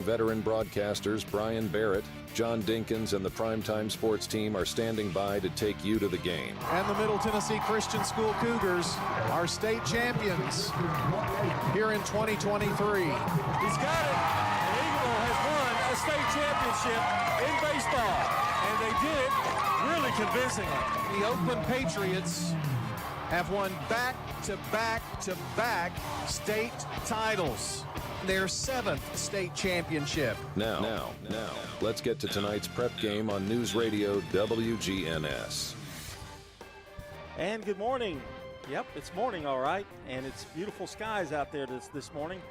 Veteran broadcasters Brian Barrett, John Dinkins, and the Primetime Sports team are standing by to take you to the game. And the Middle Tennessee Christian School Cougars are state champions here in 2023. He's got it. And Eagleville has won a state championship in baseball. And they did it really convincingly. The Oakland Patriots have won back-to-back-to-back state titles. Their 7th state championship. Now, let's get to tonight's prep game on News Radio WGNS. And good morning. Yep, it's morning, all right. And it's beautiful skies out there this morning.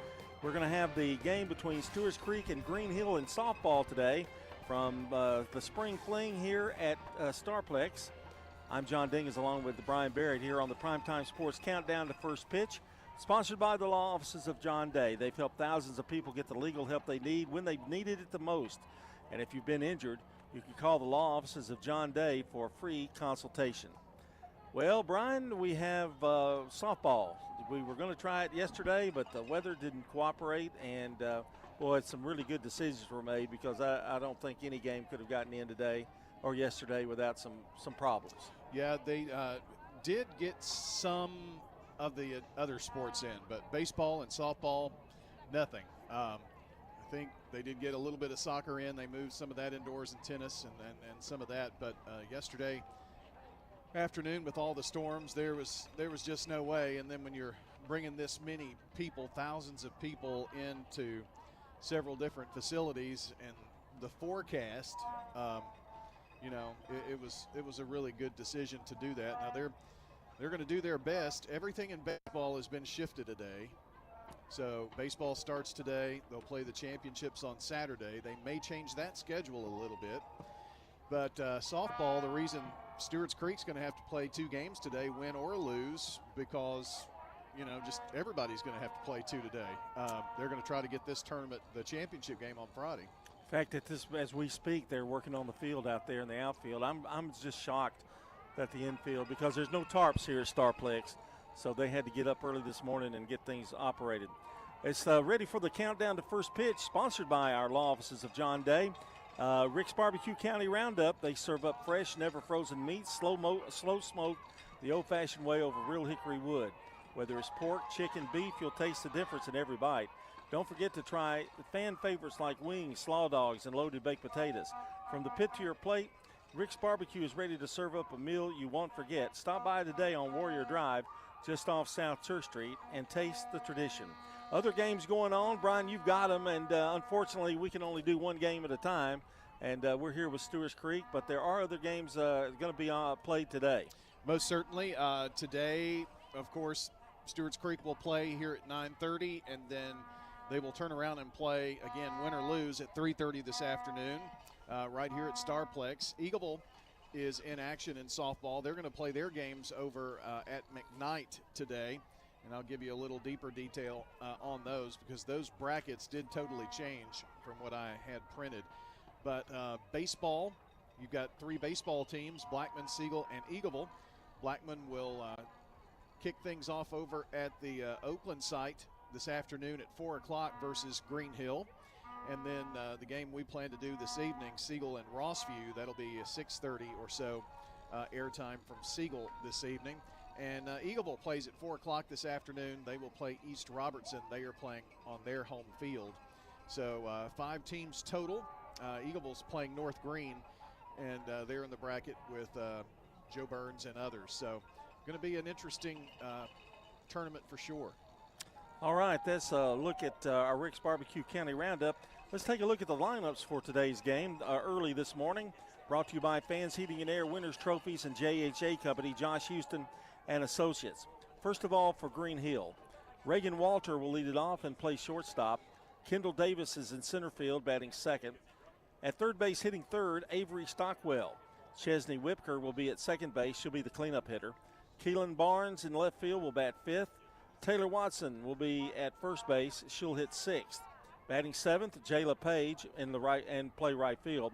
We're going to have the game between Stewarts Creek and Green Hill in softball today from the Spring Fling here at Starplex. I'm John Dinkins along with Brian Barrett here on the Primetime Sports Countdown to First Pitch. Sponsored by the law offices of John Day. They've helped thousands of people get the legal help they need when they've needed it the most. And if you've been injured, you can call the law offices of John Day for a free consultation. Well, Brian, we have softball. We were going to try it yesterday, but the weather didn't cooperate. And, boy, some really good decisions were made because I don't think any game could have gotten in today or yesterday without some problems. Yeah, they did get some of the other sports in, but baseball and softball, nothing. I think they did get a little bit of soccer in. They moved some of that indoors and tennis and some of that. But yesterday afternoon with all the storms, there was just no way. And then when you're bringing this many people, thousands of people into several different facilities, and the forecast, it was a really good decision to do that. Now they're going to do their best. Everything in baseball has been shifted today. So baseball starts today. They'll play the championships on Saturday. They may change that schedule a little bit. But softball, the reason Stewarts Creek's going to have to play 2 games today, win or lose, because, just everybody's going to have to play 2 today. They're going to try to get this tournament, the championship game, on Friday. In fact, as we speak, they're working on the field out there in the outfield. I'm just shocked at the infield because there's no tarps here at Starplex, so they had to get up early this morning and get things operated. It's ready for the countdown to first pitch, sponsored by our law offices of John Day. Rick's Barbecue County Roundup, they serve up fresh, never frozen meats, slow smoke, the old-fashioned way over real hickory wood. Whether it's pork, chicken, beef, you'll taste the difference in every bite. Don't forget to try fan favorites like wings, slaw dogs, and loaded baked potatoes. From the pit to your plate, Rick's Barbecue is ready to serve up a meal you won't forget. Stop by today on Warrior Drive, just off South Church Street, and taste the tradition. Other games going on. Brian, you've got them, and unfortunately we can only do one game at a time, and we're here with Stewarts Creek, but there are other games going to be played today. Most certainly. Today, of course, Stewarts Creek will play here at 9:30, and then they will turn around and play, again, win or lose, at 3:30 this afternoon. Right here at Starplex. Eagleville is in action in softball. They're going to play their games over at McKnight today, and I'll give you a little deeper detail on those because those brackets did totally change from what I had printed. But baseball, you've got 3 baseball teams, Blackman, Siegel, and Eagleville. Blackman will kick things off over at the Oakland site this afternoon at 4 o'clock versus Green Hill. And then the game we plan to do this evening, Siegel and Rossview, that'll be a 6:30 or so airtime from Siegel this evening. And Eagleville plays at 4 o'clock this afternoon. They will play East Robertson. They are playing on their home field. So 5 teams total. Eagleville's playing North Green, and they're in the bracket with Joe Burns and others. So going to be an interesting tournament for sure. All right, let's look at our Rick's Barbecue County Roundup. Let's take a look at the lineups for today's game early this morning. Brought to you by Fans Heating and Air, Winners Trophies, and JHA Company, Josh Houston and Associates. First of all, for Green Hill, Reagan Walter will lead it off and play shortstop. Kendall Davis is in center field, batting second. At third base, hitting third, Avery Stockwell. Chesney Whipker will be at second base. She'll be the cleanup hitter. Keelan Barnes in left field will bat fifth. Taylor Watson will be at first base. She'll hit sixth. Batting seventh, Jayla Page in the right and play right field.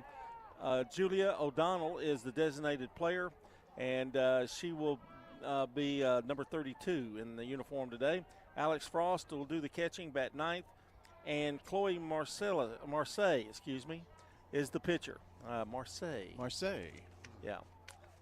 Julia O'Donnell is the designated player, and she will be number 32 in the uniform today. Alex Frost will do the catching, bat ninth. and Chloe Marseille, is the pitcher. Marseille. Yeah.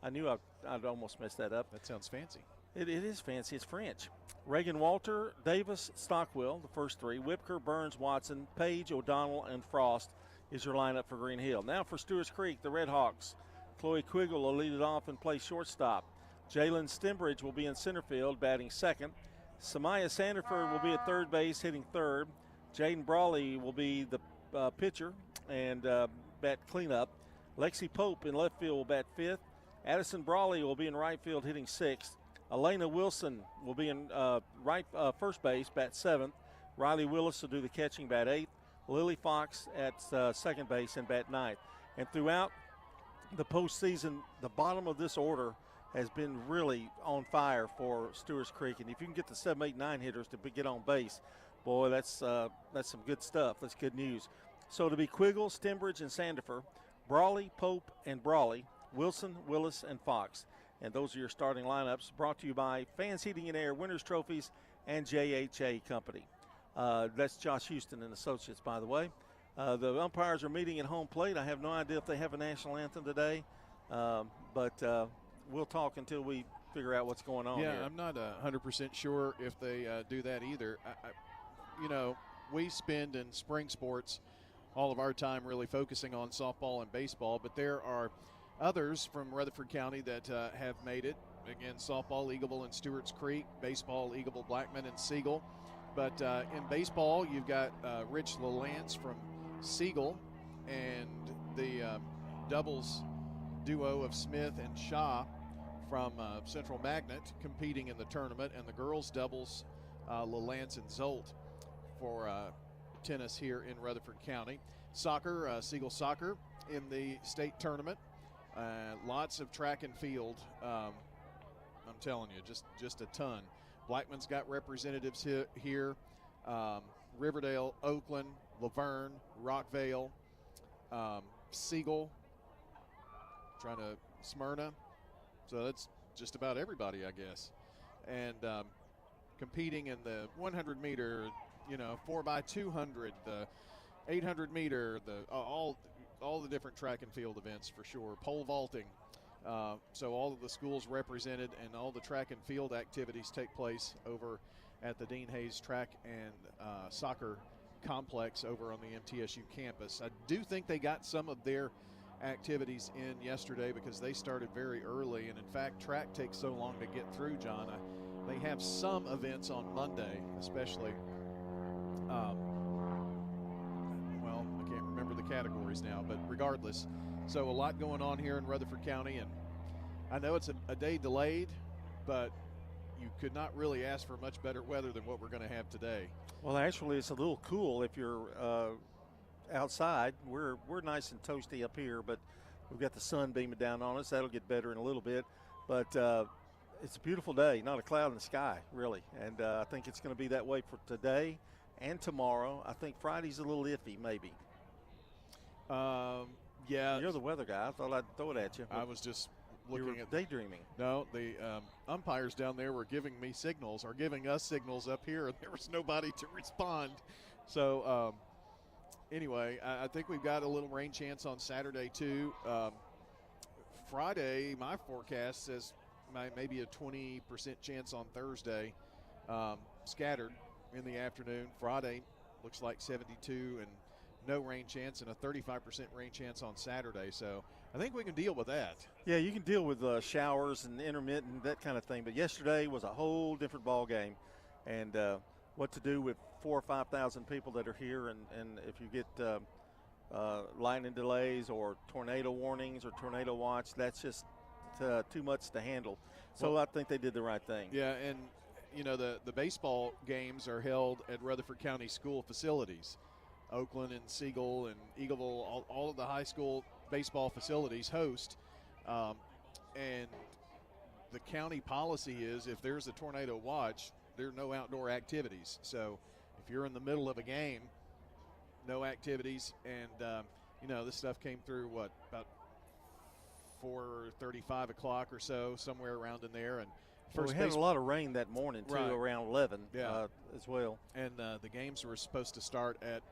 I knew I'd almost messed that up. That sounds fancy. It is fancy. It's French. Reagan Walter, Davis, Stockwell, the first three. Whipker, Burns, Watson, Page, O'Donnell, and Frost is your lineup for Green Hill. Now for Stewarts Creek, the Red Hawks. Chloe Quiggle will lead it off and play shortstop. Jalen Stembridge will be in center field, batting second. Samaya Sanderford will be at third base, hitting third. Jaden Brawley will be the pitcher and bat cleanup. Lexi Pope in left field will bat fifth. Addison Brawley will be in right field, hitting sixth. Elena Wilson will be in first base, bat seventh. Riley Willis will do the catching, bat eighth. Lily Fox at second base and bat ninth. And throughout the postseason, the bottom of this order has been really on fire for Stewarts Creek. And if you can get the 7, 8, 9 hitters to get on base, boy, that's some good stuff. That's good news. So to be Quiggle, Stembridge, and Sandifer, Brawley, Pope, and Brawley, Wilson, Willis, and Fox. And those are your starting lineups, brought to you by Fans Heating and Air, Winners Trophies, and JHA Company. That's Josh Houston and Associates, by the way. The umpires are meeting at home plate. I have no idea if they have a national anthem today, but we'll talk until we figure out what's going on here. I'm not 100% sure if they do that either. We spend in spring sports all of our time really focusing on softball and baseball, but there are others from Rutherford County that have made it. Again, softball, Eagleville and Stewarts Creek, baseball, Eagleville, Blackman, and Siegel. But in baseball, you've got Rich LaLance from Siegel and the doubles duo of Smith and Shaw from Central Magnet competing in the tournament, and the girls doubles LaLance and Zolt for tennis here in Rutherford County. Soccer, Siegel soccer in the state tournament. Lots of track and field. I'm telling you, just a ton. Blackman's got representatives here. Riverdale, Oakland, Laverne, Rockvale, Siegel, trying to Smyrna. So that's just about everybody, I guess. And competing in the 100 meter, 4x200, the 800 meter, all the different track and field events for sure. Pole vaulting. So all of the schools represented, and all the track and field activities take place over at the Dean Hayes Track and Soccer Complex over on the MTSU campus. I do think they got some of their activities in yesterday because they started very early, and in fact track takes so long to get through, John. They have some events on Monday, especially I can't remember the categories now, but regardless, so a lot going on here in Rutherford County, and I know it's a day delayed, but you could not really ask for much better weather than what we're going to have today. Well, actually, it's a little cool if you're outside. We're nice and toasty up here, but we've got the sun beaming down on us. That'll get better in a little bit, but it's a beautiful day, not a cloud in the sky, really, and I think it's going to be that way for today and tomorrow. I think Friday's a little iffy, maybe. Yeah. You're the weather guy. I thought I'd throw it at you. I was just looking at daydreaming. No, the umpires down there were giving us signals up here, and there was nobody to respond. So anyway, I think we've got a little rain chance on Saturday too. Friday, my forecast says maybe a 20% chance on Thursday, scattered in the afternoon. Friday looks like 72 and no rain chance, and a 35% rain chance on Saturday. So I think we can deal with that. Yeah, you can deal with showers and intermittent, that kind of thing. But yesterday was a whole different ball game, and what to do with 4,000 or 5,000 people that are here, and if you get lightning delays or tornado warnings or tornado watch, that's just too much to handle. So I think they did the right thing. Yeah, and the baseball games are held at Rutherford County school facilities. Oakland and Siegel and Eagleville, all of the high school baseball facilities host. And the county policy is if there's a tornado watch, there are no outdoor activities. So if you're in the middle of a game, no activities. And, this stuff came through, about 4:35 o'clock or so, somewhere around in there. And first we had base. a lot of rain that morning, too, Right. around 11 Yeah. as well. And the games were supposed to start at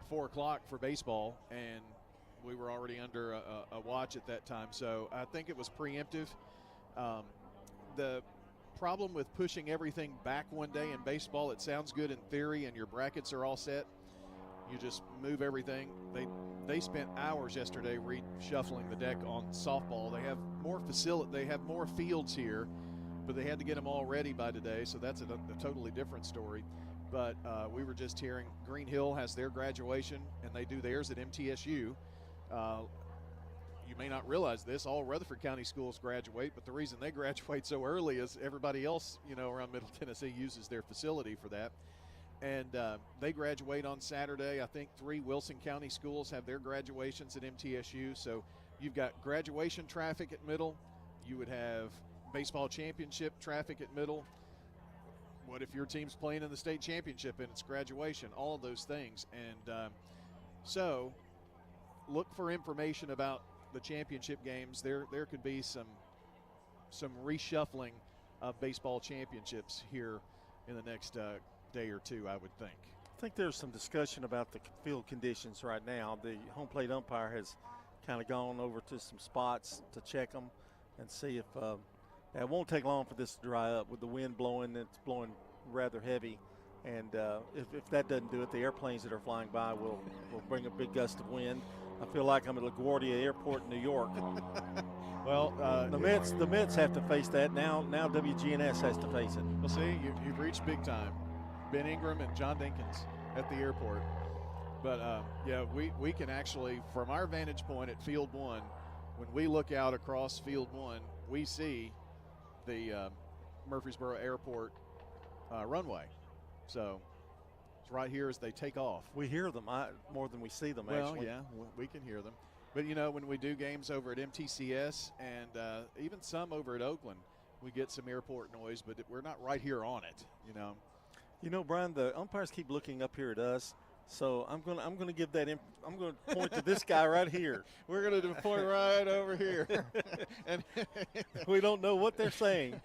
4 o'clock for baseball, and we were already under a watch at that time. So I think it was preemptive. The problem with pushing everything back one day in baseball, it sounds good in theory and your brackets are all set. You just move everything. They spent hours yesterday reshuffling the deck on softball. They have more they have more fields here, but they had to get them all ready by today, so that's a totally different story. But we were just hearing Green Hill has their graduation, and they do theirs at MTSU. You may not realize this, all Rutherford County schools graduate, but the reason they graduate so early is everybody else, around Middle Tennessee uses their facility for that. And they graduate on Saturday. I think 3 Wilson County schools have their graduations at MTSU. So you've got graduation traffic at Middle. You would have baseball championship traffic at Middle. What if your team's playing in the state championship and it's graduation? All of those things. And so look for information about the championship games. There could be some reshuffling of baseball championships here in the next day or two, I would think. I think there's some discussion about the field conditions right now. The home plate umpire has kind of gone over to some spots to check them and see if it won't take long for this to dry up with the wind blowing. It's blowing rather heavy. And if that doesn't do it, the airplanes that are flying by will bring a big gust of wind. I feel like I'm at LaGuardia Airport in New York. Well, the Mets have to face that. Now WGNS has to face it. Well, see, you've reached big time. Ben Ingram and John Dinkins at the airport. But, yeah, we can actually, from our vantage point at Field 1, when we look out across Field 1, we see the Murfreesboro Airport runway. So it's right here as they take off. We hear them more than we see them, well, actually. Yeah, we can hear them. But, when we do games over at MTCS and even some over at Oakland, we get some airport noise, but we're not right here on it, Brian, the umpires keep looking up here at us, so I'm gonna give that. I'm gonna point to this guy right here. We're gonna point right over here, and we don't know what they're saying.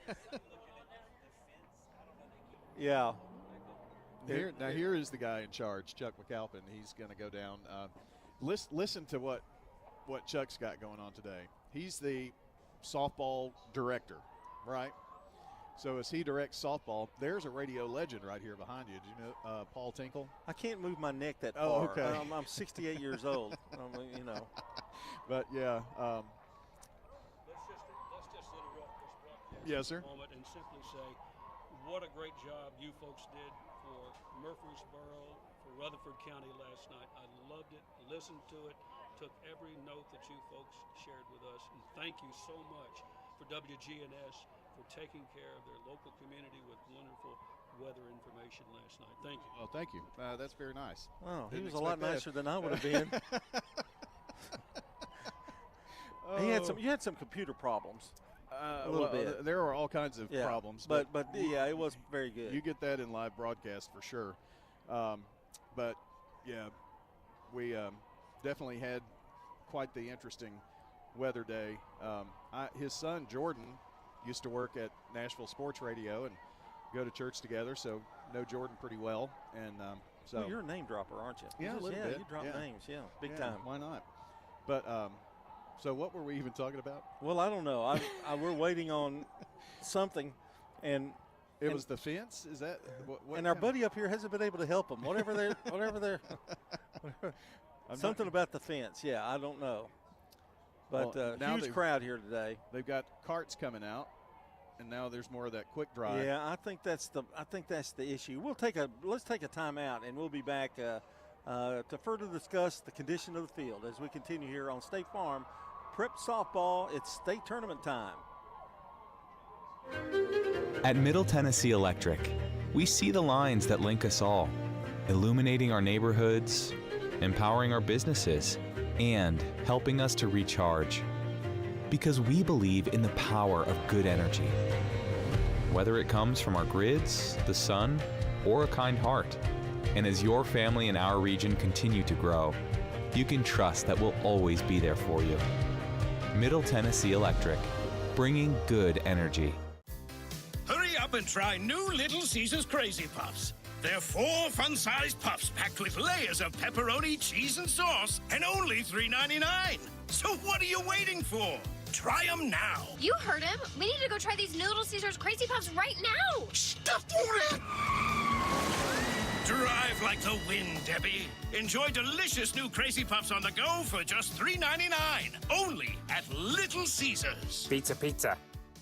Yeah. Here is the guy in charge, Chuck McAlpin. He's gonna go down. Listen to what Chuck's got going on today. He's the softball director, right? So as he directs softball, there's a radio legend right here behind you. Did you know Paul Tinkle? I can't move my neck that far. Oh, okay. I'm 68 years old. But yeah. Let's just interrupt this broadcast yes, sir. for a moment and simply say what a great job you folks did for Murfreesboro, for Rutherford County last night. I loved it, listened to it, took every note that you folks shared with us, and thank you so much for WGNS for taking care of their local community with wonderful weather information last night. Thank you. Well, thank you. That's very nice. Oh, he Didn't was a lot expect that. nicer than I would have been. You had some computer problems. A little bit. There are all kinds of problems. But yeah, it was very good. You get that in live broadcast for sure. But yeah, we definitely had quite the interesting weather day. His son Jordan used to work at Nashville Sports Radio and go to church together, so know Jordan pretty well. And so you're a name dropper, aren't you? Yeah, a little bit. You drop names, big yeah, time. Why not? But so what were we even talking about? Well, I don't know. We're waiting on something, and it was the fence. Is that what and our buddy up here hasn't been able to help them. Whatever they're something about the fence. Yeah, I don't know. But huge crowd here today. They've got carts coming out, and now there's more of that quick drive. Yeah, I think that's the issue. Let's take a timeout, and we'll be back to further discuss the condition of the field as we continue here on State Farm Prep Softball. It's state tournament time. At Middle Tennessee Electric, we see the lines that link us all, illuminating our neighborhoods, empowering our businesses, and helping us to recharge. Because we believe in the power of good energy. Whether it comes from our grids, the sun, or a kind heart. And as your family and our region continue to grow, you can trust that we'll always be there for you. Middle Tennessee Electric, bringing good energy. up and try new Little Caesars Crazy Puffs. They're 4 fun-sized puffs packed with layers of pepperoni, cheese, and sauce, and only $3.99. So what are you waiting for? Try them now. You heard him. We need to go try these new Little Caesars Crazy Puffs right now. Stop it! Drive like the wind, Debbie. Enjoy delicious new Crazy Puffs on the go for just $3.99. Only at Little Caesars. Pizza, pizza.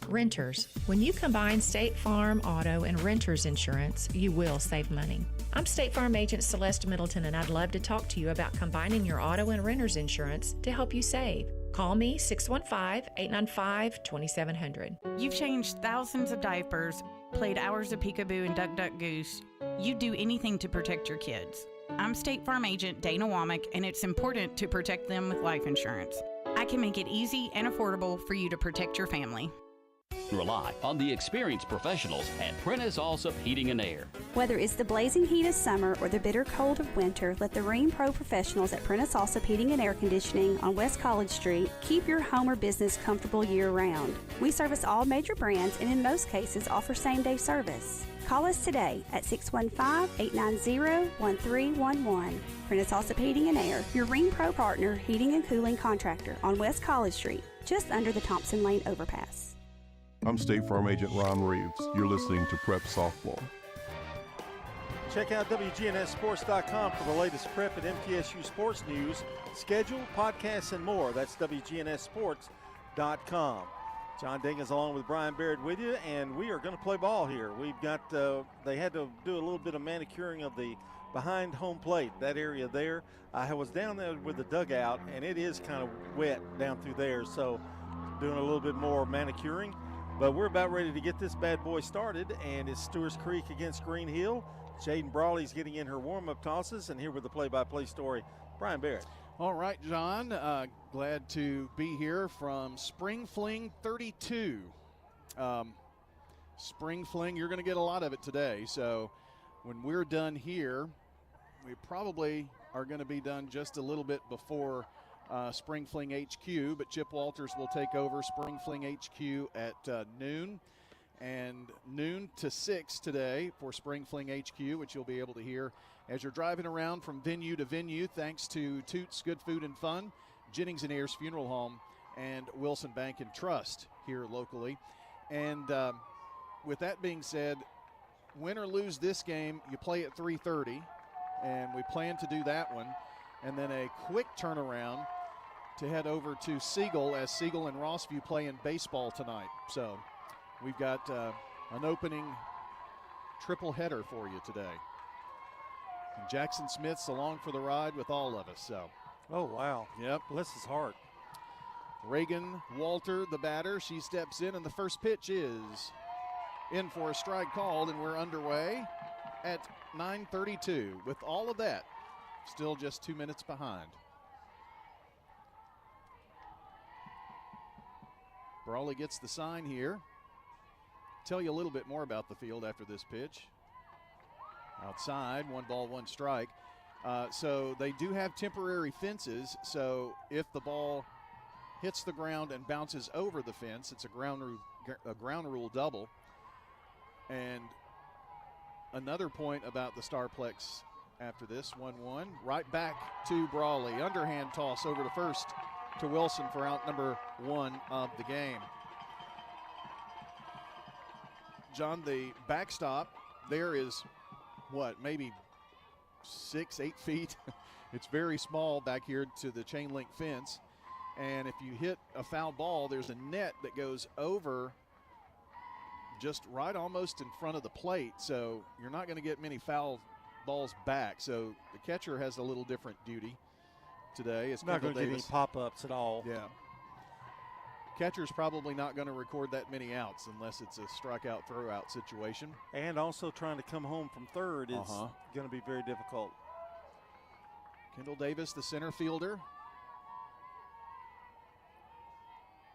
Renters. When you combine State Farm, auto, and renters insurance, you will save money. I'm State Farm agent Celeste Middleton, and I'd love to talk to you about combining your auto and renters insurance to help you save. Call me 615-895-2700. You've changed thousands of diapers, played hours of peekaboo and duck, duck, goose. You do anything to protect your kids. I'm State Farm agent Dana Womack, and it's important to protect them with life insurance. I can make it easy and affordable for you to protect your family. Rely on the experienced professionals at Prentice Allsup Heating and Air. Whether it's the blazing heat of summer or the bitter cold of winter, let the Rheem Pro professionals at Prentice Allsup Heating and Air Conditioning on West College Street keep your home or business comfortable year-round. We service all major brands and in most cases offer same-day service. Call us today at 615-890-1311. Prentice Allsup Heating and Air, your Rheem Pro partner heating and cooling contractor on West College Street, just under the Thompson Lane overpass. I'm State Farm Agent Ron Reeves. You're listening to Prep Softball. Check out wgnssports.com for the latest prep and MTSU sports news, schedule, podcasts, and more. That's wgnssports.com. John Dinkins along with Brian Barrett with you, and we are going to play ball here. We've got, they had to do a little bit of manicuring of the behind home plate, that area there. I was down there with the dugout, and it is kind of wet down through there, so doing a little bit more manicuring. But we're about ready to get this bad boy started, and it's Stewarts Creek against Green Hill. Jaden Brawley's getting in her warm-up tosses, and here with the play-by-play story, Brian Barrett. All right, John, glad to be here from Spring Fling 32. Spring Fling, you're going to get a lot of it today. So when we're done here, we probably are going to be done just a little bit before Spring Fling HQ, but Chip Walters will take over Spring Fling HQ at noon. And noon to 6 today for Spring Fling HQ, which you'll be able to hear as you're driving around from venue to venue, thanks to Toots Good Food and Fun, Jennings and Ayers Funeral Home, and Wilson Bank and Trust here locally. And with that being said, win or lose this game, you play at 3:30, and we plan to do that one. And then a quick turnaround to head over to Siegel, as Siegel and Rossview play in baseball tonight. So we've got an opening triple header for you today. And Jackson Smith's along for the ride with all of us. So, oh, wow. Yep. Bless his heart. Reagan Walter, the batter, she steps in, and the first pitch is in for a strike called, and we're underway at 9:32. With all of that, still just 2 minutes behind. Brawley gets the sign here. Tell you a little bit more about the field after this pitch. Outside, 1 ball, 1 strike. So they do have temporary fences, so if the ball hits the ground and bounces over the fence, it's a ground rule double. And another point about the Starplex after this, 1-1. Right back to Brawley. Underhand toss over to first to Wilson for out number 1 of the game. John, the backstop there is what, maybe 6-8 feet. It's very small back here to the chain link fence. And if you hit a foul ball, there's a net that goes over just right almost in front of the plate. So you're not going to get many foul balls back. So the catcher has a little different duty today. It's not going to get any pop-ups at all. Yeah. Catcher's probably not going to record that many outs unless it's a strikeout throwout situation. And also trying to come home from third is going to be very difficult. Kendall Davis, the center fielder.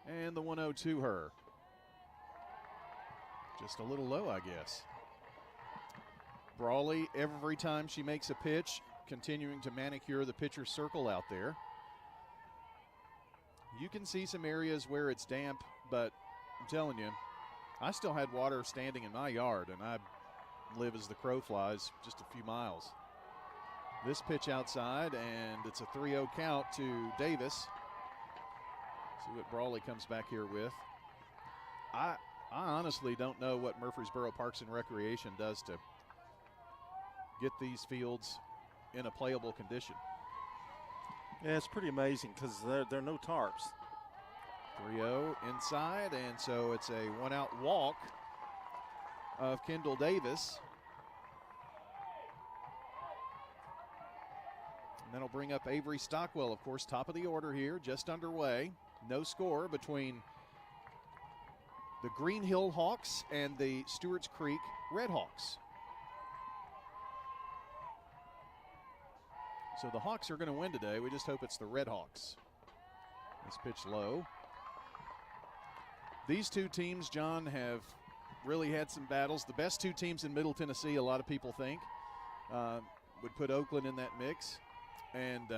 And the 1-0 to her. Just a little low, I guess. Brawley, every time she makes a pitch, continuing to manicure the pitcher's circle out there. You can see some areas where it's damp, but I'm telling you, I still had water standing in my yard, and I live as the crow flies just a few miles. This pitch outside, and it's a 3-0 count to Davis. See what Brawley comes back here with. I honestly don't know what Murfreesboro Parks and Recreation does to get these fields in a playable condition. Yeah, it's pretty amazing because there are no tarps. 3-0 inside, and so it's a one-out walk of Kendall Davis. And that'll bring up Avery Stockwell, of course, top of the order here, just underway. No score between the Green Hill Hawks and the Stewarts Creek Red Hawks. So the Hawks are going to win today. We just hope it's the Red Hawks. This pitch low. These two teams, John, have really had some battles. The best two teams in Middle Tennessee, a lot of people think, would put Oakland in that mix. And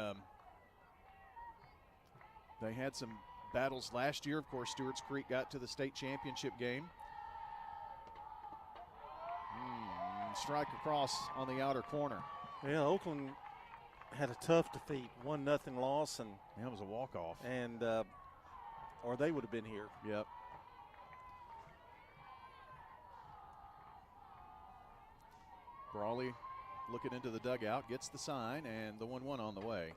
they had some battles last year. Of course, Stewarts Creek got to the state championship game. Strike across on the outer corner. Yeah, Oakland had a tough defeat, 1-0 loss, and that was a walk-off. And or they would have been here. Yep. Brawley looking into the dugout, gets the sign, and the 1-1 on the way.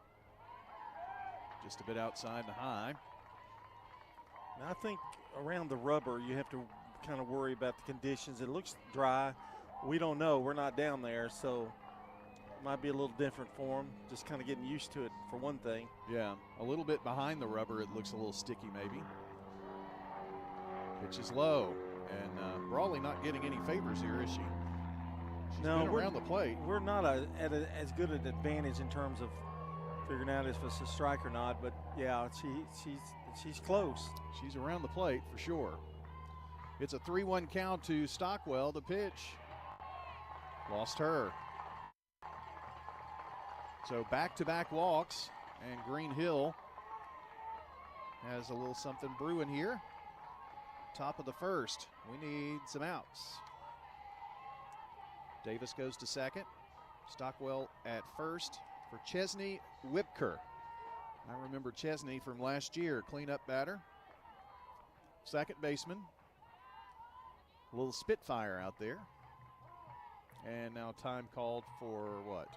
Just a bit outside the high. Now, I think around the rubber, you have to kind of worry about the conditions. It looks dry. We don't know. We're not down there, so it might be a little different for them. Just kind of getting used to it, for one thing. Yeah, a little bit behind the rubber, it looks a little sticky maybe. Pitch is low, and Brawley not getting any favors here, is she? She's been around the plate. We're not at as good an advantage in terms of figuring out if it's a strike or not, but yeah, she's close. She's around the plate for sure. It's a 3-1 count to Stockwell. The pitch lost her. So back-to-back walks, and Green Hill has a little something brewing here. Top of the first. We need some outs. Davis goes to second. Stockwell at first for Chesney Whipker. I remember Chesney from last year, cleanup batter. Second baseman. A little Spitfire out there. And now time called for what?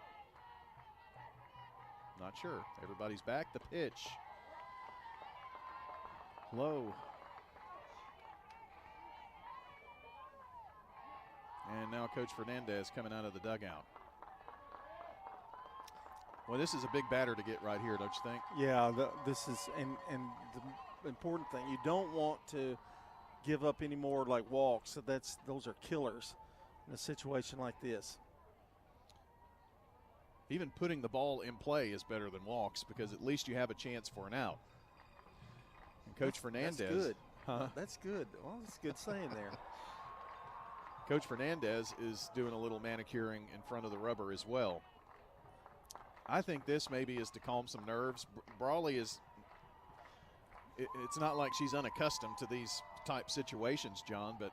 Not sure. Everybody's back. The pitch. Low. And now Coach Fernandez coming out of the dugout. Well, this is a big batter to get right here, don't you think? Yeah, this is, and the important thing, you don't want to give up any more like walks. So those are killers in a situation like this. Even putting the ball in play is better than walks because at least you have a chance for an out. And Coach Fernandez. That's good. Huh? That's good. Well, that's good saying there. Coach Fernandez is doing a little manicuring in front of the rubber as well. I think this maybe is to calm some nerves. Brawley is, it's not like she's unaccustomed to these type situations, John, but.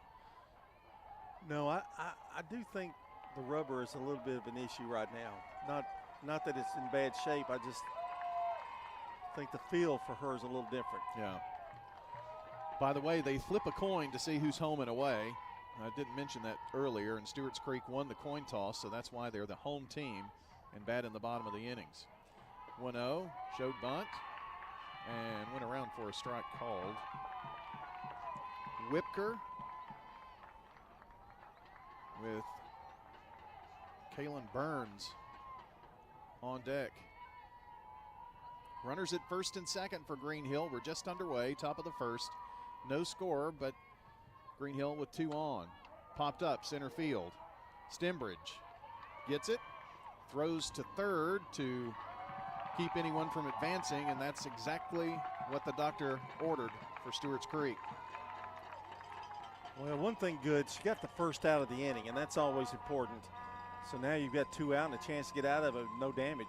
No, I do think the rubber is a little bit of an issue right now. Not that it's in bad shape. I just think the feel for her is a little different. Yeah. By the way, they flip a coin to see who's home and away. I didn't mention that earlier, and Stewarts Creek won the coin toss, so that's why they're the home team and bat in the bottom of the innings. 1-0, showed bunt, and went around for a strike called. Whipker with Kaylin Burns on deck. Runners at first and second for Green Hill. We're just underway, top of the first. No score, but Green Hill with 2 on. Popped up, center field. Stembridge gets it, throws to third to keep anyone from advancing, and that's exactly what the doctor ordered for Stewarts Creek. Well, one thing good, she got the first out of the inning, and that's always important. So now you've got 2 out and a chance to get out of it with no damage.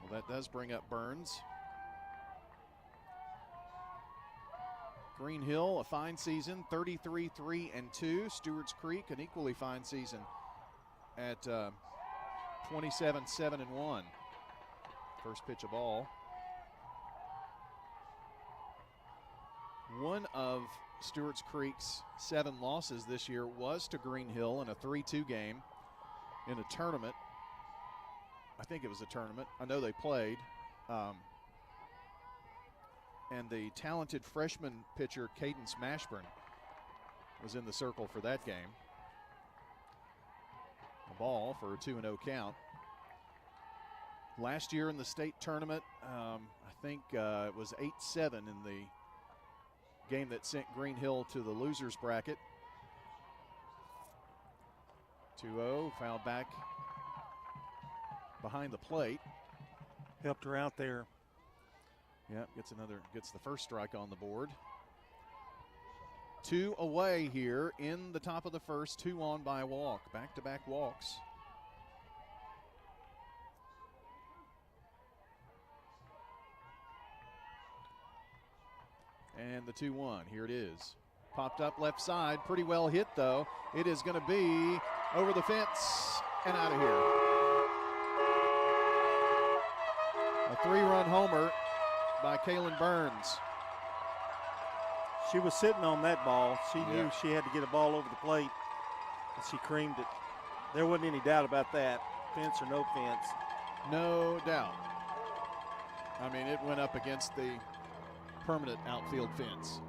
Well, that does bring up Burns. Green Hill, a fine season, 33-3-2. Stewarts Creek, an equally fine season at 27-7-1. First pitch of ball. One of Stewarts Creek's 7 losses this year was to Green Hill in a 3-2 game in a tournament. I think it was a tournament. I know they played. And the talented freshman pitcher, Cadence Mashburn, was in the circle for that game. A ball for a 2-0 count. Last year in the state tournament, I think it was 8-7 in the game that sent Green Hill to the losers bracket. 2-0, foul back behind the plate. Helped her out there. Yep, gets the first strike on the board. 2 away here in the top of the first, 2 on by a walk, back-to-back walks. And the 2-1, here it is. Popped up left side, pretty well hit though. It is going to be over the fence and out of here. A 3-run homer by Kaylin Burns. She was sitting on that ball. She knew she had to get a ball over the plate, and she creamed it. There wasn't any doubt about that, fence or no fence. No doubt. I mean, it went up against the permanent outfield fence.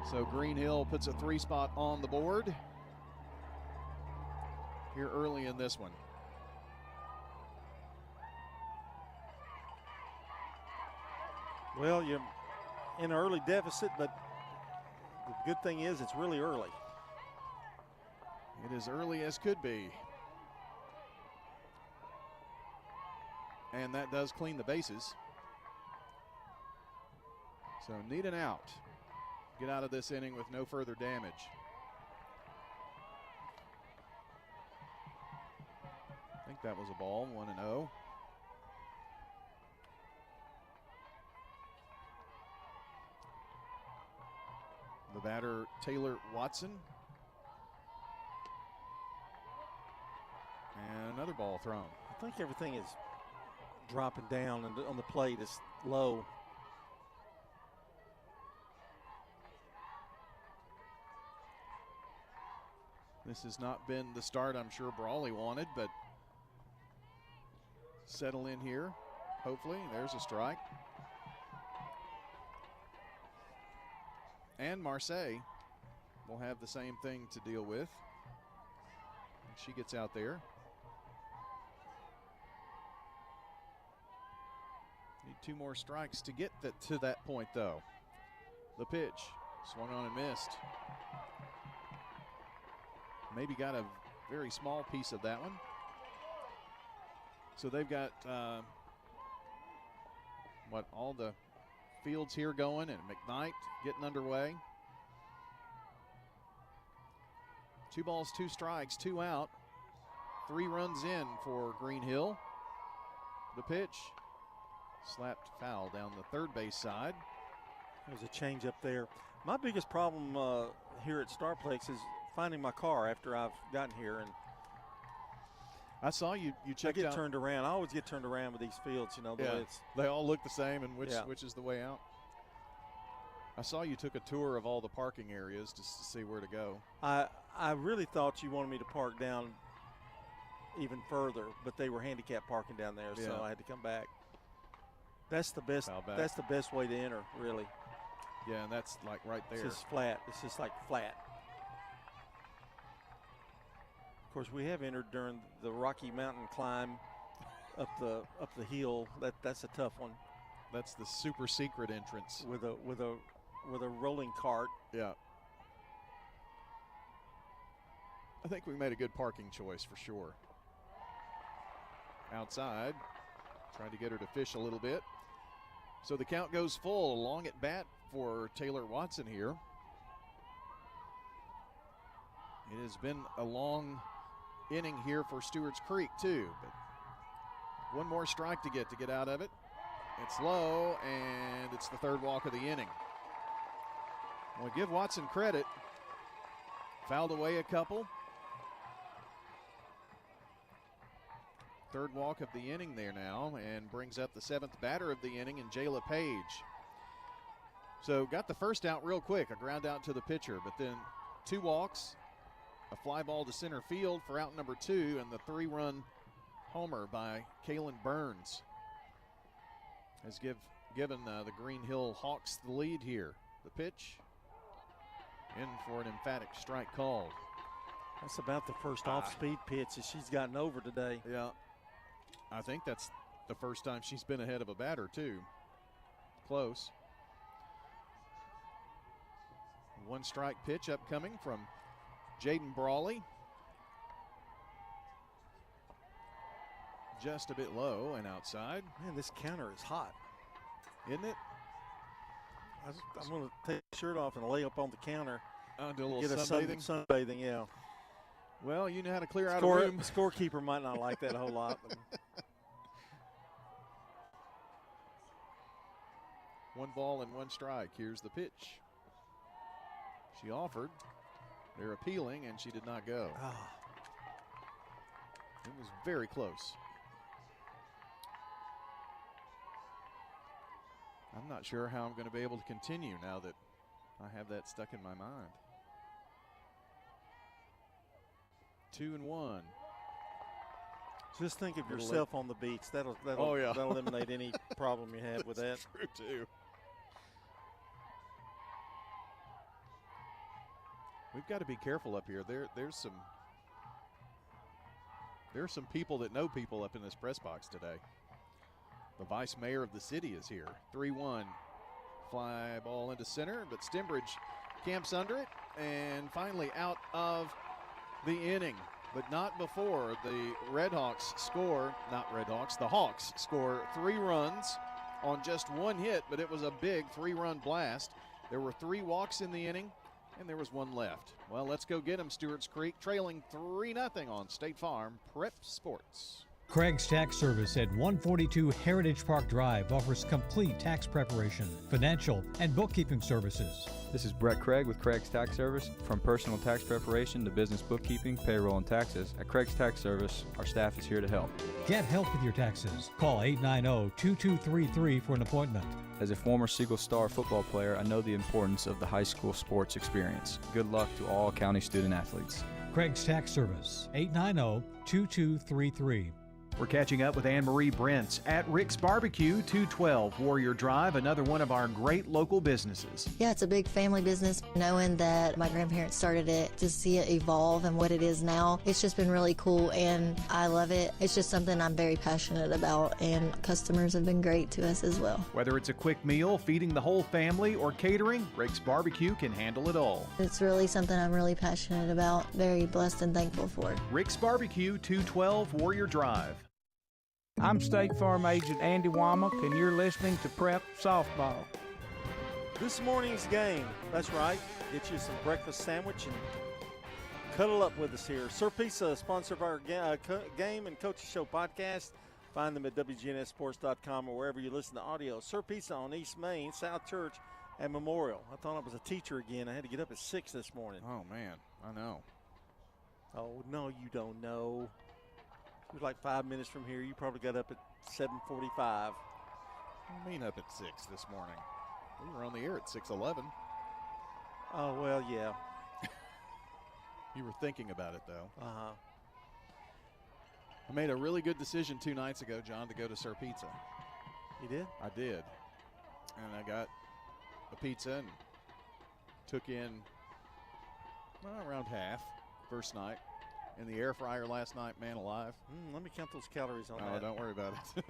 So Green Hill puts a 3-spot on the board here early in this one. Well, you're in an early deficit, but the good thing is it's really early. It is early as could be. And that does clean the bases. So need an out. Get out of this inning with no further damage. I think that was a ball, 1-0. The batter, Taylor Watson. And another ball thrown. I think everything is dropping down, and on the plate is low. This has not been the start I'm sure Brawley wanted, but settle in here. Hopefully, there's a strike. And Marseille will have the same thing to deal with. She gets out there. Need 2 more strikes to get to that point, though. The pitch, swung on and missed. Maybe got a very small piece of that one. So they've got, all the fields here going, and McKnight getting underway. 2 balls, 2 strikes, 2 out. 3 runs in for Green Hill. The pitch, slapped foul down the third base side. There's a change up there. My biggest problem here at Starplex is finding my car after I've gotten here, and I saw you checked I get out. turned around. I always get turned around with these fields, you know. Yeah, they all look the same, and which is the way out. I saw you took a tour of all the parking areas just to see where to go. I really thought you wanted me to park down even further, but they were handicap parking down there, so I had to come back. That's the best. That's the best way to enter, really. Yeah, and that's like right there. It's just flat. It's just like flat. Of course, we have entered during the Rocky Mountain climb up the hill. That's a tough one. That's the super secret entrance with a rolling cart. Yeah. I think we made a good parking choice for sure. Outside, trying to get her to fish a little bit. So the count goes full, along at bat for Taylor Watson here. It has been a long inning here for Stewarts Creek too, but one more strike to get out of it. It's low, and it's the third walk of the inning. Well, give Watson credit. Fouled away a couple. Third walk of the inning there now, and brings up the seventh batter of the inning in Jayla Page. So got the first out real quick, a ground out to the pitcher, but then 2 walks, a fly ball to center field for out number 2, and the 3-run homer by Kaylin Burns has given the Green Hill Hawks the lead here. The pitch in for an emphatic strike called. That's about the first off-speed pitch that she's gotten over today. Yeah, I think that's the first time she's been ahead of a batter too. Close. 1 strike pitch upcoming from Jaden Brawley. Just a bit low and outside. Man, this counter is hot. Isn't it? I'm going to take the shirt off and lay up on the counter. Do a little get sunbathing? Sunbathing, yeah. Well, you know how to clear out a room. The scorekeeper might not like that a whole lot. 1 ball and 1 strike. Here's the pitch. She offered. They're appealing, and she did not go. It was very close. I'm not sure how I'm going to be able to continue now that I have that stuck in my mind. 2-1. Just think of yourself on the beach. That'll eliminate any problem you have with that. True too. We've got to be careful up here. There's some people that know people up in this press box today. The vice mayor of the city is here. 3-1. Fly ball into center, but Stembridge camps under it, and finally out of the inning. But not before the Redhawks score, the Hawks score 3 runs on just 1 hit, but it was a big 3-run blast. There were 3 walks in the inning, and there was 1 left. Well, let's go get them, Stewarts Creek, trailing 3-0 on State Farm Prep Sports. Craig's Tax Service at 142 Heritage Park Drive offers complete tax preparation, financial, and bookkeeping services. This is Brett Craig with Craig's Tax Service. From personal tax preparation to business bookkeeping, payroll, and taxes, at Craig's Tax Service, our staff is here to help. Get help with your taxes. Call 890-2233 for an appointment. As a former Siegel Star football player, I know the importance of the high school sports experience. Good luck to all county student athletes. Craig's Tax Service, 890-2233. We're catching up with Anne-Marie Brents at Rick's Barbecue, 212 Warrior Drive, another one of our great local businesses. Yeah, it's a big family business. Knowing that my grandparents started it, to see it evolve and what it is now, it's just been really cool, and I love it. It's just something I'm very passionate about, and customers have been great to us as well. Whether it's a quick meal, feeding the whole family, or catering, Rick's Barbecue can handle it all. It's really something I'm really passionate about, very blessed and thankful for. Rick's Barbecue, 212 Warrior Drive. I'm State Farm Agent Andy Womack, and you're listening to Prep Softball. This morning's game, that's right. Get you some breakfast sandwich and cuddle up with us here. Sir Pizza, sponsor of our game and coaching show podcast. Find them at wgnssports.com or wherever you listen to audio. Sir Pizza on East Main, South Church, and Memorial. I thought I was a teacher again. I had to get up at 6 this morning. Oh, man, I know. Oh, no, you don't know. It was like 5 minutes from here. You probably got up at 7:45. What do you mean up at 6 this morning? We were on the air at 6:11. Oh, well, yeah. You were thinking about it, though. Uh-huh. I made a really good decision 2 nights ago, John, to go to Sir Pizza. You did? I did. And I got a pizza and took in around half first night. In the air fryer last night, man alive. Let me count those calories on that. Oh, don't worry about it.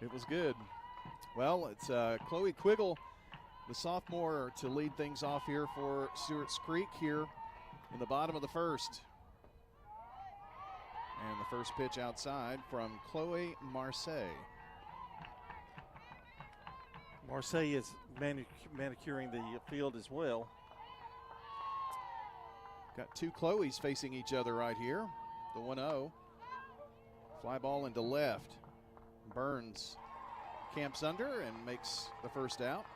It was good. Well, it's Chloe Quiggle, the sophomore, to lead things off here for Stewarts Creek here in the bottom of the first. And the first pitch outside from Chloe Marseille. Marseille is manicuring the field as well. Got 2 Chloes facing each other right here. The 1-0. Fly ball into left. Burns camps under and makes the first out.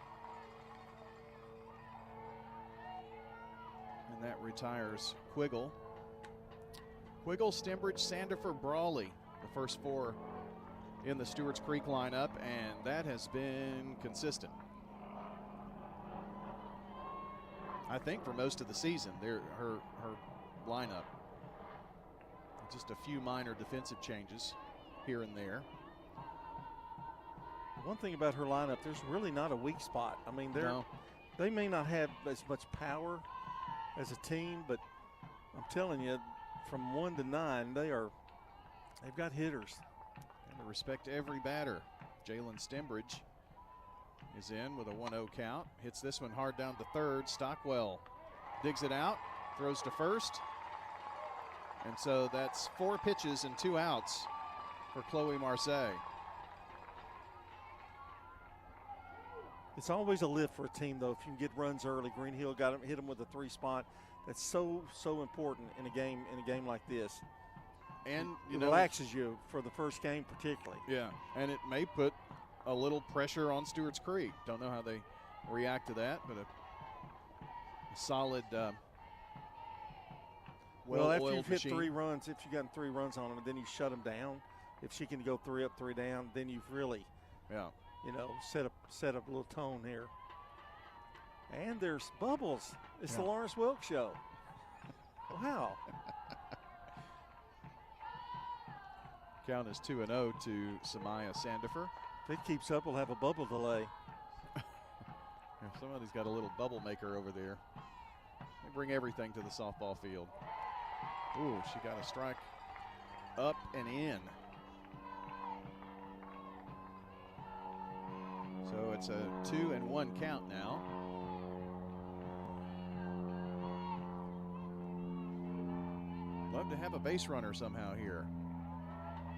And that retires Quiggle. Quiggle, Stembridge, Sandifer, Brawley, the first four in the Stewarts Creek lineup, and that has been consistent. I think for most of the season, her lineup. Just a few minor defensive changes here and there. One thing about her lineup, there's really not a weak spot. I mean, they may not have as much power as a team, but I'm telling you, from 1 to 9, they've got hitters. And to respect every batter. Jalen Stembridge is in with a 1-0 count. Hits this one hard down to third. Stockwell digs it out, throws to first. And so that's 4 pitches and 2 outs for Chloe Marseille. It's always a lift for a team, though, if you can get runs early. Green Hill hit them with a 3 spot. That's so important in a game like this. And it relaxes you for the first game particularly. Yeah, and it may put a little pressure on Stewarts Creek. Don't know how they react to that, but a solid well, after you've machine. hit 3 runs, if you've gotten 3 runs on them, and then you shut them down, if she can go 3 up, 3 down, then you've really set up a little tone here. And there's Bubbles. It's the Lawrence Wilkes Show. Wow. Count is 2-0 to Samaya Sandifer. If it keeps up, we'll have a bubble delay. Somebody's got a little bubble maker over there. They bring everything to the softball field. Ooh, she got a strike up and in. So it's a 2-1 count now. Love to have a base runner somehow here.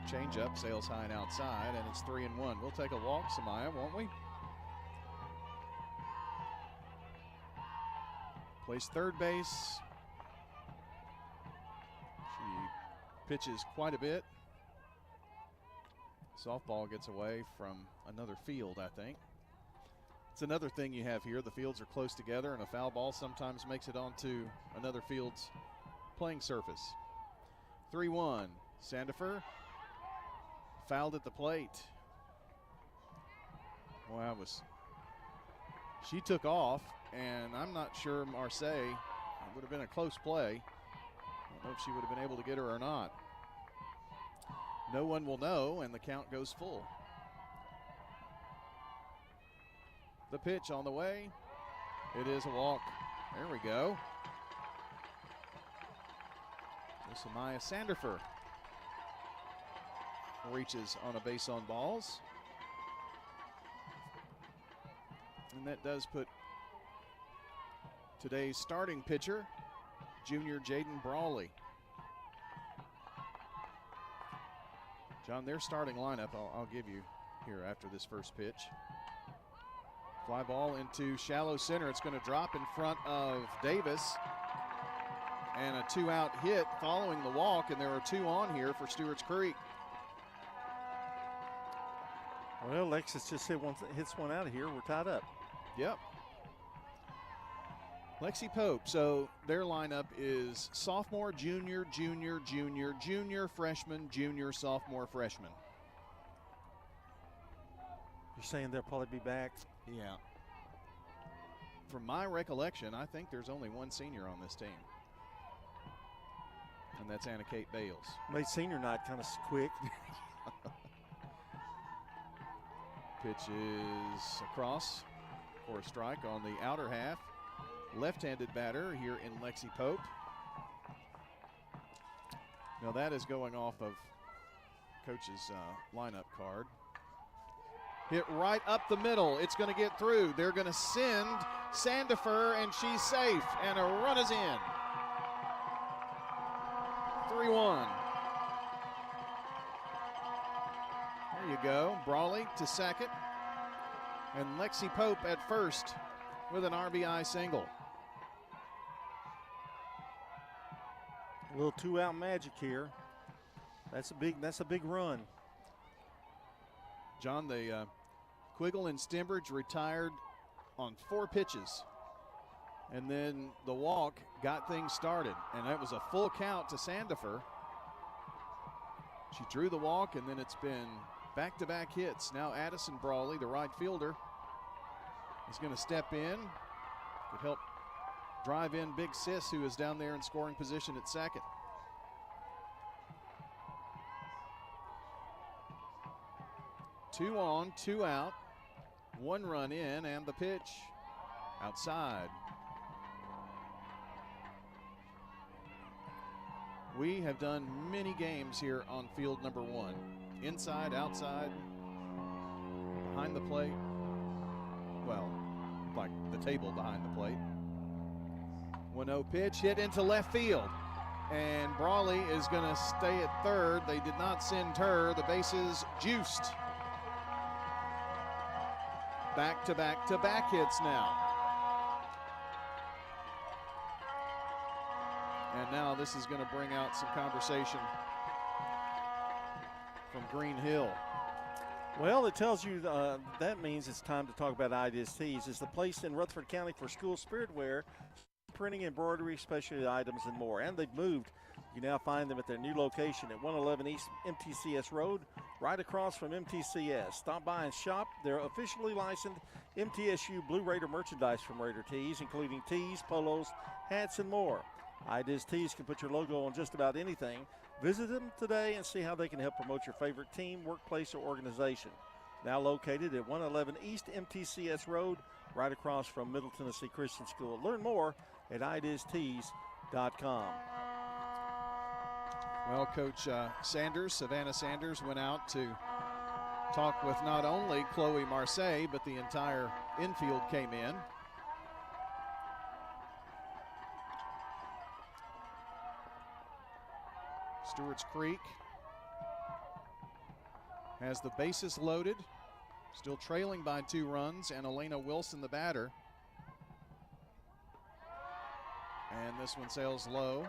Change up, sails high and outside, and it's 3-1. We'll take a walk, Samaya, won't we? Plays third base. She pitches quite a bit. Softball gets away from another field, I think. It's another thing you have here. The fields are close together, and a foul ball sometimes makes it onto another field's playing surface. 3-1. Sandifer fouled at the plate. Well, she took off, and I'm not sure Marseille, it would have been a close play. I don't know if she would have been able to get her or not. No one will know, and the count goes full. The pitch on the way. It is a walk. There we go. So Samaya Sandifer reaches on a base on balls. And that does put today's starting pitcher, junior Jaden Brawley. John, their starting lineup, I'll give you here after this first pitch. Fly ball into shallow center. It's going to drop in front of Davis. And a 2-out hit following the walk, and there are 2 on here for Stewarts Creek. Well, Lexus just hits one out of here. We're tied up. Yep. Lexi Pope. So their lineup is sophomore, junior, junior, junior, junior, freshman, junior, sophomore, freshman. You're saying they'll probably be back? Yeah. From my recollection, I think there's only one senior on this team. And that's Anna Kate Bales. Made senior night kind of quick. Pitch is across for a strike on the outer half. Left-handed batter here in Lexi Pope. Now that is going off of coach's lineup card. Hit right up the middle. It's going to get through. They're going to send Sandifer, and she's safe. And a run is in. 3-1. There you go. Brawley to second. And Lexi Pope at first with an RBI single. A little 2-out magic here. That's a big run. John, the Quiggle and Stembridge retired on 4 pitches. And then the walk got things started. And that was a full count to Sandifer. She drew the walk, and then it's been back-to-back hits. Now Addison Brawley, the right fielder, is going to step in. Could help drive in Big Sis, who is down there in scoring position at second. Two on, 2 out. 1 run in, and the pitch outside. We have done many games here on field number 1. Inside, outside, behind the plate. Well, like the table behind the plate. 1-0 pitch hit into left field. And Brawley is going to stay at third. They did not send her. The bases juiced. Back-to-back-to-back hits now. And now this is going to bring out some conversation from Green Hill. Well, it tells you that means it's time to talk about Ideas Tees. It's the place in Rutherford County for school spirit wear, printing, embroidery, specialty items, and more. And they've moved. You now find them at their new location at 111 East MTCS Road, right across from MTCS. Stop by and shop. They're officially licensed MTSU Blue Raider merchandise from Raider Tees, including tees, polos, hats, and more. Ideas Tees can put your logo on just about anything. Visit them today and see how they can help promote your favorite team, workplace, or organization. Now located at 111 East MTCS Road, right across from Middle Tennessee Christian School. Learn more at ideastees.com. Well, Coach Savannah Sanders, went out to talk with not only Chloe Marseille, but the entire infield came in. Stewarts Creek has the bases loaded, still trailing by 2 runs, and Elena Wilson, the batter. And this one sails low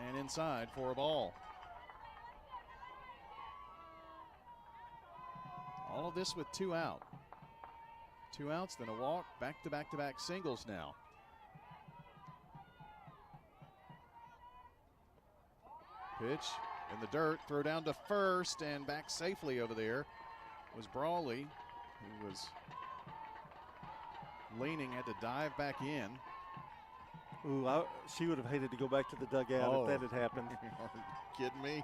and inside for a ball. All of this with 2 out. 2 outs, then a walk, back-to-back-to-back singles now. Pitch in the dirt, throw down to first, and back safely over there was Brawley, who was leaning, had to dive back in. Ooh, she would have hated to go back to the dugout if that had happened. Are you kidding me?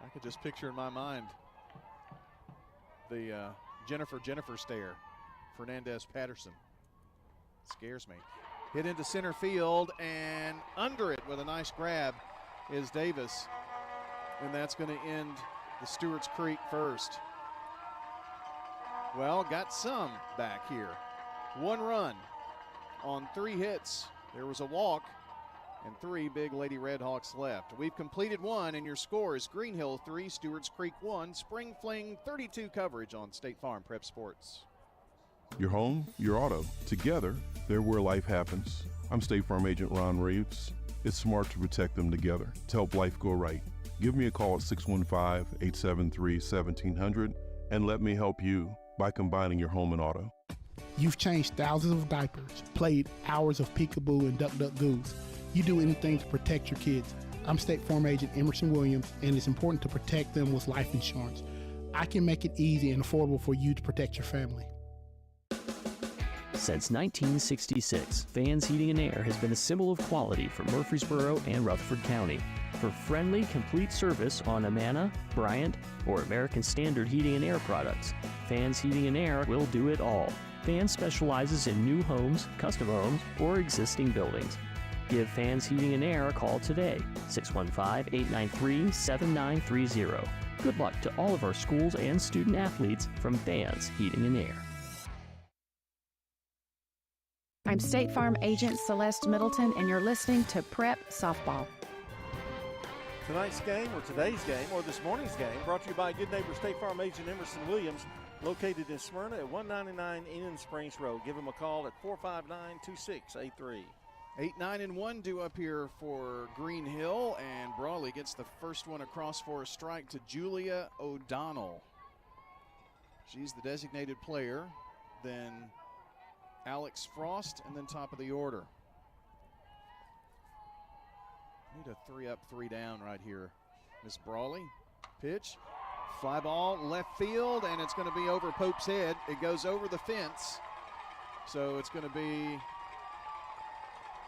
I could just picture in my mind the Jennifer stare, Fernandez Patterson. Scares me. Hit into center field, and under it with a nice grab is Davis. And that's going to end the Stewarts Creek first. Well, got some back here. 1 run on 3 hits. There was a walk and 3 big Lady Redhawks left. We've completed 1, and your score is Green Hill 3, Stewarts Creek 1, Spring Fling 32 coverage on State Farm Prep Sports. Your home, your auto, together, they're where life happens. I'm State Farm Agent Ron Reeves. It's smart to protect them together to help life go right. Give me a call at 615-873-1700 and let me help you by combining your home and auto. You've changed thousands of diapers, played hours of peekaboo and duck goose. You do anything to protect your kids. I'm State Farm Agent Emerson Williams, and it's important to protect them with life insurance. I can make it easy and affordable for you to protect your family. Since 1966, Fans Heating and Air has been a symbol of quality for Murfreesboro and Rutherford County. For friendly, complete service on Amana, Bryant, or American Standard Heating and Air products, Fans Heating and Air will do it all. Fans specializes in new homes, custom homes, or existing buildings. Give Fans Heating and Air a call today, 615-893-7930. Good luck to all of our schools and student athletes from Fans Heating and Air. I'm State Farm Agent Celeste Middleton, and you're listening to Prep Softball. Tonight's game, or today's game, or this morning's game, brought to you by good neighbor State Farm Agent Emerson Williams, located in Smyrna at 199 Indian Springs Road. Give him a call at 459-2683. 8, 9, and 1 due up here for Green Hill, and Brawley gets the first one across for a strike to Julia O'Donnell. She's the designated player, then Alex Frost, and then top of the order. Need a 3 up, 3 down right here. Miss Brawley, pitch, fly ball, left field, and it's going to be over Pope's head. It goes over the fence, so it's going to be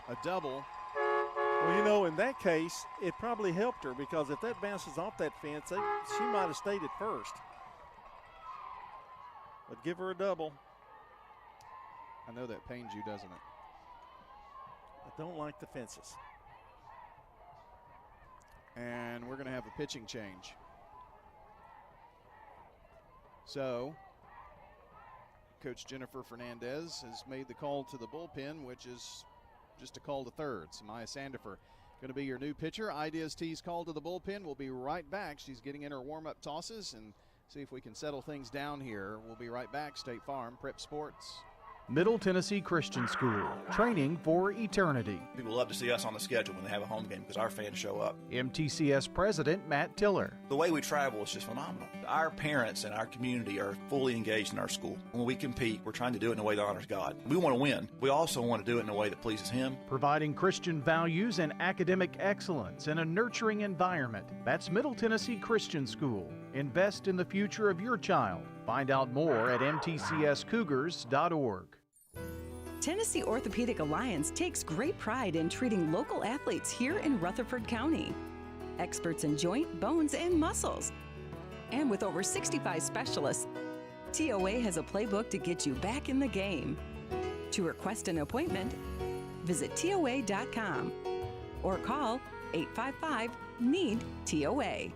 a double. Well, you know, in that case, it probably helped her, because if that bounces off that fence, she might have stayed at first. But give her a double. I know that pains you, doesn't it? I don't like the fences. And we're going to have a pitching change. So, Coach Jennifer Fernandez has made the call to the bullpen, which is just a call to third. Samaya Sandifer going to be your new pitcher. Ideas T's call to the bullpen. We'll be right back. She's getting in her warm-up tosses and see if we can settle things down here. We'll be right back. State Farm Prep Sports. Middle Tennessee Christian School, training for eternity. People love to see us on the schedule when they have a home game because our fans show up. MTCS President Matt Tiller. The way we travel is just phenomenal. Our parents and our community are fully engaged in our school. When we compete, we're trying to do it in a way that honors God. We want to win. We also want to do it in a way that pleases Him. Providing Christian values and academic excellence in a nurturing environment. That's Middle Tennessee Christian School. Invest in the future of your child. Find out more at mtcscougars.org. Tennessee Orthopedic Alliance takes great pride in treating local athletes here in Rutherford County. Experts in joint, bones, and muscles. And with over 65 specialists, TOA has a playbook to get you back in the game. To request an appointment, visit TOA.com or call 855-NEED-TOA.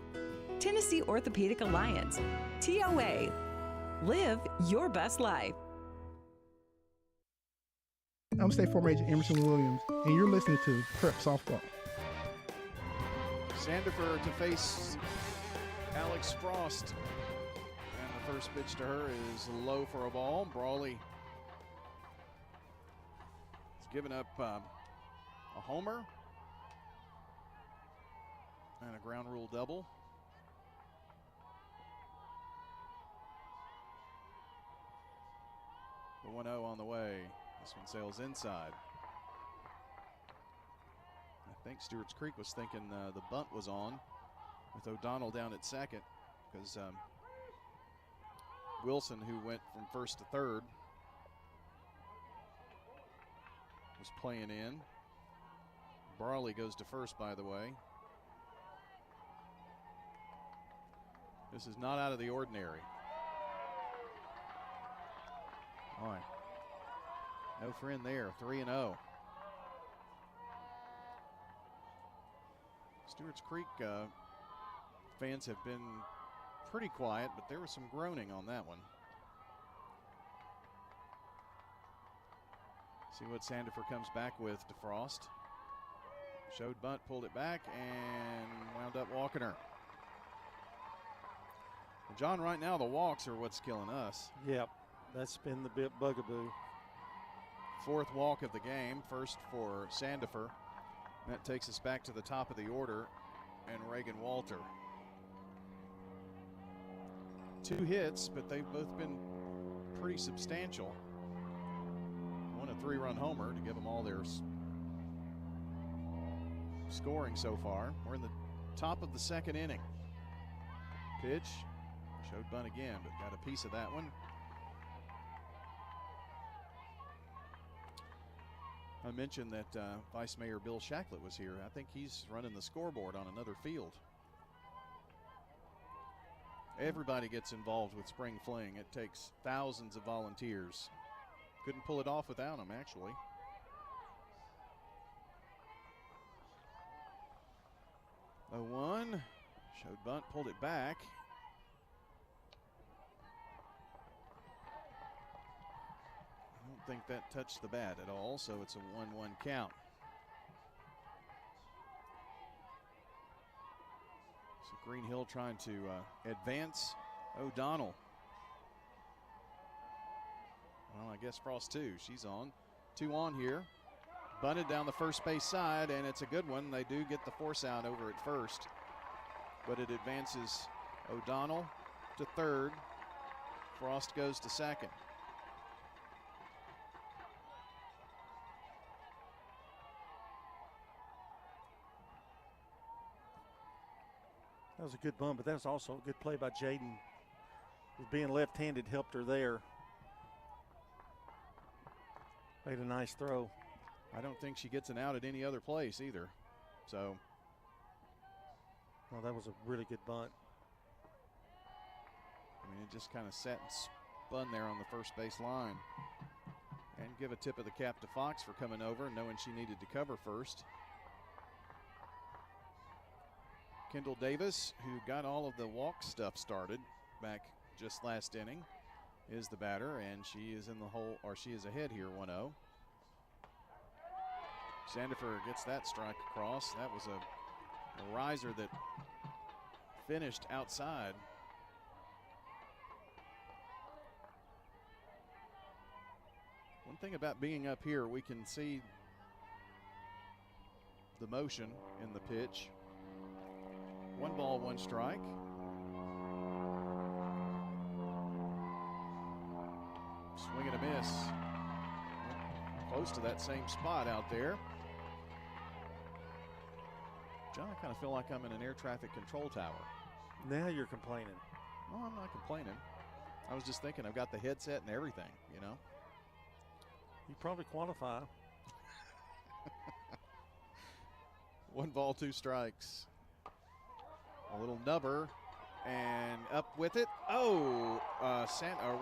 Tennessee Orthopedic Alliance, TOA. Live your best life. I'm State Farm Agent Emerson Williams, and you're listening to Prep Softball. Sandifer to face Alex Frost. And the first pitch to her is low for a ball. Brawley has given up a homer and a ground rule double. The 1-0 on the way. This one sails inside. I think Stewarts Creek was thinking the bunt was on with O'Donnell down at second, because Wilson, who went from first to third, was playing in. Brawley goes to first, by the way. This is not out of the ordinary. All right. No friend there, 3-0. Stewarts Creek fans have been pretty quiet, but there was some groaning on that one. See what Sandifer comes back with to Frost. Showed bunt, pulled it back, and wound up walking her. Well, John, right now the walks are what's killing us. Yep, that's been the bit bugaboo. Fourth walk of the game, first for Sandifer. That takes us back to the top of the order, and Reagan Walter. 2 hits, but they've both been pretty substantial. One a 3-run homer to give them all their scoring so far. We're in the top of the second inning. Pitch, showed bunt again, but got a piece of that one. I mentioned that Vice Mayor Bill Shacklett was here. I think he's running the scoreboard on another field. Everybody gets involved with Spring Fling. It takes thousands of volunteers. Couldn't pull it off without them, actually. The 1, showed bunt, pulled it back. I don't think that touched the bat at all, so it's a 1-1 count. So Green Hill trying to advance O'Donnell. Well, I guess Frost too. She's on. 2 on here. Bunted down the first base side, and it's a good one. They do get the force out over at first, but it advances O'Donnell to third. Frost goes to second. That was a good bunt, but that was also a good play by Jaden. Being left-handed helped her there. Made a nice throw. I don't think she gets an out at any other place either. So. Well, that was a really good bunt. I mean, it just kind of sat and spun there on the first base line. And give a tip of the cap to Fox for coming over, knowing she needed to cover first. Kendall Davis, who got all of the walk stuff started back just last inning, is the batter, and she is in the hole, or she is ahead here 1-0. Sandifer gets that strike across. That was a riser that finished outside. One thing about being up here, we can see the motion in the pitch. 1 ball, 1 strike. Swing and a miss. Close to that same spot out there. John, I kind of feel like I'm in an air traffic control tower. Now you're complaining. No, I'm not complaining. I was just thinking I've got the headset and everything, you know. You probably qualify. 1 ball, 2 strikes. A little nubber and up with it. Oh,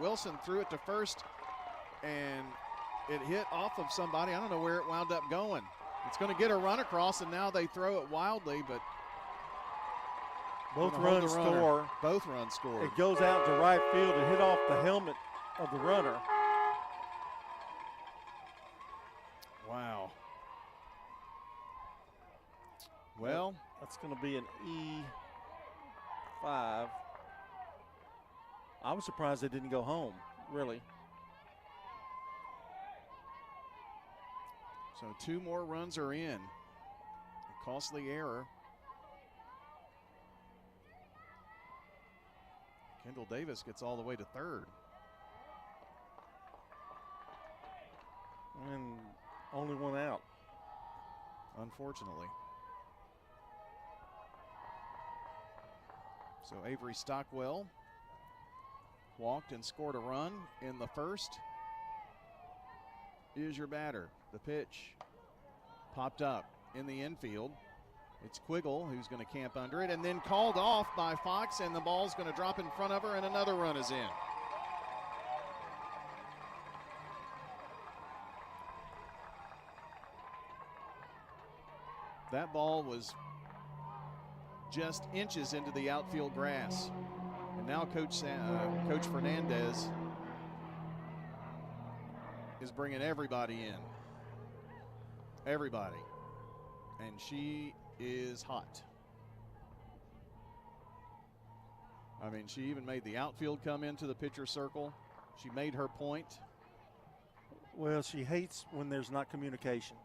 Wilson threw it to first and it hit off of somebody. I don't know where it wound up going. It's going to get a run across, and now they throw it wildly, but both runs score. Both runs score. It goes out to right field and hit off the helmet of the runner. Wow. Well, that's going to be an E5. I was surprised they didn't go home, really. So 2 more runs are in. A costly error. Kendall Davis gets all the way to third. And only 1 out. Unfortunately. So Avery Stockwell walked and scored a run in the first. Is your batter. The pitch popped up in the infield. It's Quiggle who's going to camp under it, and then called off by Fox, and the ball's going to drop in front of her, and another run is in. That ball was just inches into the outfield grass. And now Coach Fernandez is bringing everybody in. Everybody. And she is hot. I mean, she even made the outfield come into the pitcher circle. She made her point. Well, she hates when there's not communication.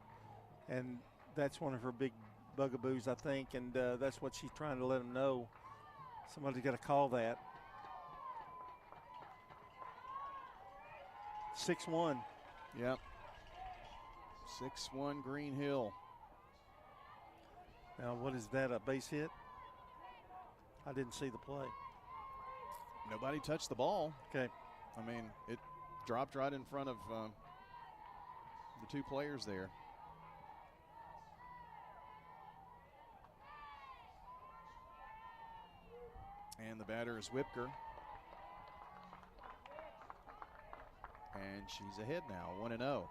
And that's one of her big bugaboos, I think, and that's what she's trying to let them know. Somebody's got to call that. 6-1. Yep. 6-1 Green Hill. Now, what is that, a base hit? I didn't see the play. Nobody touched the ball. Okay. I mean, it dropped right in front of the 2 players there. And the batter is Whipker. And she's ahead now, 1-0.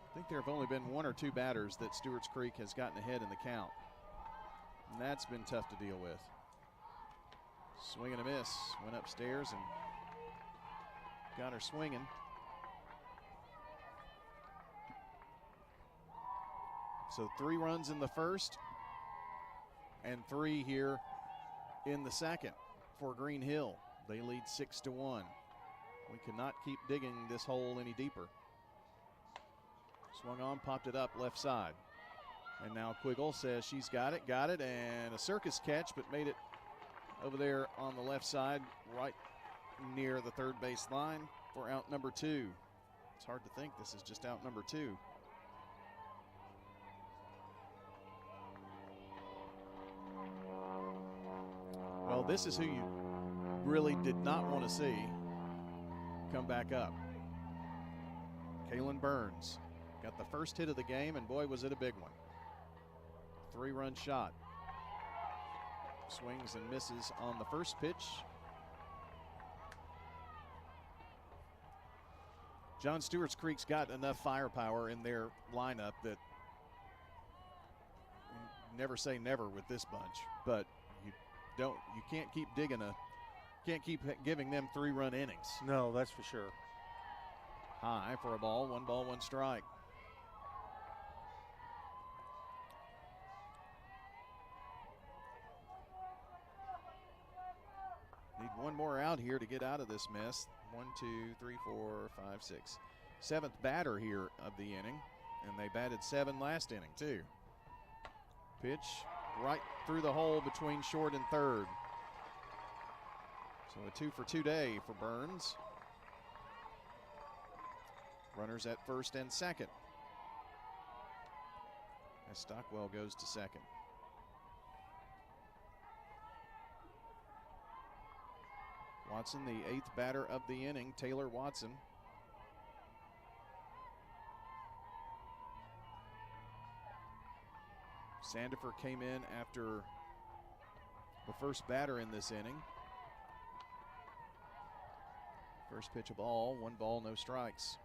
I think there have only been 1 or 2 batters that Stewarts Creek has gotten ahead in the count. And that's been tough to deal with. Swing and a miss. Went upstairs and got her swinging. So 3 runs in the first and 3 here in the second for Green Hill. They lead 6-1. We cannot keep digging this hole any deeper. Swung on, popped it up left side. And now Quiggle says she's got it, and a circus catch, but made it over there on the left side, right near the third base line for out number 2. It's hard to think this is just out number 2. Well, this is who you really did not want to see come back up. Kaylin Burns got the first hit of the game, and boy, was it a big one. 3-run shot. Swings and misses on the first pitch. John Stewart's Creek's got enough firepower in their lineup that never say never with this bunch, but you can't keep can't keep giving them 3-run innings. No, that's for sure. High for a ball, 1 ball, 1 strike. Need one more out here to get out of this mess. 1, 2, 3, 4, 5, 6. 7th batter here of the inning, and they batted 7 last inning too. Pitch right through the hole between short and third. So a 2-for-2 day for Burns. Runners at first and second, as Stockwell goes to second. Watson, the 8th batter of the inning, Taylor Watson. Sandifer came in after the first batter in this inning. First pitch, a ball, 1 ball, no strikes.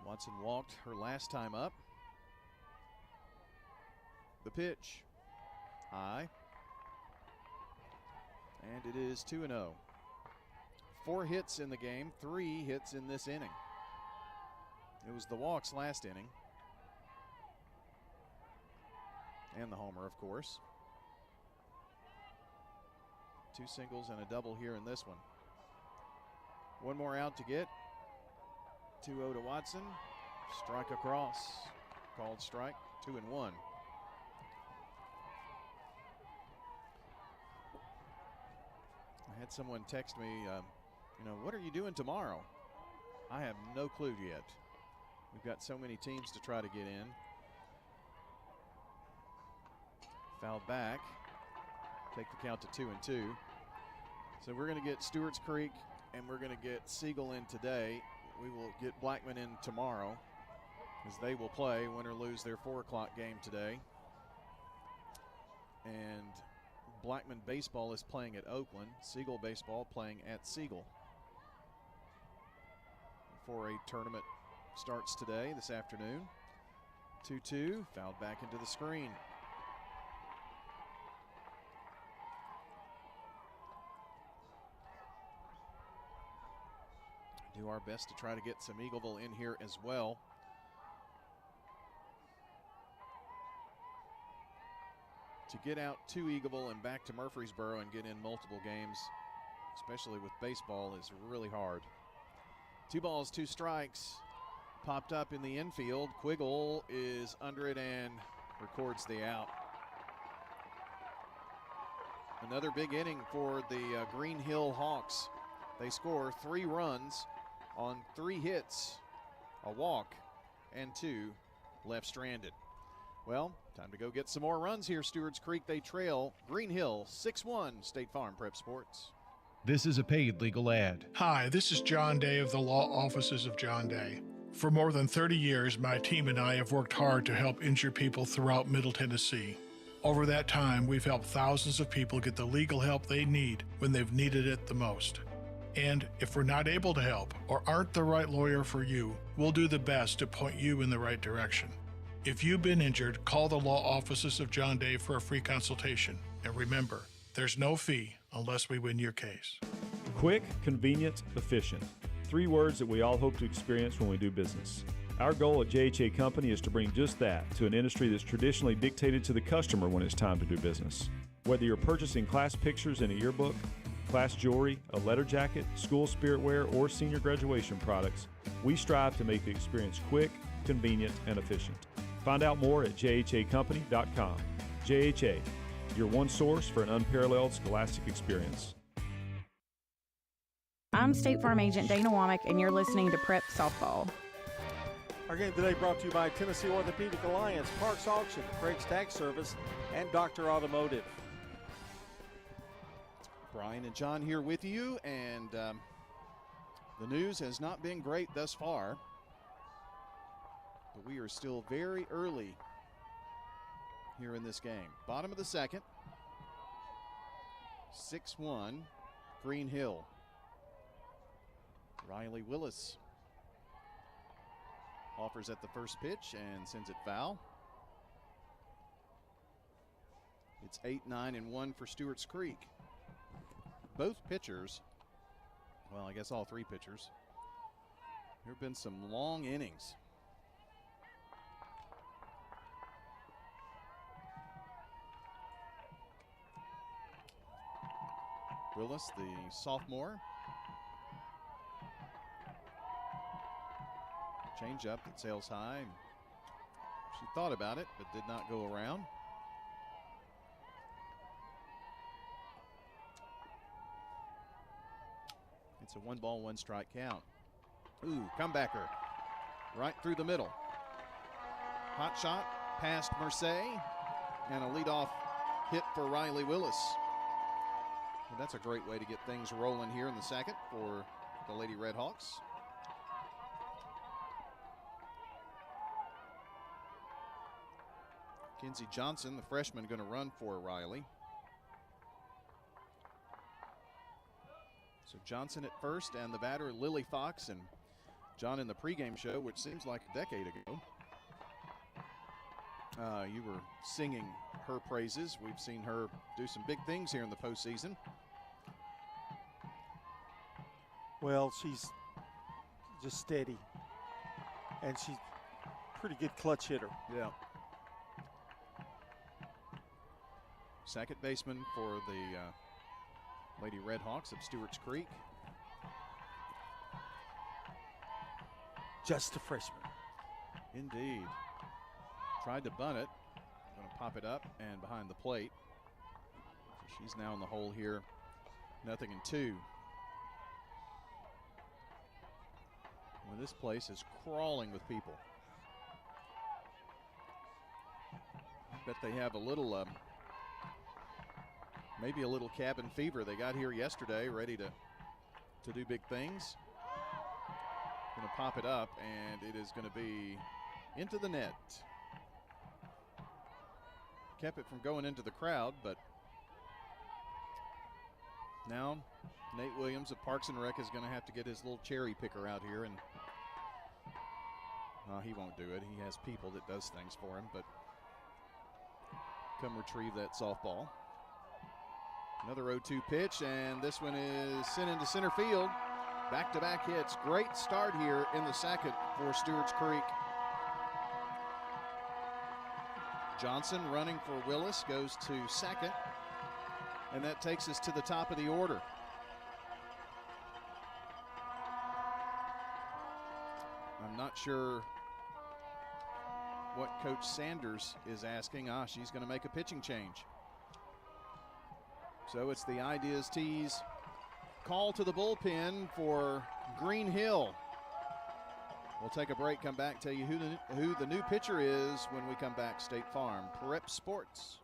Watson walked her last time up. The pitch, high, and it is 2-0. 4 hits in the game, 3 hits in this inning. It was the walks last inning, and the homer, of course. 2 singles and a double here in this one. 1 more out to get. 2-0 to Watson. Strike across. Called strike. 2-1. I had someone text me, what are you doing tomorrow? I have no clue yet. We've got so many teams to try to get in. Fouled back. Take the count to 2-2. So we're going to get Stewarts Creek and we're going to get Siegel in today. We will get Blackman in tomorrow, as they will play, win or lose, their 4 o'clock game today. And Blackman baseball is playing at Oakland. Siegel baseball playing at Siegel. 4A tournament starts today, this afternoon. 2-2, fouled back into the screen. Do our best to try to get some Eagleville in here as well. To get out to Eagleville and back to Murfreesboro and get in multiple games, especially with baseball, is really hard. 2 balls, 2 strikes. Popped up in the infield. Quiggle is under it and records the out. Another big inning for the Green Hill Hawks. They score 3 runs on 3 hits, a walk, and 2 left stranded. Well, time to go get some more runs here. Stewarts Creek, they trail Green Hill 6-1. State Farm Prep Sports. This is a paid legal ad. Hi, this is John Day of the Law Offices of John Day. For more than 30 years, my team and I have worked hard to help injured people throughout Middle Tennessee. Over that time, we've helped thousands of people get the legal help they need when they've needed it the most. And if we're not able to help or aren't the right lawyer for you, we'll do the best to point you in the right direction. If you've been injured, call the Law Offices of John Day for a free consultation. And remember, there's no fee unless we win your case. Quick, convenient, efficient. 3 words that we all hope to experience when we do business. Our goal at JHA Company is to bring just that to an industry that's traditionally dictated to the customer when it's time to do business. Whether you're purchasing class pictures in a yearbook, class jewelry, a letter jacket, school spirit wear, or senior graduation products, we strive to make the experience quick, convenient, and efficient. Find out more at jhacompany.com. JHA, your one source for an unparalleled scholastic experience. I'm State Farm Agent Dana Womack, and you're listening to Prep Softball. Our game today brought to you by Tennessee Orthopedic Alliance, Parks Auction, Craig's Tax Service, and Dr. Automotive. Brian and John here with you, and the news has not been great thus far, but we are still very early here in this game. Bottom of the second, 6-1, Green Hill. Riley Willis offers at the first pitch and sends it foul. It's 8-9-1 for Stewarts Creek. Both pitchers, well, I guess all three pitchers, there have been some long innings. Willis, the sophomore. Change up that sails high. She thought about it, but did not go around. It's a 1-ball, 1-strike count. Ooh, comebacker. Right through the middle. Hot shot past Merced, and a leadoff hit for Riley Willis. And that's a great way to get things rolling here in the second for the Lady Redhawks. Kinsey Johnson, the freshman, going to run for Riley. So Johnson at first, and the batter Lily Fox. And John, in the pregame show, which seems like a decade ago, you were singing her praises. We've seen her do some big things here in the postseason. Well, she's just steady, and she's a pretty good clutch hitter. Yeah. Second baseman for the Lady Redhawks of Stewarts Creek. Just a freshman. Indeed. Tried to bunt it. Going to pop it up and behind the plate. So she's now in the hole here. 0-2. Well, this place is crawling with people. I bet they have a little maybe a little cabin fever. They got here yesterday ready to do big things. Going to pop it up, and it is going to be into the net. Kept it from going into the crowd, but now Nate Williams of Parks and Rec is going to have to get his little cherry picker out here, and he won't do it. He has people that does things for him, but come retrieve that softball. Another 0-2 pitch, and this one is sent into center field. Back-to-back hits. Great start here in the second for Stewarts Creek. Johnson running for Willis goes to second, and that takes us to the top of the order. I'm not sure what Coach Sanders is asking. She's going to make a pitching change. So it's the Ideas Tees call to the bullpen for Green Hill. We'll take a break, come back, tell you who the new pitcher is when we come back. State Farm Prep Sports.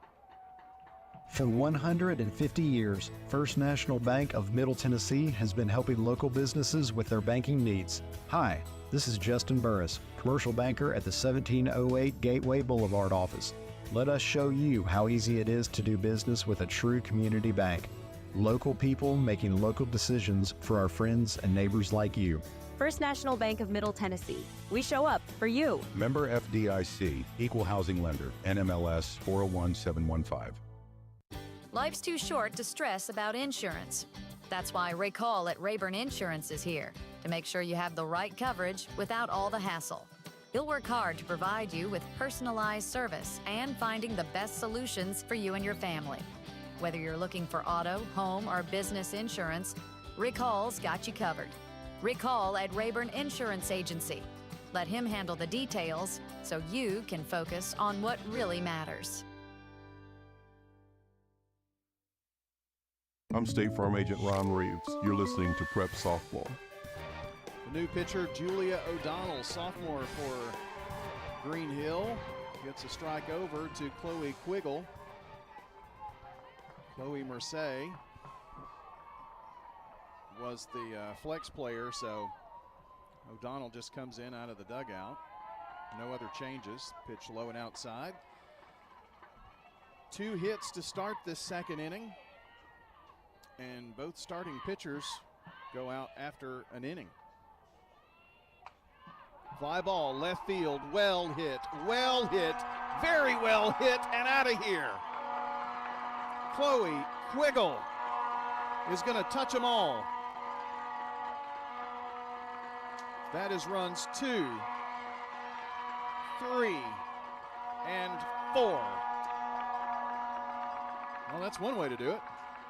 For 150 years, First National Bank of Middle Tennessee has been helping local businesses with their banking needs. Hi, this is Justin Burris, commercial banker at the 1708 Gateway Boulevard office. Let us show you how easy it is to do business with a true community bank. Local people making local decisions for our friends and neighbors like you. First National Bank of Middle Tennessee. We show up for you. Member FDIC, Equal Housing Lender, NMLS 401715. Life's too short to stress about insurance. That's why Ray Call at Rayburn Insurance is here to make sure you have the right coverage without all the hassle. He'll work hard to provide you with personalized service and finding the best solutions for you and your family. Whether you're looking for auto, home, or business insurance, Rick Hall's got you covered. Rick Hall at Rayburn Insurance Agency. Let him handle the details so you can focus on what really matters. I'm State Farm Agent Ron Reeves. You're listening to Prep Softball. The new pitcher, Julia O'Donnell, sophomore for Green Hill, gets a strike over to Chloe Quiggle. Chloe Mercé was the flex player, so O'Donnell just comes in out of the dugout. No other changes. Pitch low and outside. 2 hits to start this second inning, and both starting pitchers go out after an inning. Fly ball, left field, well hit, very well hit, and out of here. Chloe Quiggle is going to touch them all. That is runs 2, 3, and 4. Well, that's one way to do it.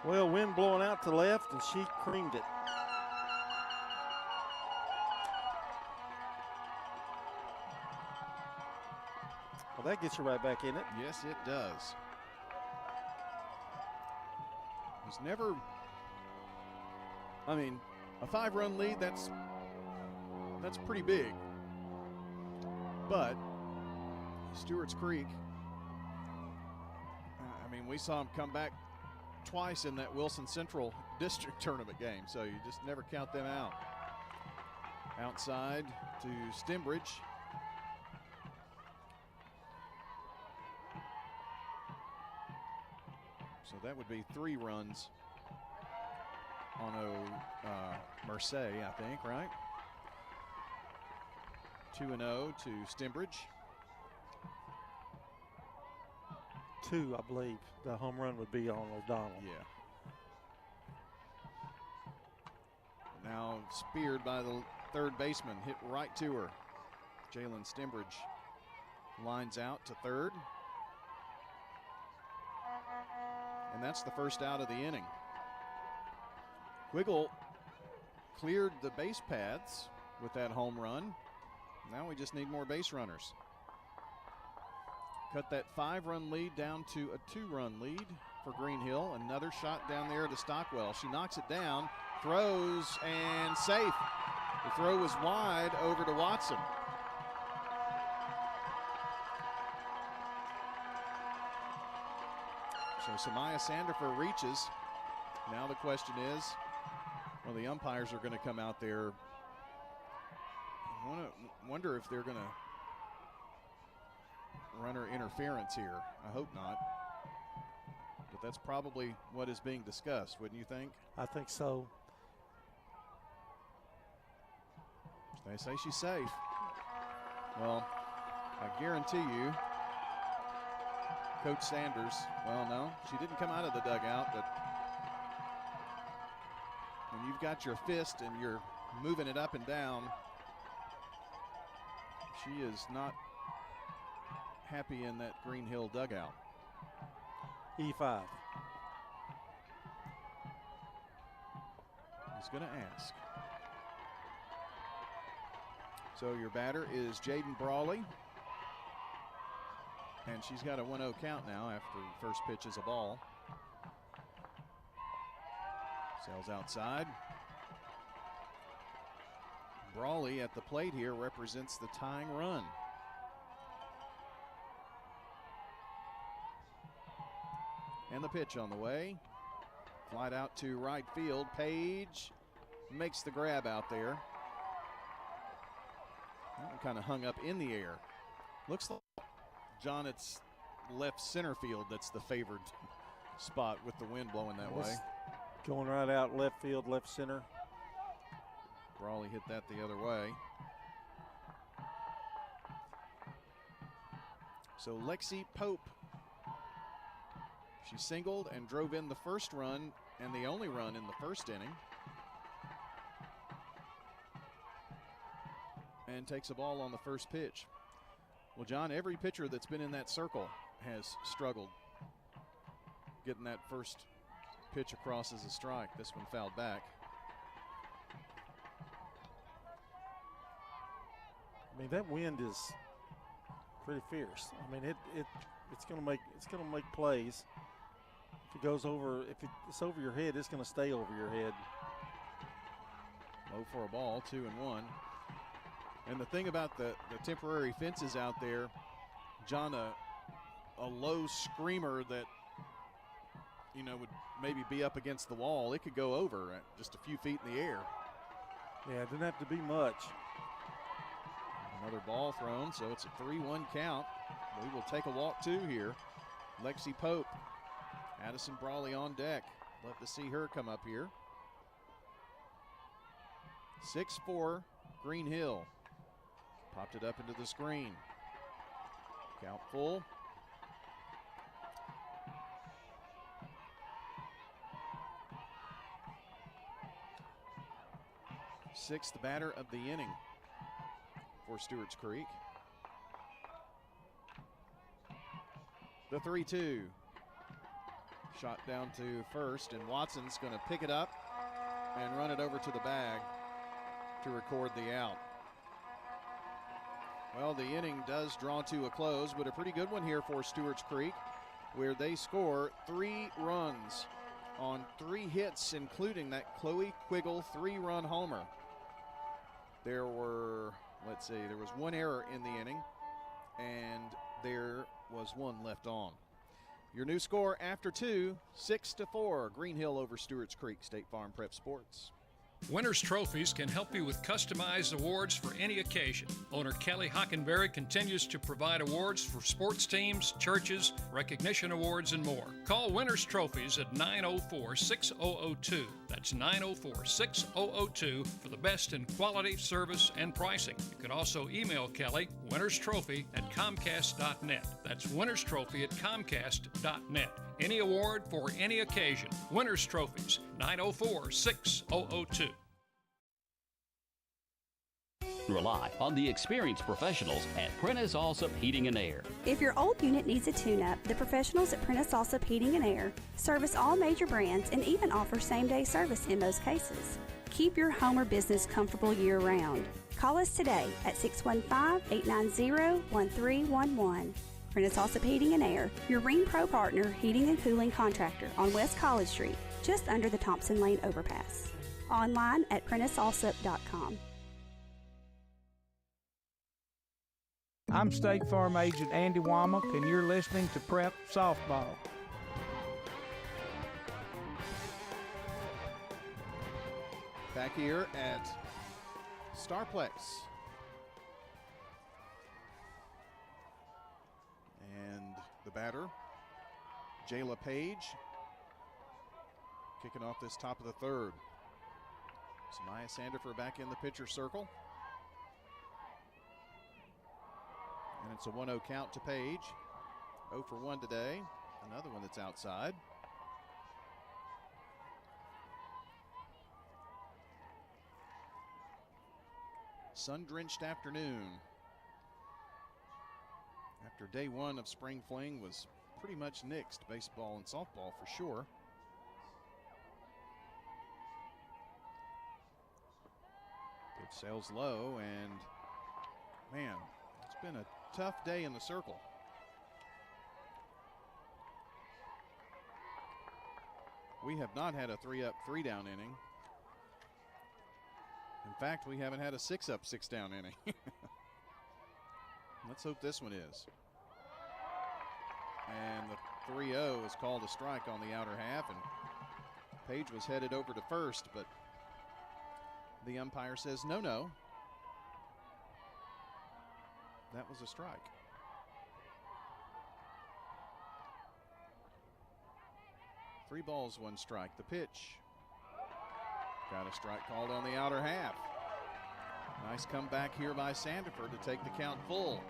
Well, wind blowing out to left, and she creamed it. Well, that gets you right back in it. Yes, it does. It was never, I mean, a 5-run lead, that's pretty big. But Stewarts Creek, I mean, we saw them come back twice in that Wilson Central District Tournament game, so you just never count them out. Outside to Stembridge. So that would be 3 runs on Mercé, I think, right? 2-0 to Stembridge. 2, I believe. The home run would be on O'Donnell. Yeah. Now speared by the third baseman, hit right to her. Jalen Stembridge lines out to third. And that's the first out of the inning. Quiggle cleared the base paths with that home run. Now we just need more base runners. Cut that 5-run lead down to a 2-run lead for Green Hill. Another shot down there to Stockwell. She knocks it down, throws, and safe. The throw was wide over to Watson. So Samaya Sandifer reaches. Now the question is, well, the umpires are going to come out there. I wonder if they're going to runner interference here. I hope not. But that's probably what is being discussed, wouldn't you think? I think so. They say she's safe. Well, I guarantee you, Coach Sanders, well, no, she didn't come out of the dugout, but when you've got your fist and you're moving it up and down, she is not happy in that Green Hill dugout. E5. He's going to ask. So your batter is Jaden Brawley. And she's got a 1-0 count now after the first pitch is a ball. Sails outside. Brawley at the plate here represents the tying run. And the pitch on the way. Flight out to right field. Page makes the grab out there. Kind of hung up in the air. Looks like, John, it's left center field that's the favored spot with the wind blowing that way. Going right out left field, left center. Brawley hit that the other way. So Lexi Pope. She singled and drove in the first run and the only run in the first inning. And takes a ball on the first pitch. Well, John, every pitcher that's been in that circle has struggled getting that first pitch across as a strike. This one fouled back. I mean, that wind is pretty fierce. I mean, it's going to make plays. If it goes over, if it's over your head, it's going to stay over your head. Low for a ball, 2-1. And the thing about the temporary fences out there, John, a low screamer that, you know, would maybe be up against the wall, it could go over at just a few feet in the air. Yeah, it didn't have to be much. Another ball thrown, so it's a 3-1 count. We will take a walk too here. Lexi Pope, Addison Brawley on deck. Love to see her come up here. 6-4, Green Hill. Popped it up into the screen. Count full. Sixth batter of the inning for Stewarts Creek. The 3-2. Shot down to first, and Watson's going to pick it up and run it over to the bag to record the out. Well, the inning does draw to a close, but a pretty good one here for Stewarts Creek, where they score 3 runs on 3 hits, including that Chloe Quiggle 3-run homer. There were, there was 1 error in the inning, and there was 1 left on. Your new score after 2, 6-4, Green Hill over Stewarts Creek. State Farm Prep Sports. Winners Trophies can help you with customized awards for any occasion. Owner Kelly Hockenberry continues to provide awards for sports teams, churches, recognition awards, and more. Call Winners Trophies at 904-6002. That's 904-6002 for the best in quality, service, and pricing. You can also email Kelly, winnerstrophy@comcast.net. That's winnerstrophy@comcast.net. Any award for any occasion. Winners Trophies, 904-6002. Rely on the experienced professionals at Prentice Allsup Heating and Air. If your old unit needs a tune-up, the professionals at Prentice Allsup Heating and Air service all major brands and even offer same-day service in most cases. Keep your home or business comfortable year-round. Call us today at 615-890-1311. Prentice Allsup Heating and Air, your Ring Pro partner heating and cooling contractor on West College Street, just under the Thompson Lane overpass. Online at PrenticeAllsup.com. I'm State Farm Agent Andy Womack, and you're listening to Prep Softball. Back here at Starplex. And the batter, Jayla Page, kicking off this top of the third. Samaya Sandifer back in the pitcher circle. And it's a 1-0 count to Page. 0 for 1 today. Another one that's outside. Sun-drenched afternoon. After day 1 of spring fling was pretty much nixed, baseball and softball for sure. Pitch sails low, and man, it's been a tough day in the circle. We have not had a 3-up, 3-down inning. In fact, we haven't had a 6-up, 6-down inning. Let's hope this one is. And the 3-0 is called a strike on the outer half, and Page was headed over to first, but the umpire says no. That was a strike. 3 balls, 1 strike. The pitch. Got a strike called on the outer half. Nice comeback here by Sandifer to take the count full.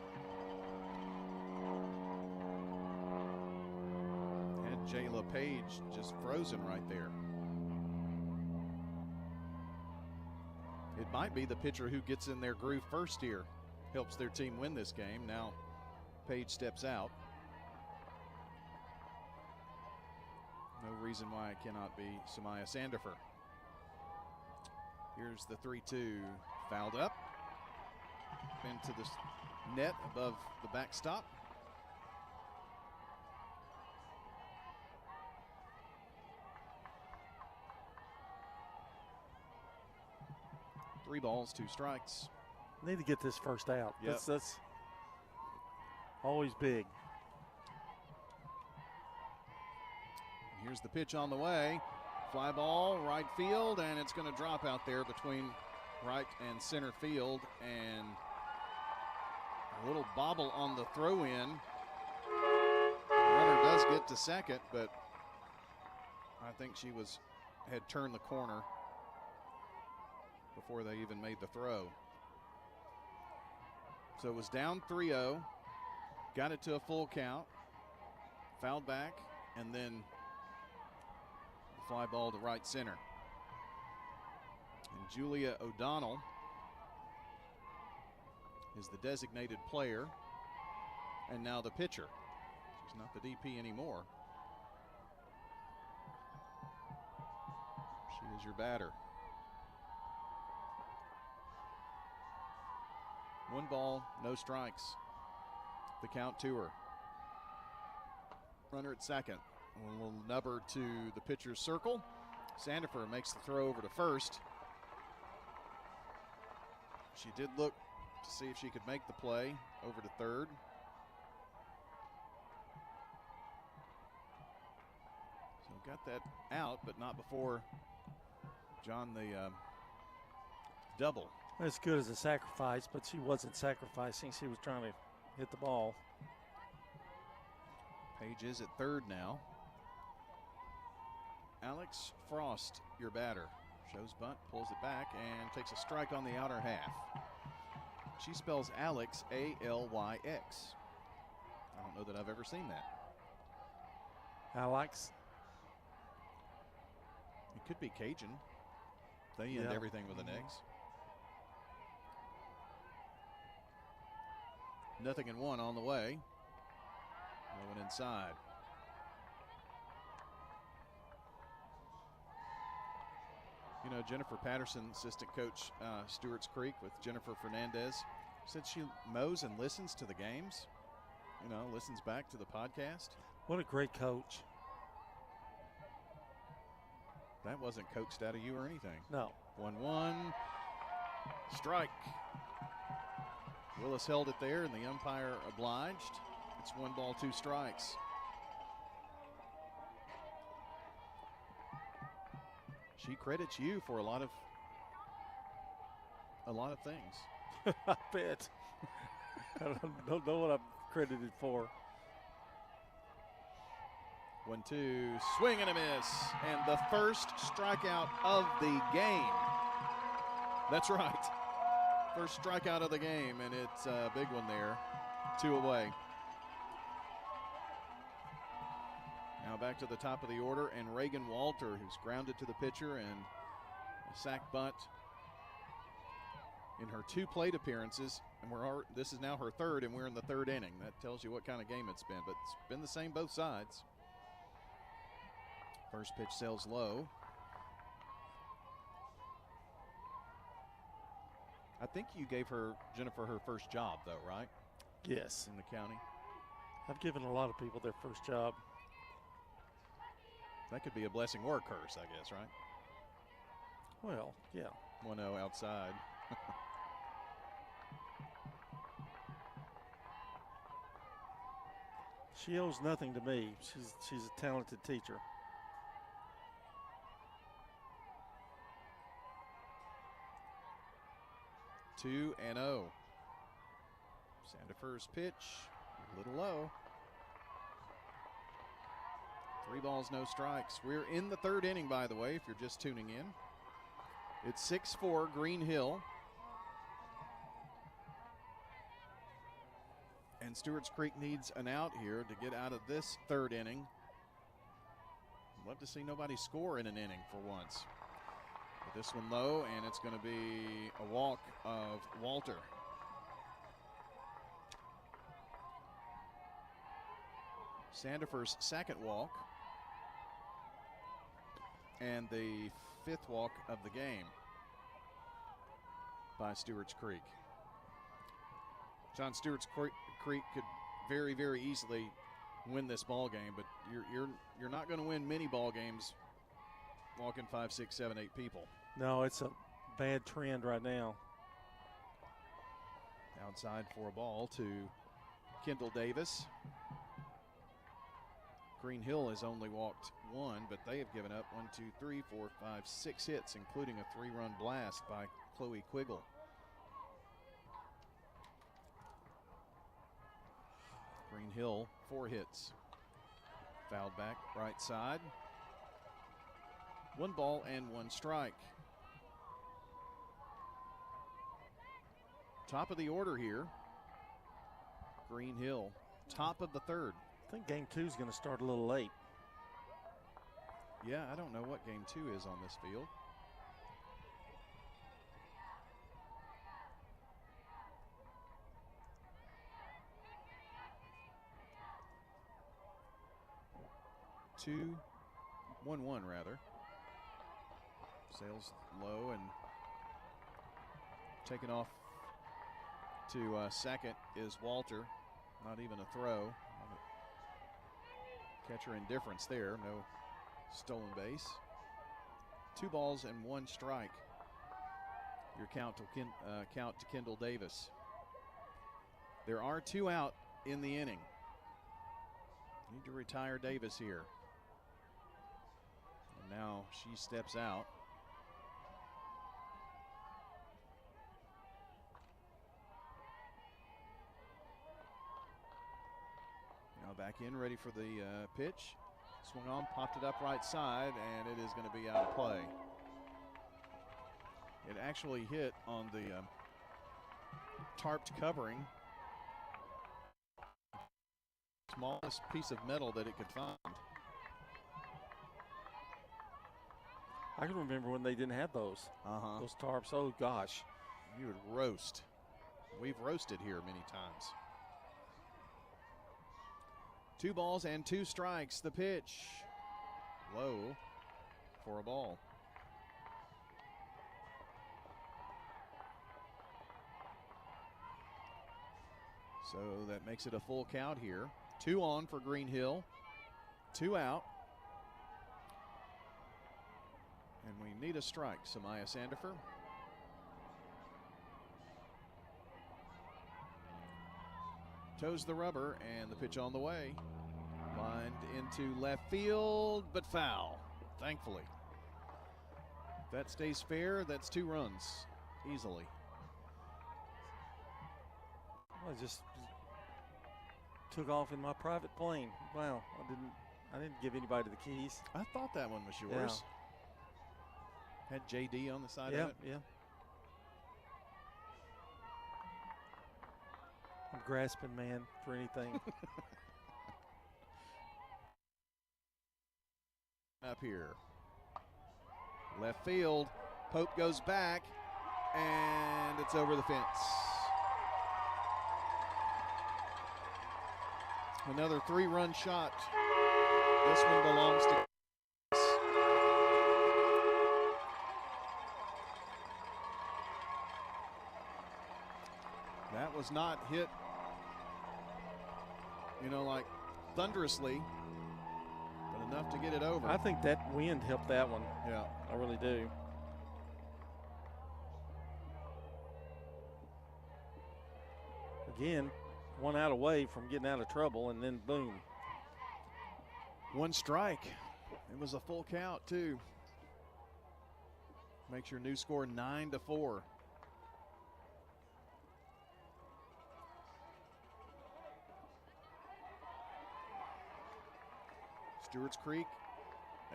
And Jayla Page just frozen right there. It might be the pitcher who gets in their groove first here. Helps their team win this game. Now Page steps out. No reason why it cannot be Samaya Sandifer. Here's the 3-2, fouled up. Into the net above the backstop. Three balls, 2 strikes. Need to get this first out. Yep. That's always big. Here's the pitch on the way. Fly ball, right field, and it's going to drop out there between right and center field. And a little bobble on the throw-in. The runner does get to second, but I think she had turned the corner before they even made the throw. So it was down 3-0, got it to a full count, fouled back, and then the fly ball to right center. And Julia O'Donnell is the designated player and now the pitcher. She's not the DP anymore. She is your batter. 1 ball, no strikes. The count to her. Runner at second. A little nubber to the pitcher's circle. Sandifer makes the throw over to first. She did look to see if she could make the play over to third. So got that out, but not before John the double. As good as a sacrifice, but she wasn't sacrificing. She was trying to hit the ball. Page is at third now. Alex Frost, your batter. Shows bunt, pulls it back, and takes a strike on the outer half. She spells Alex A-L-Y-X. I don't know that I've ever seen that. Alex. It could be Cajun. They end everything with an X. 0-1 on the way. No one inside. You know, Jennifer Patterson, assistant coach Stewarts Creek with Jennifer Fernandez, said she mows and listens to the games. You know, listens back to the podcast. What a great coach. That wasn't coaxed out of you or anything. No. 1-1. Strike. Willis held it there, and the umpire obliged. It's 1 ball, 2 strikes. She credits you for a lot of things. I bet. I don't know what I'm credited for. 1-2, swing and a miss, and the first strikeout of the game. That's right. First strikeout of the game, and it's a big one there. 2 away. Now back to the top of the order, and Reagan Walter, who's grounded to the pitcher, and a sac bunt in her 2 plate appearances. And this is now her 3rd, and we're in the 3rd inning. That tells you what kind of game it's been, but it's been the same both sides. First pitch sails low. I think you gave Jennifer, her first job, though, right? Yes. In the county. I've given a lot of people their first job. That could be a blessing or a curse, I guess, right? Well, yeah. 1-0 outside. She owes nothing to me. She's a talented teacher. Two and 0. Sandifer's pitch, a little low. 3 balls, no strikes. We're in the 3rd inning, by the way, if you're just tuning in. It's 6-4 Green Hill. And Stewarts Creek needs an out here to get out of this 3rd inning. Love to see nobody score in an inning for once. But this one low, and it's going to be a walk of Walter. Sandifer's second walk and the 5th walk of the game by Stewarts Creek. John, Stewarts Creek could very, very easily win this ball game, but you're not going to win many ball games walking 5, 6, 7, 8 people. No, it's a bad trend right now. Outside for a ball to Kendall Davis. Green Hill has only walked 1, but they have given up 1, 2, 3, 4, 5, 6 hits, including a 3-run blast by Chloe Quiggle. Green Hill, 4 hits. Fouled back right side. 1 ball and 1 strike. Top of the order here. Green Hill, top of the 3rd. I think game 2 is going to start a little late. Yeah, I don't know what game 2 is on this field. Two, 1-1 rather. Sails low and taken off to second is Walter. Not even a throw. Catcher indifference there. No stolen base. 2 balls and 1 strike. Your count to Kendall Davis. There are 2 out in the inning. Need to retire Davis here. And now she steps out. Now back in, ready for the pitch. Swung on, popped it up right side, and it is going to be out of play. It actually hit on the tarped covering. Smallest piece of metal that it could find. I can remember when they didn't have those. Those tarps. Oh gosh, you would roast. We've roasted here many times. 2 balls and 2 strikes. The pitch low for a ball. So that makes it a full count here. 2 on for Green Hill, 2 out. And we need a strike, Samaya Sandifer. Toes the rubber, and the pitch on the way. Lined into left field, but foul, thankfully. If that stays fair, that's 2 runs, easily. I just took off in my private plane. Wow, I didn't give anybody the keys. I thought that one was yours. Yeah. Had JD on the side of it. Yeah. I'm grasping, man, for anything. Up here. Left field. Pope goes back, and it's over the fence. Another 3-run shot. This one belongs to. That was not hit, like thunderously, but enough to get it over. I think that wind helped that one. Yeah. I really do. Again, 1 out away from getting out of trouble, and then boom. 1 strike. It was a full count, too. Makes your new score 9-4. Stewarts Creek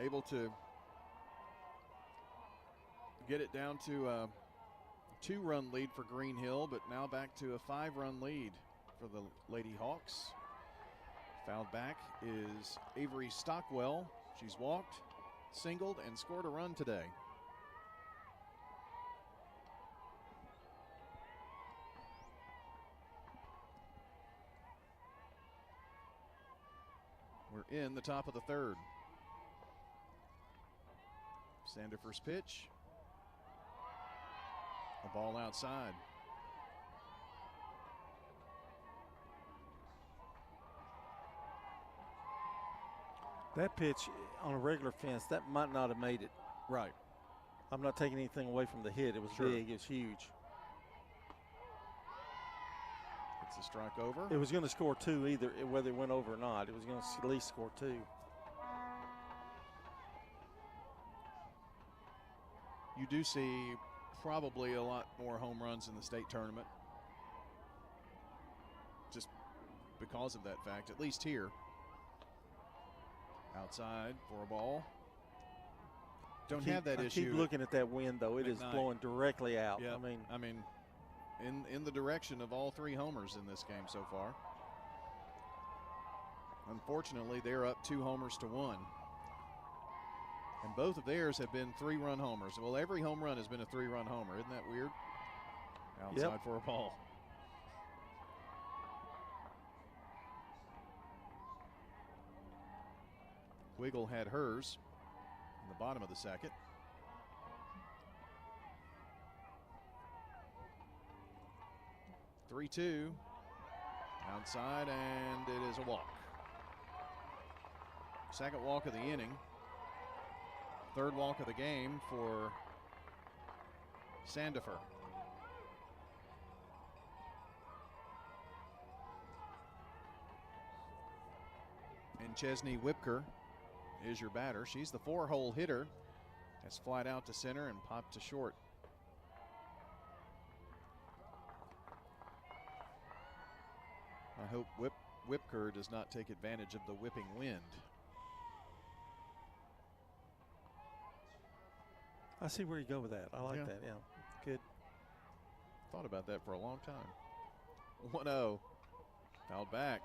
able to get it down to a 2-run lead for Green Hill, but now back to a 5-run lead for the Lady Hawks. Fouled back is Avery Stockwell. She's walked, singled, and scored a run today. in the top of the third. Sandifer's pitch. A ball outside. That pitch on a regular fence, that might not have made it. Right. I'm not taking anything away from the hit. It was big. It was huge. It's a strike over. It was going to score 2 either, whether it went over or not. It was going to at least score 2. You do see probably a lot more home runs in the state tournament. Just because of that fact, at least here. Outside for a ball. Don't have that issue. I keep looking at that wind, though. It is blowing directly out. Yeah, I mean, in the direction of all 3 homers in this game so far. Unfortunately, they're up 2 homers to 1. And both of theirs have been 3-run homers. Well, every home run has been a 3-run homer. Isn't that weird? Outside for a ball. Wiggle had hers in the bottom of the second. "3-2" outside, and it is a walk. Second walk of the inning. Third walk of the game for Sandifer. And Chesney Whipker is your batter. She's the 4-hole hitter. Has flied out to center and popped to short. I hope Whipker does not take advantage of the whipping wind. I see where you go with that. I like that, yeah. Good. Thought about that for a long time. 1-0. Fouled back.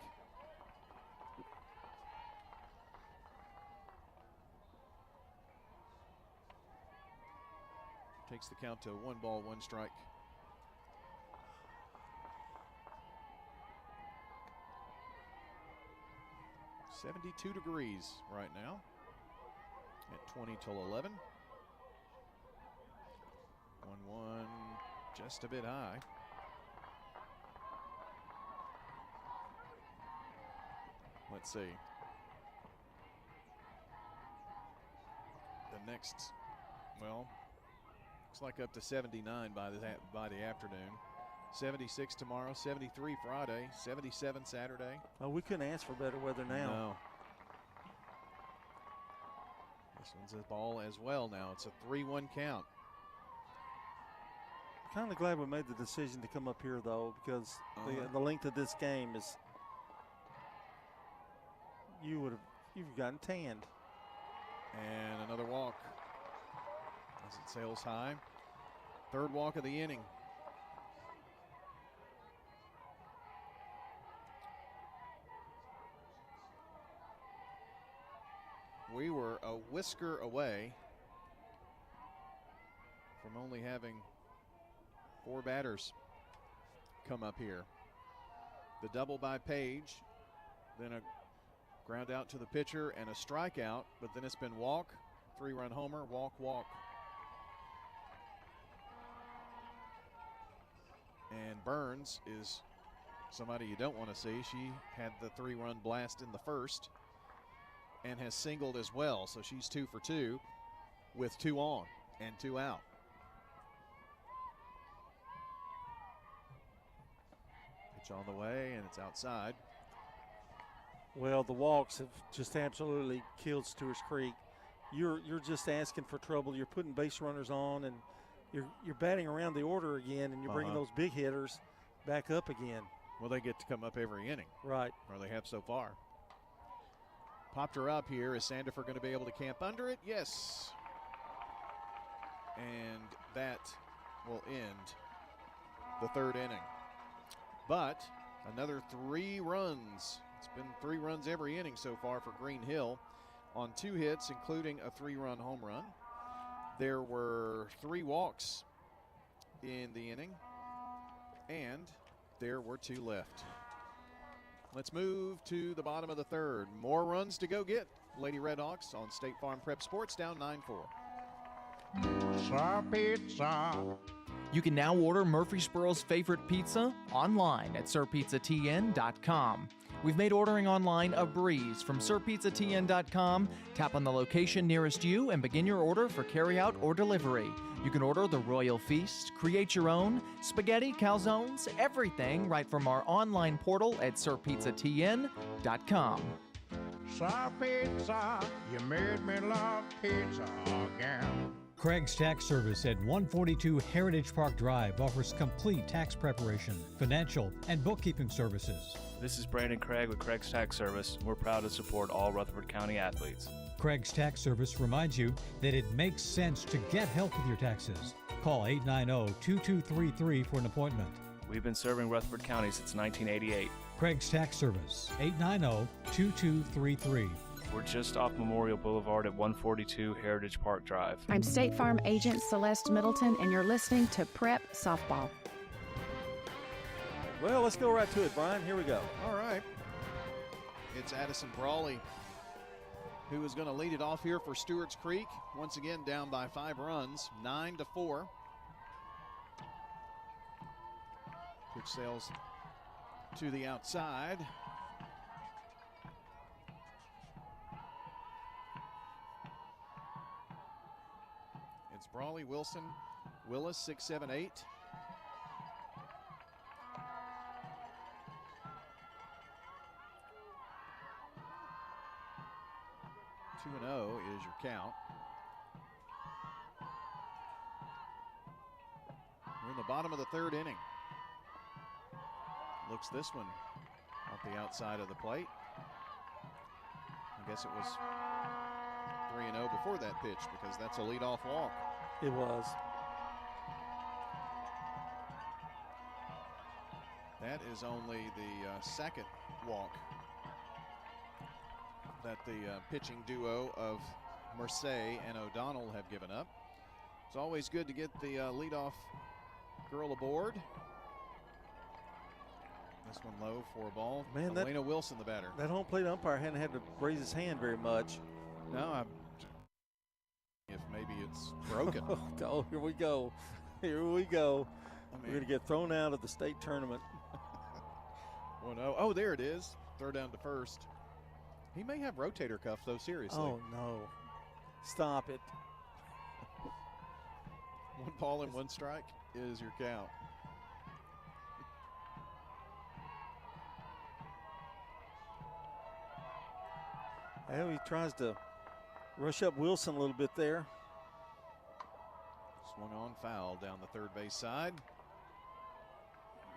Takes the count to 1 ball, 1 strike. "72 degrees right now at 20 till 11. 1-1, just a bit high. Let's see. The next, well, looks like up to 79 by the afternoon. 76 tomorrow, 73 Friday, 77 Saturday. Oh, we couldn't ask for better weather now. No. This one's a ball as well now. It's a 3-1 count. Kind of glad we made the decision to come up here, though, because the length of this game is, you've gotten tanned. And another walk as it sails high. Third walk of the inning. We were a whisker away from only having 4 batters come up here. The double by Page, then a ground out to the pitcher and a strikeout, but then it's been walk, 3-run homer, walk, walk. And Burns is somebody you don't want to see. She had the 3-run blast in the first and has singled as well, so she's 2 for 2 with 2 on and 2 out. Pitch on the way, and it's outside. Well, the walks have just absolutely killed Stewarts Creek. You're just asking for trouble. You're putting base runners on, and you're batting around the order again, and you're bringing those big hitters back up again. Well, they get to come up every inning. Right. Or they have so far. Popped her up here. Is Sandifer going to be able to camp under it? Yes. And that will end the 3rd inning. But another 3 runs. It's been 3 runs every inning so far for Green Hill on 2 hits, including a 3-run home run. There were 3 walks in the inning, and there were 2 left. Let's move to the bottom of the third. More runs to go get. Lady Redhawks on State Farm Prep Sports down 9-4. Pizza. You can now order Murfreesboro's favorite pizza online at sirpizzatn.com. We've made ordering online a breeze. From sirpizzatn.com, tap on the location nearest you and begin your order for carryout or delivery. You can order the Royal Feast, create your own, spaghetti, calzones, everything right from our online portal at sirpizzatn.com. Sir Pizza, you made me love pizza again. Craig's Tax Service at 142 Heritage Park Drive offers complete tax preparation, financial, and bookkeeping services. This is Brandon Craig with Craig's Tax Service. We're proud to support all Rutherford County athletes. Craig's Tax Service reminds you that it makes sense to get help with your taxes. Call 890-2233 for an appointment. We've been serving Rutherford County since 1988. Craig's Tax Service, 890-2233. We're just off Memorial Boulevard at 142 Heritage Park Drive. I'm State Farm Agent Celeste Middleton, and you're listening to Prep Softball. Well, let's go right to it, Brian. Here we go. All right. It's Addison Brawley who is going to lead it off here for Stewarts Creek. Once again, down by 5 runs, 9-4. Pitch sails to the outside. It's Brawley, Wilson, Willis, 6, 7, 8. 2-0 is your count. We're in the bottom of the third inning. Looks this one off the outside of the plate. I guess it was 3-0 before that pitch because that's a leadoff walk. It was. That is only the second walk that the pitching duo of Merced and O'Donnell have given up. It's always good to get the leadoff girl aboard. This one low for a ball. Man, Elena Wilson, the batter. That home plate umpire hadn't had to raise his hand very much. No, if maybe it's broken. Oh, here we go. Here we go. We're going to get thrown out of the state tournament. 1-0. Oh, there it is. Throw down to first. He may have rotator cuff, though, seriously. Oh, no. Stop it. 1 ball and 1 strike is your count. Well, he tries to rush up Wilson a little bit there. Swung on foul down the third base side.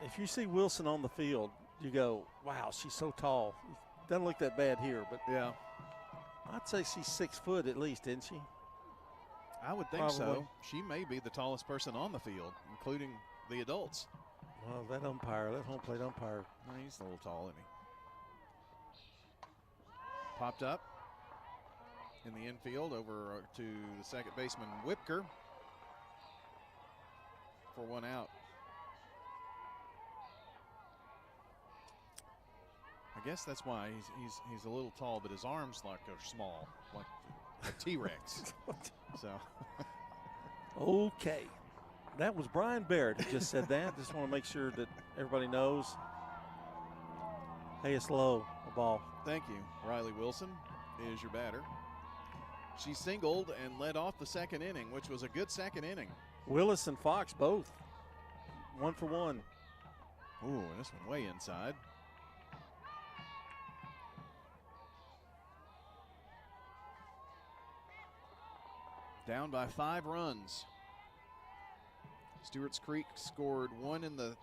If you see Wilson on the field, you go, wow, she's so tall. Doesn't look that bad here, but yeah, I'd say she's 6 foot at least, isn't she? I would think so. She may be the tallest person on the field, including the adults. Well, that umpire, that home plate umpire. He's a little tall, isn't he? Popped up in the infield over to the second baseman, Whipker, for 1 out. I guess that's why he's a little tall, but his arms are small, like a T-Rex. So, okay, that was Brian Barrett who just said that. Just want to make sure that everybody knows. Hey, it's low, a ball. Thank you. Riley Wilson is your batter. She singled and led off the second inning, which was a good second inning. Willis and Fox both 1 for 1. Ooh, and this one way inside. Down by 5 runs. Stewarts Creek scored 1 in the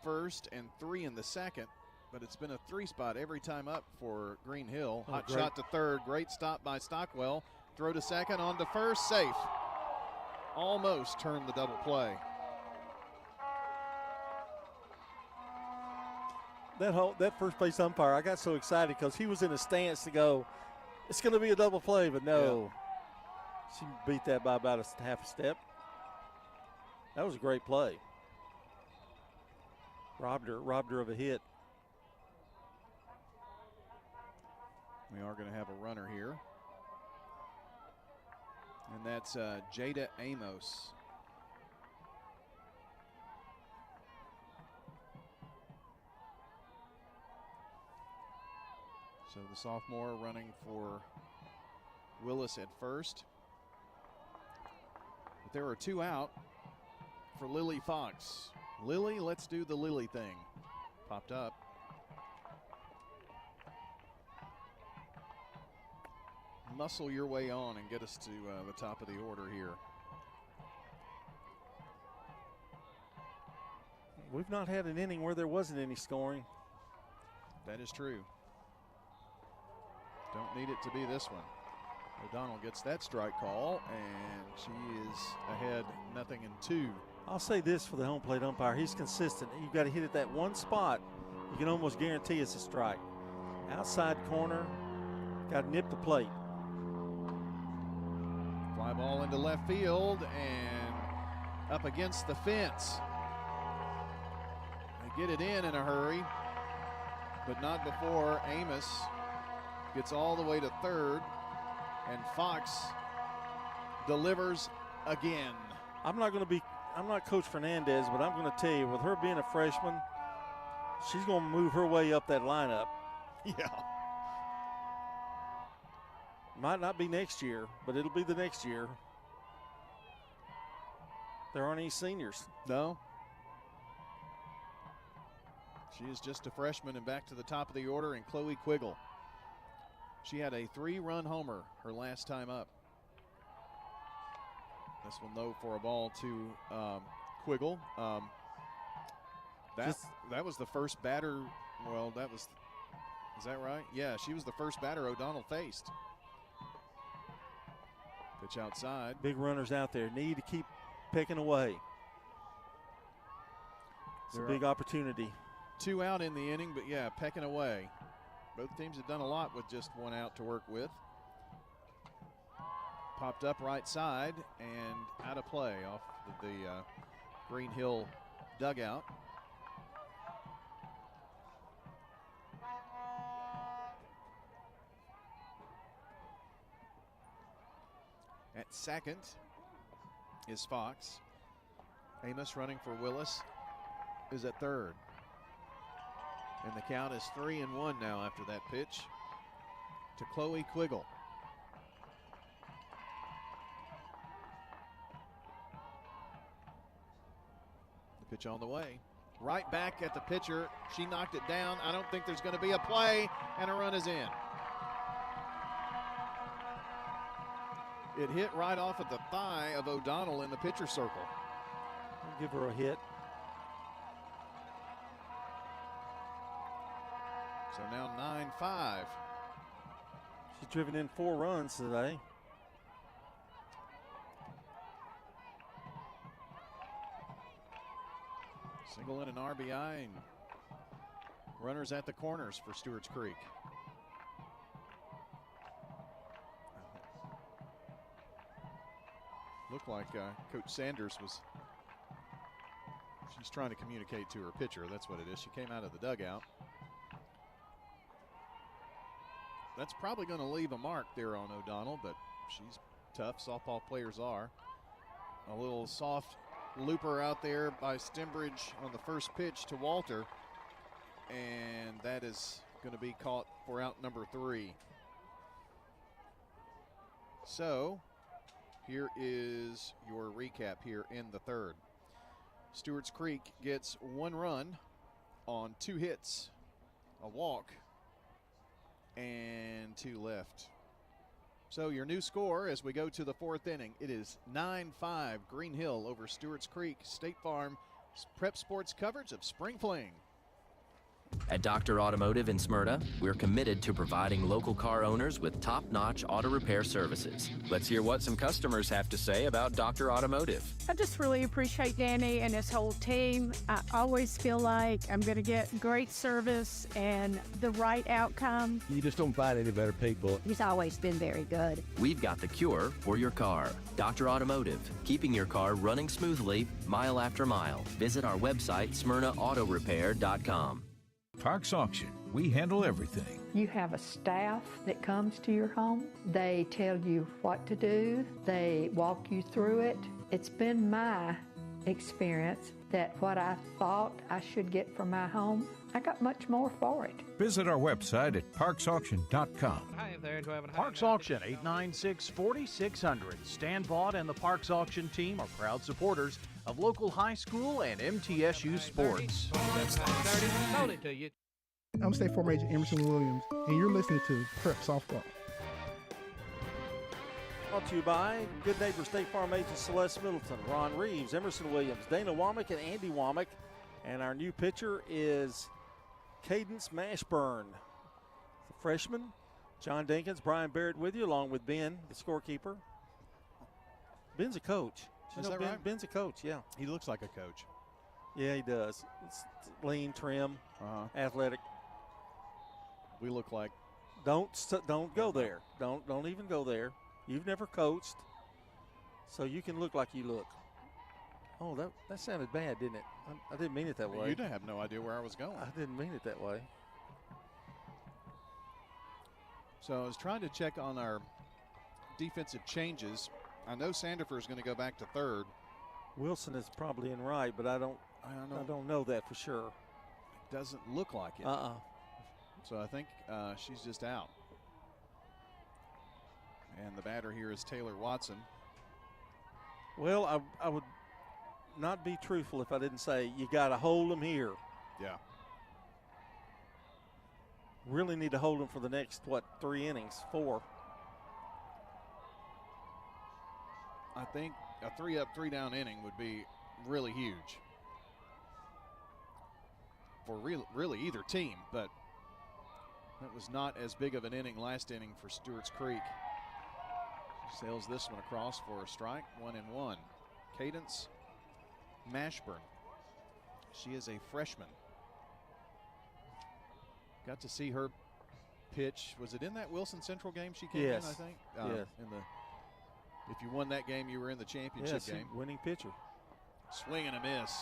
first and 3 in the second, but it's been a 3 spot every time up for Green Hill. Hot shot to third, great stop by Stockwell. Throw to second, on to first, safe. Almost turned the double play. That first base umpire, I got so excited because he was in a stance to go, it's going to be a double play, but no. Yeah. She beat that by about a half a step. That was a great play. Robbed her of a hit. We are going to have a runner here. And that's Jada Amos. So the sophomore running for Willis at first. But there are two out for Lily Fox. Lily, let's do the Lily thing. Popped up. Muscle your way on and get us to the top of the order here. We've not had an inning where there wasn't any scoring. That is true. Don't need it to be this one. O'Donnell gets that strike call, and she is ahead 0-2. I'll say this for the home plate umpire. He's consistent. You've got to hit it that one spot. You can almost guarantee it's a strike. Outside corner, got to nip the plate. Fly ball into left field and up against the fence. They get it in a hurry, but not before Amos gets all the way to third, and Fox delivers again. I'm not Coach Fernandez, but I'm going to tell you, with her being a freshman, she's going to move her way up that lineup. Yeah. Might not be next year, but it'll be the next year. There aren't any seniors. No. She is just a freshman and back to the top of the order, and Chloe Quiggle. She had a 3-run homer her last time up. This one, though, for a ball to Quiggle. That was the first batter. Well, is that right? Yeah, she was the first batter O'Donnell faced. Pitch outside. Big runners out there. Need to keep picking away. It's a big opportunity. 2 out in the inning, but yeah, pecking away. Both teams have done a lot with just 1 out to work with. Popped up right side and out of play off the Green Hill dugout. At second is Fox. Amos running for Willis is at third. And the count is 3-1 now after that pitch to Chloe Quiggle. The pitch on the way. Right back at the pitcher. She knocked it down. I don't think there's going to be a play, and a run is in. It hit right off at the thigh of O'Donnell in the pitcher circle. I'll give her a hit. So now 9-5. She's driven in 4 runs today. Single and an RBI, and runners at the corners for Stewarts Creek. Looked like Coach Sanders she's trying to communicate to her pitcher. That's what it is. She came out of the dugout. That's probably going to leave a mark there on O'Donnell, but she's tough. Softball players are. A little soft looper out there by Stembridge on the first pitch to Walter, and that is going to be caught for out number 3. So here is your recap here in the third. Stewarts Creek gets 1 run on 2 hits, a walk, and 2 left. So your new score as we go to the 4th inning, it is 9-5 Green Hill over Stewarts Creek. State Farm Prep Sports coverage of Spring Fling. At Dr. Automotive in Smyrna, we're committed to providing local car owners with top-notch auto repair services. Let's hear what some customers have to say about Dr. Automotive. I just really appreciate Danny and his whole team. I always feel like I'm going to get great service and the right outcome. You just don't find any better people. He's always been very good. We've got the cure for your car. Dr. Automotive, keeping your car running smoothly mile after mile. Visit our website, smyrnaautorepair.com. Parks Auction, We handle everything. You have a staff that comes to your home. They tell you what to do. They walk you through it. It's been my experience that what I thought I should get for my home, I got much more for it. Visit our website at parksauction.com. Hi there, Parks Auction, 896-4600. Stan Vaught and the Parks Auction team are proud supporters of local high school and MTSU sports. I'm State Farm Agent Emerson Williams, and you're listening to Prep Softball. Brought to you by Good Neighbor State Farm Agent Celeste Middleton, Ron Reeves, Emerson Williams, Dana Womack, and Andy Womack. And our new pitcher is Cadence Mashburn, the freshman. John Dinkins, Brian Barrett with you, along with Ben, the scorekeeper. Ben's a coach. Is that right? Ben's a coach, yeah. He looks like a coach. Yeah, he does. It's lean, trim, athletic. We look like. Don't go there. Don't even go there. You've never coached, so you can look like you look. Oh, that sounded bad, didn't it? I didn't mean it that way. You have no idea where I was going. I didn't mean it that way. So I was trying to check on our defensive changes. I know Sandifer is going to go back to third. Wilson is probably in right, but I don't know that for sure. It doesn't look like it. So I think she's just out. And the batter here is Taylor Watson. Well, I would not be truthful if I didn't say you got to hold them here. Yeah. Really need to hold them for the next, 3 innings, 4. I think a 3-up, 3-down inning would be really huge for really either team, but that was not as big of an inning last inning for Stewarts Creek. Sails this one across for a strike, 1-1. Cadence Mashburn. She is a freshman. Got to see her pitch. Was it in that Wilson Central game she came in, I think? Yes. If you won that game, you were in the championship game. Winning pitcher. Swing and a miss.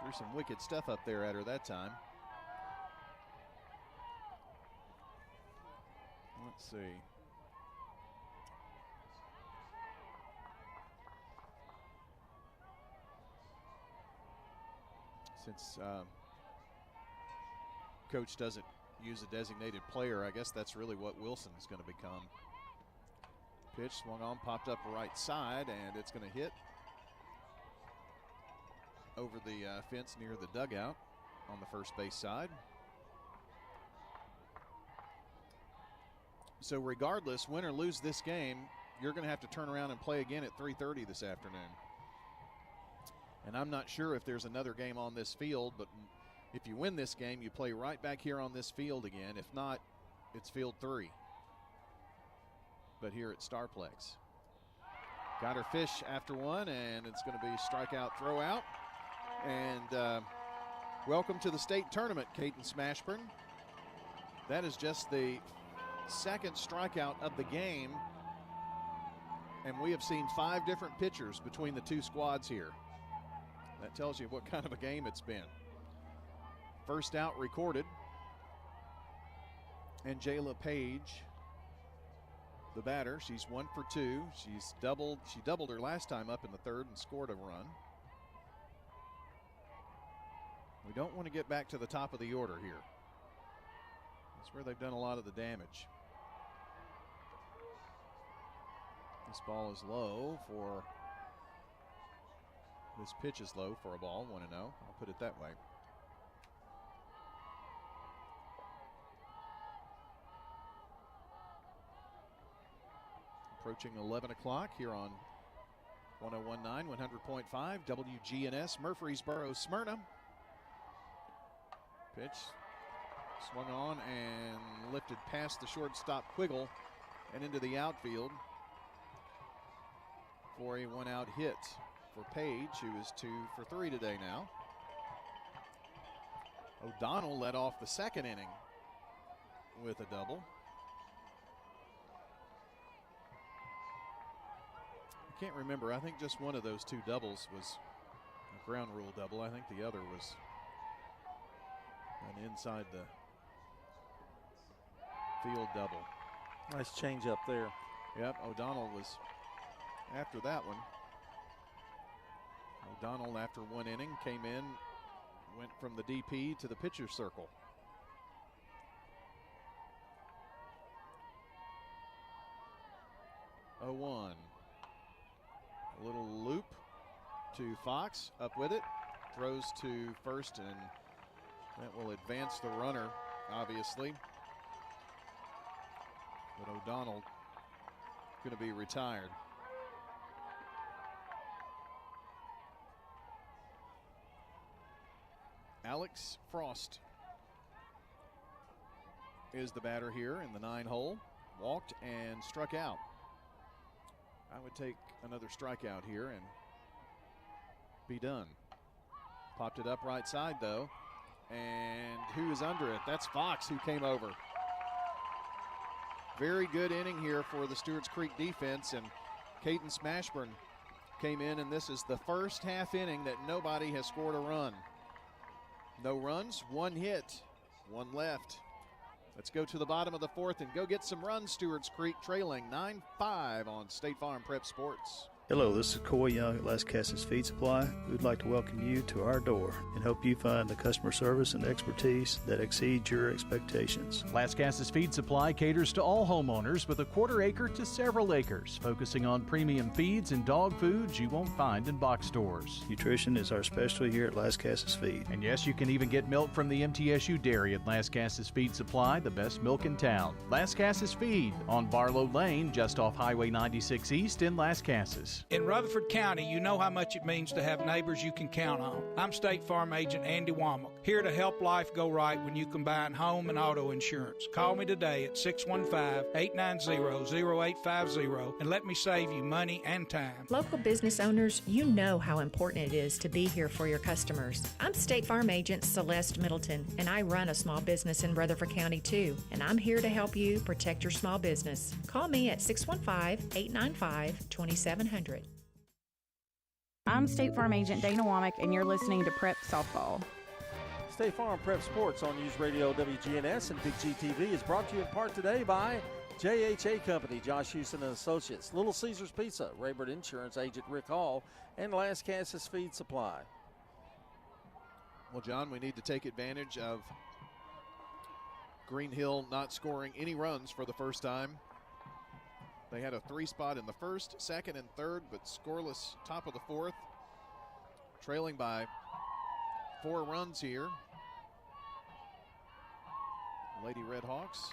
Threw some wicked stuff up there at her that time. Let's see. Since coach doesn't use a designated player, I guess that's really what Wilson is going to become. Pitch swung on, popped up right side, and it's going to hit over the fence near the dugout on the first base side. So regardless, win or lose this game, you're going to have to turn around and play again at 3:30 this afternoon. And I'm not sure if there's another game on this field, but if you win this game, you play right back here on this field again. If not, it's field 3. But here at Starplex. Got her fish after one, and it's going to be strikeout, throw out. And welcome to the state tournament, Cadence Mashburn. That is just the second strikeout of the game. And we have seen 5 different pitchers between the 2 squads here. That tells you what kind of a game it's been. First out recorded. And Jayla Page, the batter, she's 1 for 2. She doubled her last time up in the 3rd and scored a run. We don't want to get back to the top of the order here. That's where they've done a lot of the damage. This ball is low for. This pitch is low for a ball, 1-0. I'll put it that way. Approaching 11 o'clock here on 101.9, 100.5, WGNS, Murfreesboro, Smyrna. Pitch swung on and lifted past the shortstop Quiggle and into the outfield for a 1-out hit for Page, who is 2 for 3 today now. O'Donnell led off the 2nd inning with a double. I can't remember. I think just one of those 2 doubles was a ground rule double. I think the other was an inside the field double. Nice change up there. Yep, O'Donnell was after that one. O'Donnell, after one inning, came in, went from the DP to the pitcher's circle. Oh, 1. A little loop to Fox, up with it, throws to first, and that will advance the runner, obviously. But O'Donnell going to be retired. Alex Frost is the batter here in the 9-hole. Walked and struck out. I would take another strikeout here and be done. Popped it up right side though. And who is under it? That's Fox who came over. Very good inning here for the Stewarts Creek defense, and Caden Smashburn came in, and this is the first half inning that nobody has scored a run. No runs, one hit, one left. Let's go to the bottom of the fourth and go get some runs. Stewarts Creek trailing 9-5 on State Farm Prep Sports. Hello, this is Coy Young at Las Casas Feed Supply. We'd like to welcome you to our door and help you find the customer service and expertise that exceeds your expectations. Las Casas Feed Supply caters to all homeowners with a quarter acre to several acres, focusing on premium feeds and dog foods you won't find in box stores. Nutrition is our specialty here at Las Casas Feed. And yes, you can even get milk from the MTSU dairy at Las Casas Feed Supply, the best milk in town. Las Casas Feed on Barlow Lane, just off Highway 96 East in Las Casas. In Rutherford County, you know how much it means to have neighbors you can count on. I'm State Farm Agent Andy Womack, here to help life go right when you combine home and auto insurance. Call me today at 615-890-0850 and let me save you money and time. Local business owners, you know how important it is to be here for your customers. I'm State Farm Agent Celeste Middleton, and I run a small business in Rutherford County too, and I'm here to help you protect your small business. Call me at 615-895-2700. I'm State Farm Agent Dana Womack, and you're listening to Prep Softball. State Farm Prep Sports on News Radio WGNS and Big GTV is brought to you in part today by JHA Company, Josh Houston and Associates, Little Caesars Pizza, Rayburn Insurance Agent Rick Hall, and Las Casas Feed Supply. Well, John, we need to take advantage of Green Hill not scoring any runs for the first time. They had a 3-spot in the first, second, and third, but scoreless top of the fourth. Trailing by 4 runs here. Lady Red Hawks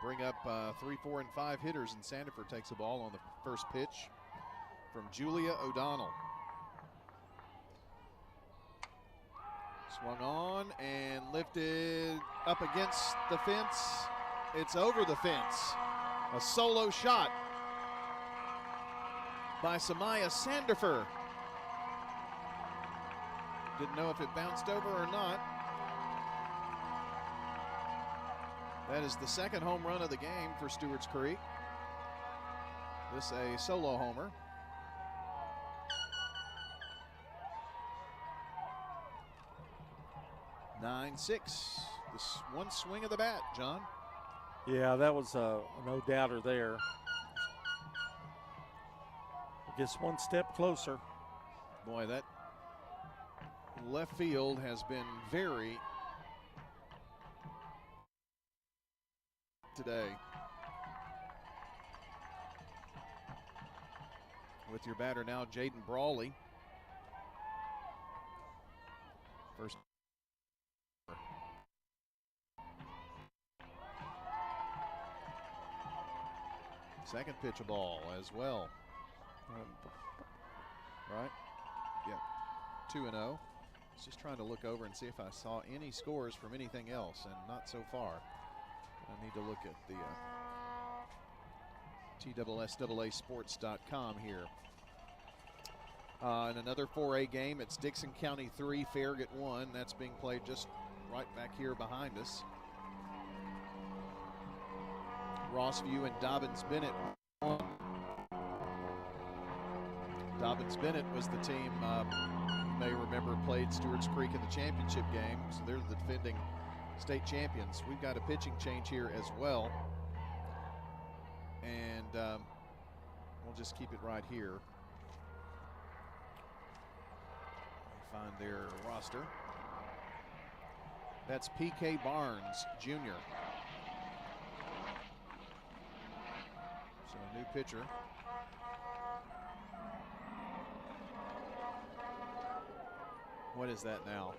bring up 3, 4, and 5 hitters, and Sandiford takes the ball on the first pitch from Julia O'Donnell. Swung on and lifted up against the fence. It's over the fence. A solo shot by Samaya Sandifer. Didn't know if it bounced over or not. That is the second home run of the game for Stewarts Creek. This a solo homer. (9-6). This one swing of the bat, John. Yeah, that was no doubter there. I guess one step closer. Boy, that left field has been very today. With your batter now, Jaden Brawley. First. Second pitch a ball as well. Right? Yeah. 2-0. I was just trying to look over and see if I saw any scores from anything else, and not so far. I need to look at the TSSAAsports.com here. In another 4A game, it's Dixon County 3, Farragut 1. That's being played just right back here behind us. Rossview and Dobbins-Bennett. Dobbins-Bennett was the team you may remember played Stewarts Creek in the championship game, so they're the defending state champions. We've got a pitching change here as well. And we'll just keep it right here. Find their roster. That's P.K. Barnes, Jr. So a new pitcher. What is that now?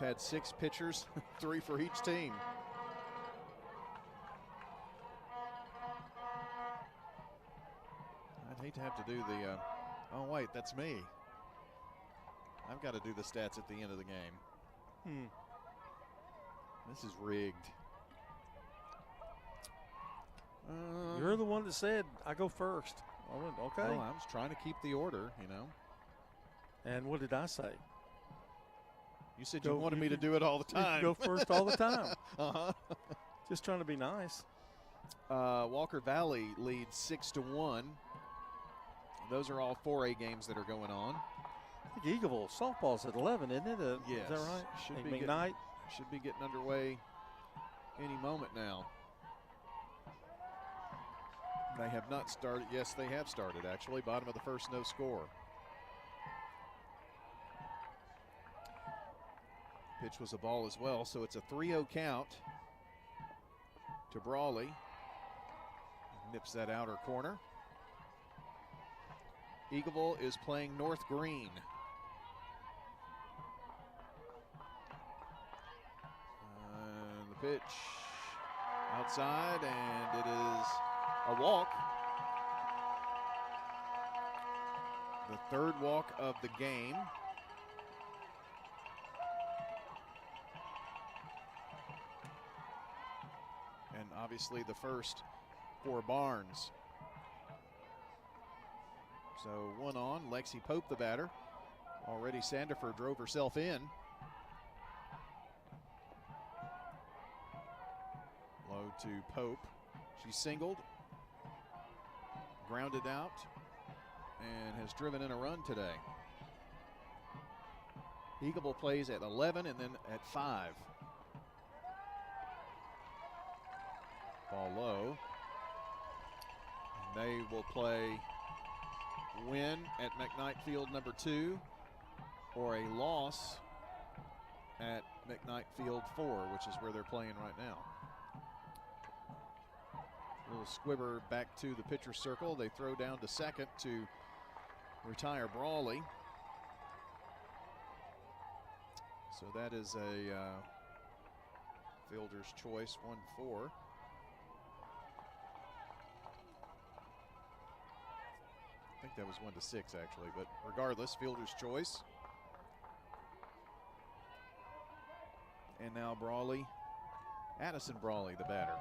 We've had 6 pitchers, 3 for each team. I'd hate to have to do the, oh wait, that's me. I've got to do the stats at the end of the game. This is rigged. You're the one that said I go first. I went, okay. Well, I was trying to keep the order, you know. And what did I say? You said you wanted me to do it all the time. You go first all the time. Just trying to be nice. Walker Valley leads 6-1. Those are all 4A games that are going on. I think Eagleville softball's at 11, isn't it? Yes. Is that right? Should be getting underway any moment now. They have not started. Yes, they have started, actually. Bottom of the first, no score. Pitch was a ball as well, so it's a 3-0 count to Brawley. Nips that outer corner. Eagleville is playing North Green. The pitch outside, and it is a walk. The third walk of the game. And obviously the first for Barnes. So 1 on, Lexi Pope the batter. Already Sandifer drove herself in. Low to Pope. She singled, grounded out, and has driven in a run today. Eagleville plays at 11 and then at 5. Ball low. And they will play win at McKnight Field number 2 or a loss at McKnight Field 4, which is where they're playing right now. Little squibber back to the pitcher's circle. They throw down to second to retire Brawley. So that is a fielder's choice, 1-4. I think that was 1-6 actually, but regardless, fielder's choice. And now Brawley, Addison Brawley, the batter.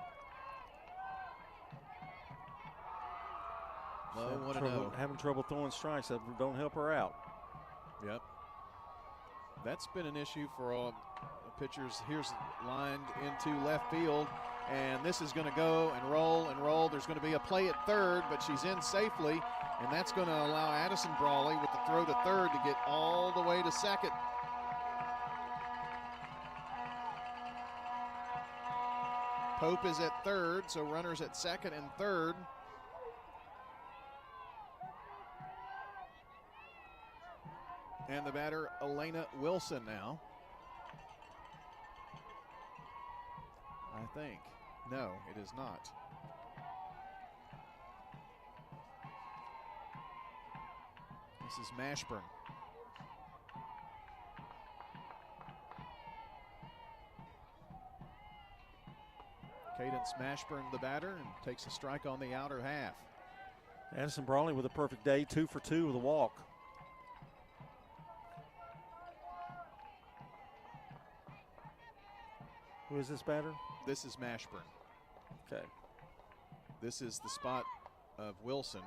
Low, 1-0. Having trouble throwing strikes that don't help her out. Yep. That's been an issue for all pitchers. Here's lined into left field, and this is going to go and roll and roll. There's going to be a play at third, but she's in safely, and that's going to allow Addison Brawley with the throw to third to get all the way to second. Pope is at third, so runners at second and third. And the batter, Elena Wilson now. I think. No, it is not. This is Mashburn. Cadence Mashburn, the batter, and takes a strike on the outer half. Addison Brawley with a perfect day, 2 for 2 with a walk. Who is this batter? This is Mashburn. Okay. This is the spot of Wilson.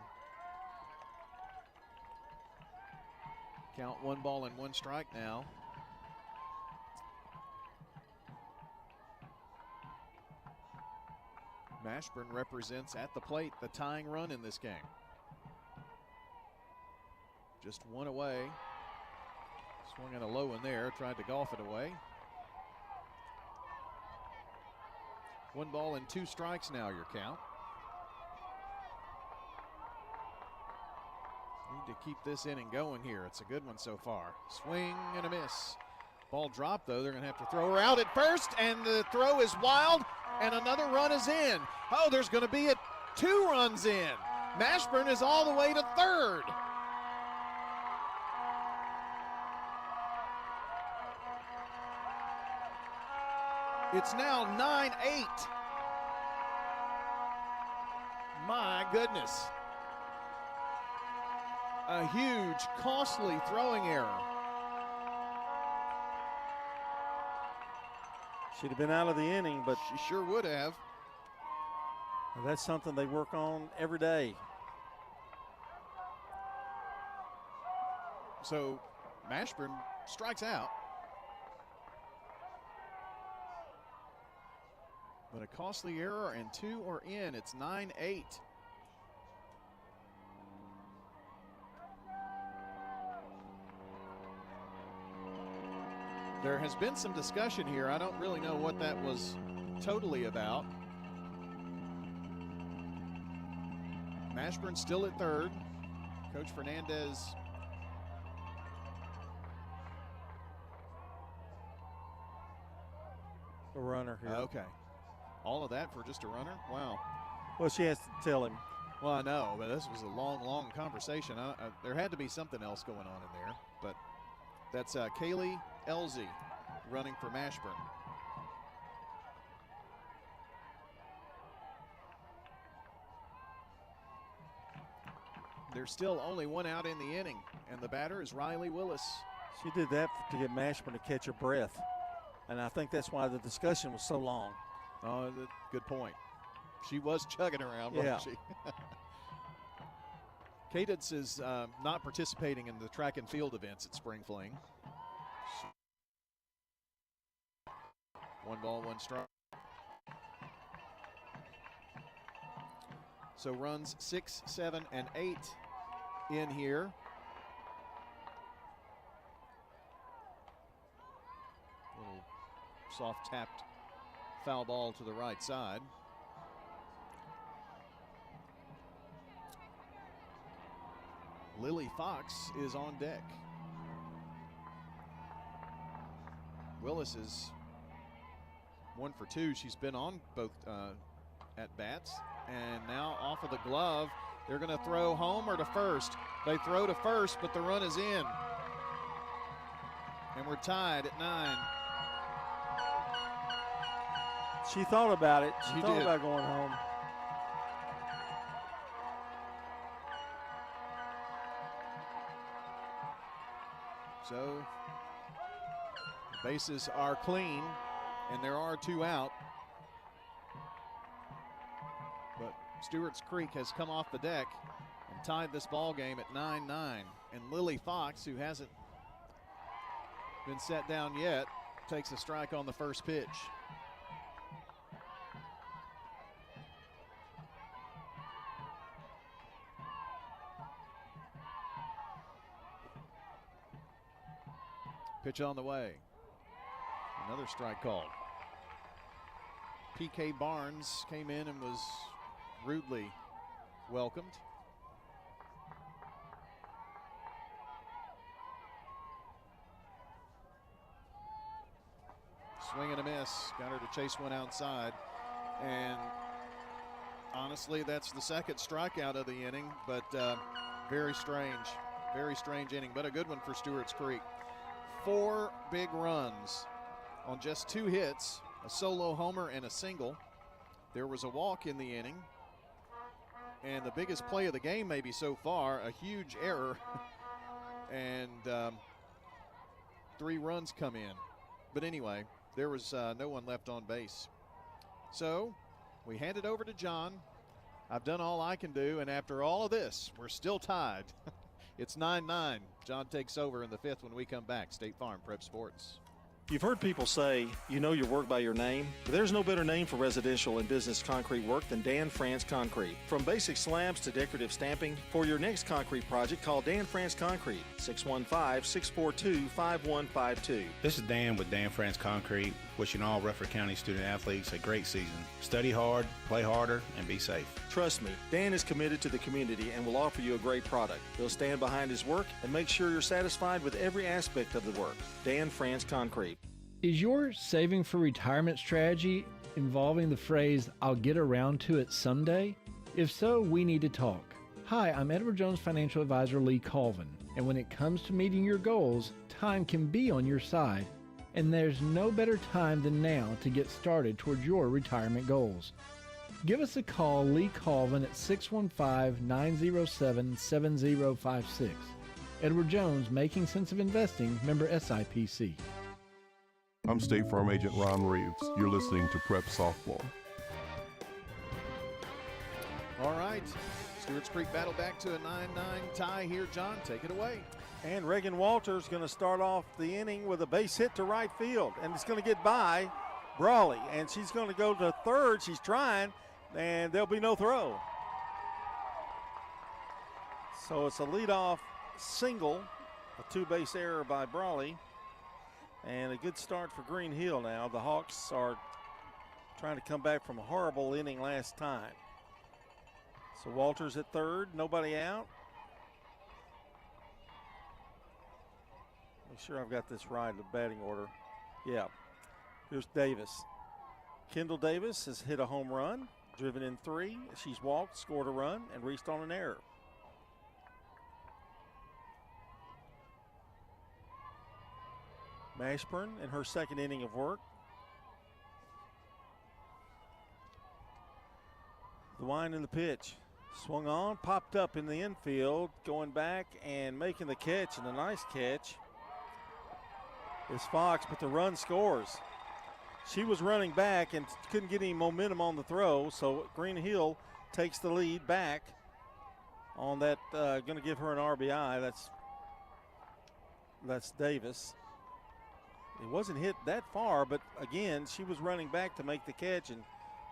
Count 1 ball and 1 strike now. Mashburn represents at the plate the tying run in this game. Just 1 away. Swung in a low in there, tried to golf it away. 1 ball and 2 strikes now, your count. Need to keep this inning going here. It's a good one so far. Swing and a miss. Ball dropped, though. They're going to have to throw her out at first, and the throw is wild, and another run is in. Oh, there's going to be 2 runs in. Mashburn is all the way to third. It's now 9-8. My goodness. A huge, costly throwing error. She'd have been out of the inning, but she sure would have. That's something they work on every day. So Mashburn strikes out. But a costly error and 2 are in. It's 9-8. There has been some discussion here. I don't really know what that was totally about. Mashburn still at third. Coach Fernandez a runner here. Okay. All of that for just a runner? Wow. Well, she has to tell him. Well, I know, but this was a long, long conversation. There had to be something else going on in there, but that's Kaylee Elzy running for Mashburn. There's still only 1 out in the inning, and the batter is Riley Willis. She did that to get Mashburn to catch her breath, and I think that's why the discussion was so long. Oh, good point. She was chugging around, wasn't she? Cadence is not participating in the track and field events at Spring Fling. 1 ball, 1 strike. So runs 6, 7, and 8 in here. Little soft tapped foul ball to the right side. Lily Fox is on deck. Willis is 1 for 2. She's been on both at bats. And now off of the glove, they're going to throw home or to first. They throw to first, but the run is in. And we're tied at 9. She thought about it. She thought did. about going home. So the bases are clean, and there are 2 out. But Stewarts Creek has come off the deck and tied this ball game at 9-9. And Lily Fox, who hasn't been set down yet, takes a strike on the first pitch. Pitch on the way. Another strike called. P.K. Barnes came in and was rudely welcomed. Swing and a miss. Got her to chase one outside. And honestly, that's the second strikeout of the inning, but very strange inning, but a good one for Stewarts Creek. 4 big runs on just 2 hits, a solo homer and a single. There was a walk in the inning, and the biggest play of the game maybe so far, a huge error, and 3 runs come in. But anyway, there was no one left on base. So we hand it over to John. I've done all I can do, and after all of this, we're still tied. It's 9-9. John takes over in the 5th when we come back. State Farm Prep Sports. You've heard people say, you know your work by your name, but there's no better name for residential and business concrete work than Dan France Concrete. From basic slabs to decorative stamping, for your next concrete project, call Dan France Concrete, 615-642-5152. This is Dan with Dan France Concrete. Wishing all Rutherford County student athletes a great season. Study hard, play harder, and be safe. Trust me, Dan is committed to the community and will offer you a great product. He'll stand behind his work and make sure you're satisfied with every aspect of the work. Dan France Concrete. Is your saving for retirement strategy involving the phrase, "I'll get around to it someday"? If so, we need to talk. Hi, I'm Edward Jones Financial Advisor Lee Colvin, and when it comes to meeting your goals, time can be on your side, and there's no better time than now to get started towards your retirement goals. Give us a call, Lee Colvin, at 615-907-7056. Edward Jones, Making Sense of Investing, member SIPC. I'm State Farm Agent Ron Reeves. You're listening to Prep Softball. All right. Stewarts Creek battle back to a 9-9 tie here. John, take it away. And Reagan Walters going to start off the inning with a base hit to right field. And it's going to get by Brawley. And she's going to go to third. She's trying. And there'll be no throw. So it's a leadoff single. A two-base error by Brawley. And a good start for Green Hill now. The Hawks are trying to come back from a horrible inning last time. So Walters at third, nobody out. Make sure I've got this right, the batting order. Yeah. Here's Davis. Kendall Davis has hit a home run, driven in 3. She's walked, scored a run, and reached on an error. Mashburn in her second inning of work. The wind and the pitch. Swung on, popped up in the infield, going back and making the catch, and a nice catch is Fox, but the run scores. She was running back and couldn't get any momentum on the throw, so Green Hill takes the lead back on that, going to give her an RBI. That's Davis. It wasn't hit that far, but again, she was running back to make the catch, and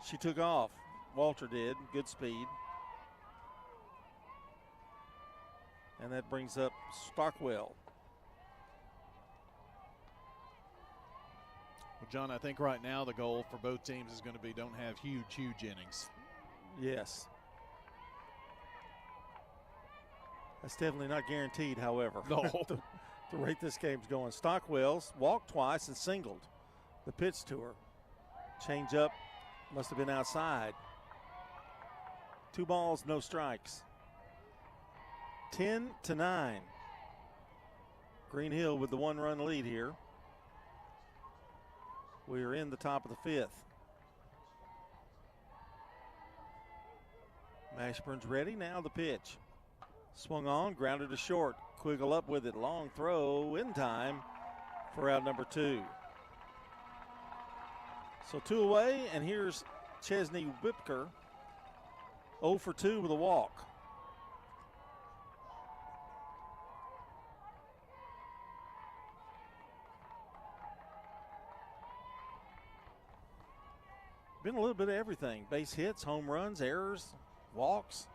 she took off. Walter did, good speed. And that brings up Stockwell. Well, John, I think right now the goal for both teams is going to be don't have huge innings. Yes. That's definitely not guaranteed, however. No. The rate this game's going. Stockwell's walked twice and singled. The pitch to her. Change up, must have been outside. 2 balls, no strikes. 10-9. Green Hill with the 1-run lead here. We are in the top of the 5th. Mashburn's ready, now the pitch. Swung on, grounded to short. Quiggle up with it, long throw in time for out number 2. So 2 away, and here's Chesney Whipker, 0 for 2 with a walk. Been a little bit of everything. Base hits, home runs, errors, walks.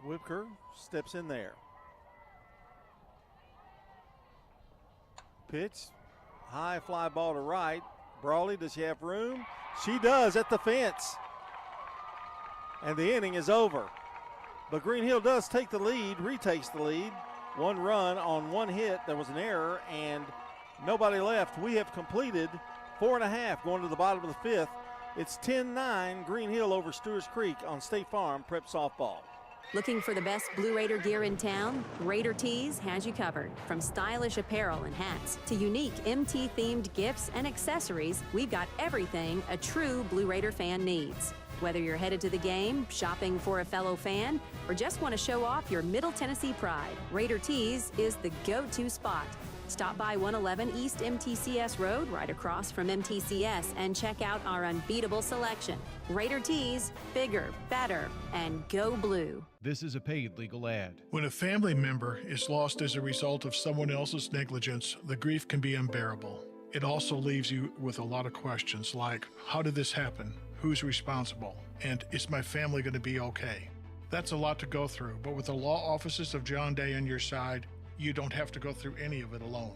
Whipker steps in there. Pitch, high fly ball to right. Brawley, does she have room? She does at the fence. And the inning is over. But Green Hill does take the lead, retakes the lead. 1 run on 1 hit. There was an error and nobody left. We have completed 4.5 going to the bottom of the 5th. It's 10-9 Green Hill over Stewarts Creek on State Farm Prep Softball. Looking for the best Blue Raider gear in town? Raider Tees has you covered. From stylish apparel and hats to unique MT-themed gifts and accessories, we've got everything a true Blue Raider fan needs. Whether you're headed to the game, shopping for a fellow fan, or just want to show off your Middle Tennessee pride, Raider Tees is the go-to spot. Stop by 111 East MTCS Road, right across from MTCS, and check out our unbeatable selection. Raider Tees, bigger, better, and go blue. This is a paid legal ad. When a family member is lost as a result of someone else's negligence, the grief can be unbearable. It also leaves you with a lot of questions like, how did this happen? Who's responsible? And is my family going to be okay? That's a lot to go through, but with the law offices of John Day on your side, you don't have to go through any of it alone.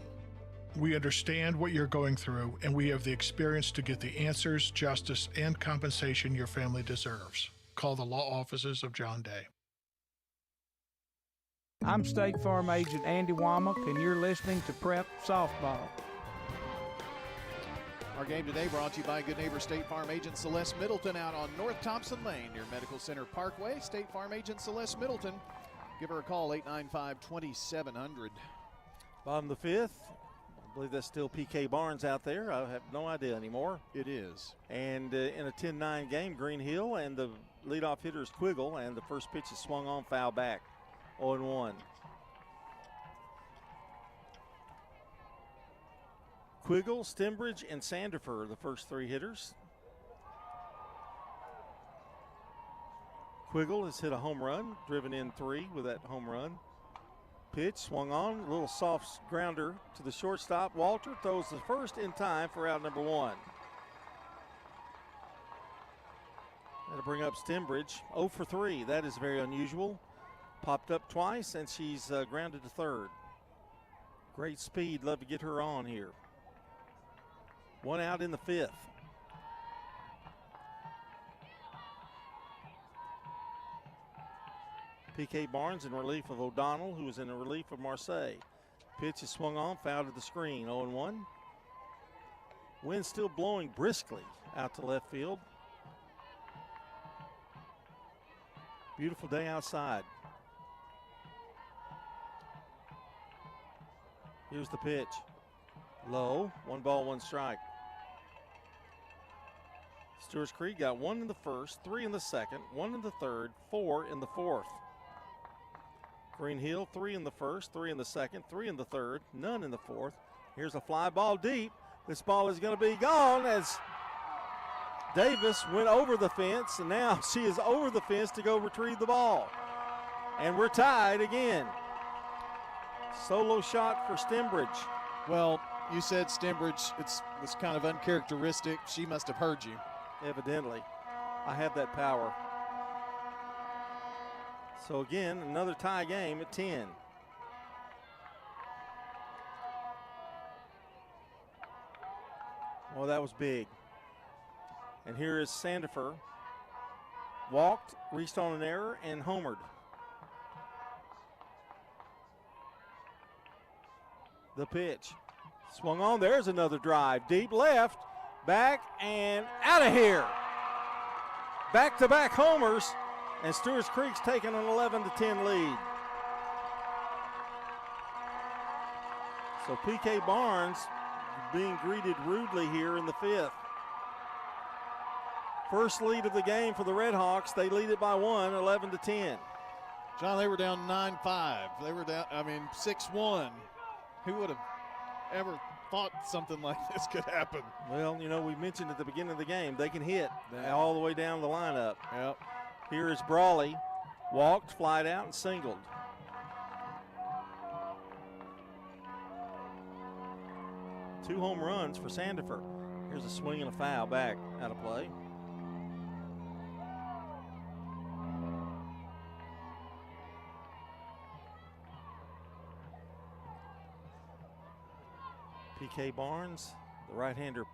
We understand what you're going through, and we have the experience to get the answers, justice, and compensation your family deserves. Call the law offices of John Day. I'm State Farm Agent Andy Womack, and you're listening to Prep Softball. Our game today brought to you by good neighbor State Farm Agent Celeste Middleton out on North Thompson Lane near Medical Center Parkway. State Farm Agent Celeste Middleton. Give her a call, 895-2700. Bottom of the fifth. I believe that's still P.K. Barnes out there. I have no idea anymore. It is. And in a 10-9 game, Green Hill and the leadoff hitter is Quiggle, and the first pitch is swung on, foul back. 0-1. Quiggle, Stembridge, and Sandifer are the first three hitters. Quiggle has hit a home run, driven in 3 with that home run. Pitch swung on, a little soft grounder to the shortstop. Walter throws the first in time for out number 1. That'll bring up Stembridge, 0 for 3. That is very unusual. Popped up twice, and she's grounded to third. Great speed, love to get her on here. 1 out in the 5th. P.K. Barnes in relief of O'Donnell, who is in relief of Marseille. Pitch is swung on, foul to the screen, 0-1. Wind still blowing briskly out to left field. Beautiful day outside. Here's the pitch. Low, 1 ball, 1 strike. Stewarts Creek got 1 in the first, 3 in the second, 1 in the third, 4 in the fourth. Green Hill, 3 in the first, 3 in the second, 3 in the third, none in the fourth. Here's a fly ball deep. This ball is going to be gone as Davis went over the fence, and now she is over the fence to go retrieve the ball. And we're tied again. Solo shot for Stembridge. Well, you said Stembridge, it was kind of uncharacteristic. She must have heard you. Evidently. I have that power. So again, another tie game at 10. Well, that was big. And here is Sandifer. Walked, reached on an error, and homered. The pitch. Swung on. There's another drive. Deep left. Back and out of here. Back-to-back homers. And Stewarts Creek's taking an 11-10 lead. So P.K. Barnes being greeted rudely here in the 5th. First lead of the game for the Redhawks. They lead it by 1, 11-10. John, they were down 9-5. They were down, 6-1. Who would have ever thought something like this could happen? Well, you know, we mentioned at the beginning of the game, they can hit all the way down the lineup. Yep. Here is Brawley. Walked, flied out, and singled. Two home runs for Sandifer. Here's a swing and a foul back out of play. P.K. Barnes, the right-hander,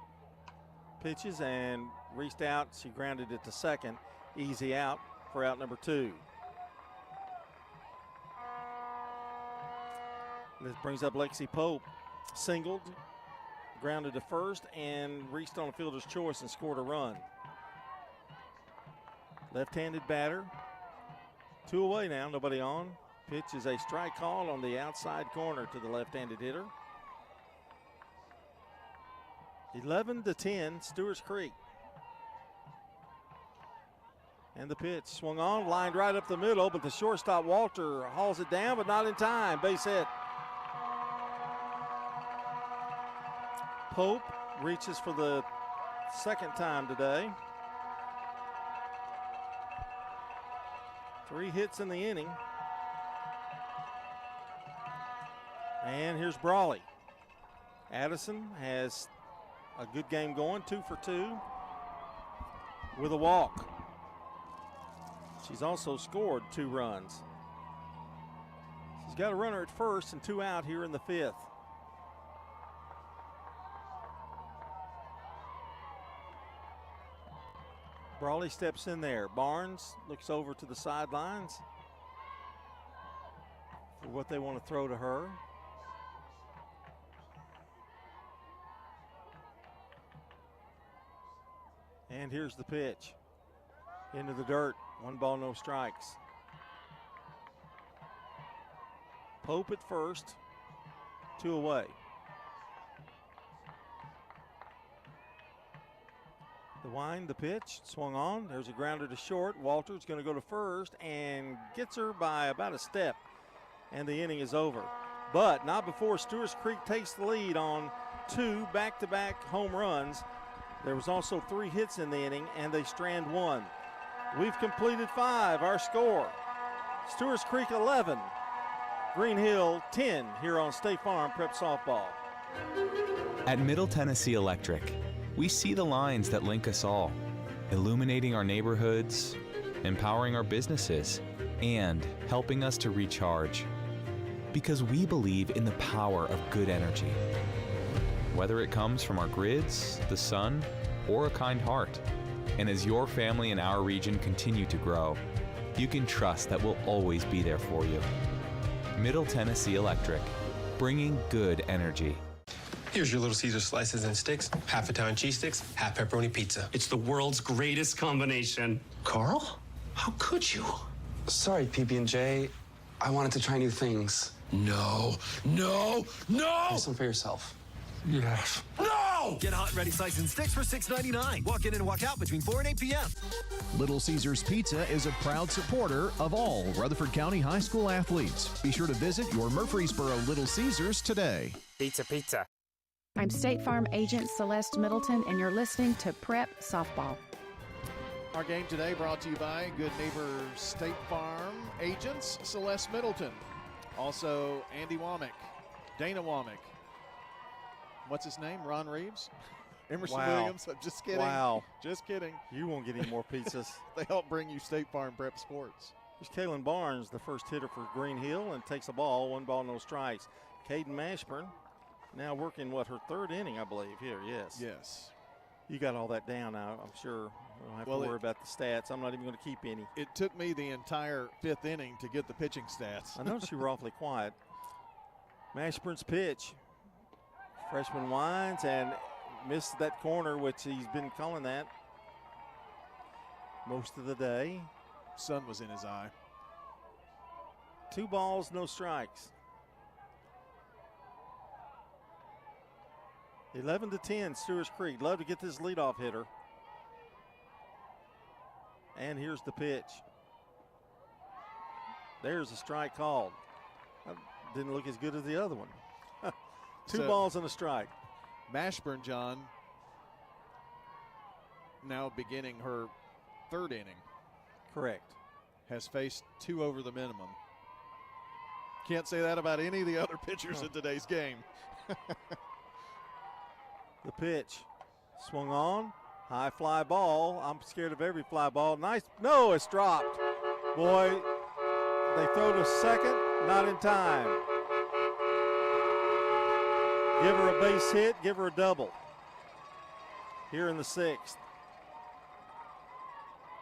pitches and reached out. She grounded it to second. Easy out for out number 2. This brings up Lexi Pope. Singled, grounded to first, and reached on a fielder's choice and scored a run. Left-handed batter. 2 away now, nobody on. Pitch is a strike call on the outside corner to the left-handed hitter. 11-10, Stewarts Creek. And the pitch swung on, lined right up the middle, but the shortstop Walter hauls it down, but not in time. Base hit. Pope reaches for the second time today. 3 hits in the inning. And here's Brawley. Addison has a good game going, 2 for 2 with a walk. She's also scored 2 runs. She's got a runner at first and 2 out here in the 5th. Brawley steps in there. Barnes looks over to the sidelines for what they want to throw to her. And here's the pitch. Into the dirt. 1 ball, no strikes. Pope at first. 2 away. The wind, the pitch, swung on. There's a grounder to short. Walter's going to go to first and gets her by about a step. And the inning is over. But not before Stewarts Creek takes the lead on 2 back-to-back home runs. There was also 3 hits in the inning, and they strand 1. We've completed 5. Our score, Stewarts Creek 11, Green Hill 10 here on State Farm Prep Softball. At Middle Tennessee Electric, we see the lines that link us all, illuminating our neighborhoods, empowering our businesses, and helping us to recharge. Because we believe in the power of good energy. Whether it comes from our grids, the sun, or a kind heart. And as your family and our region continue to grow, you can trust that we'll always be there for you. Middle Tennessee Electric, bringing good energy. Here's your Little Caesar slices and sticks, half Italian cheese sticks, half pepperoni pizza. It's the world's greatest combination. Carl? How could you? Sorry, PB&J. I wanted to try new things. No. Have some for yourself. Yes. No! Get hot and ready slice and sticks for $6.99. Walk in and walk out between 4 and 8 p.m. Little Caesars Pizza is a proud supporter of all Rutherford County high school athletes. Be sure to visit your Murfreesboro Little Caesars today. Pizza. I'm State Farm Agent Celeste Middleton, and you're listening to Prep Softball. Our game today brought to you by Good Neighbor State Farm Agents Celeste Middleton. Also, Andy Womack, Dana Womack. What's his name? Ron Reeves? Emerson Williams? I'm just kidding. Wow. Just kidding. You won't get any more pizzas. They help bring you State Farm Prep Sports. There's Kaylin Barnes, the first hitter for Green Hill, and takes a ball, 1 ball, no strikes. Caden Mashburn now working, her 3rd inning, I believe, here, yes. Yes. You got all that down now, I'm sure. I don't have to worry about the stats. I'm not even going to keep any. It took me the entire 5th inning to get the pitching stats. I noticed you were awfully quiet. Mashburn's pitch. Freshman winds and missed that corner, which he's been calling that most of the day. Sun was in his eye. 2 balls, no strikes. 11-10, Stewarts Creek. Love to get this leadoff hitter. And here's the pitch. There's a strike called. Didn't look as good as the other one. 2 balls and a strike. Mashburn, John, now beginning her 3rd inning. Correct. Has faced 2 over the minimum. Can't say that about any of the other pitchers in today's game. The pitch. Swung on. High fly ball. I'm scared of every fly ball. Nice. No, it's dropped. Boy, they throw to second. Not in time. Give her a base hit. Give her a double. Here in the 6th.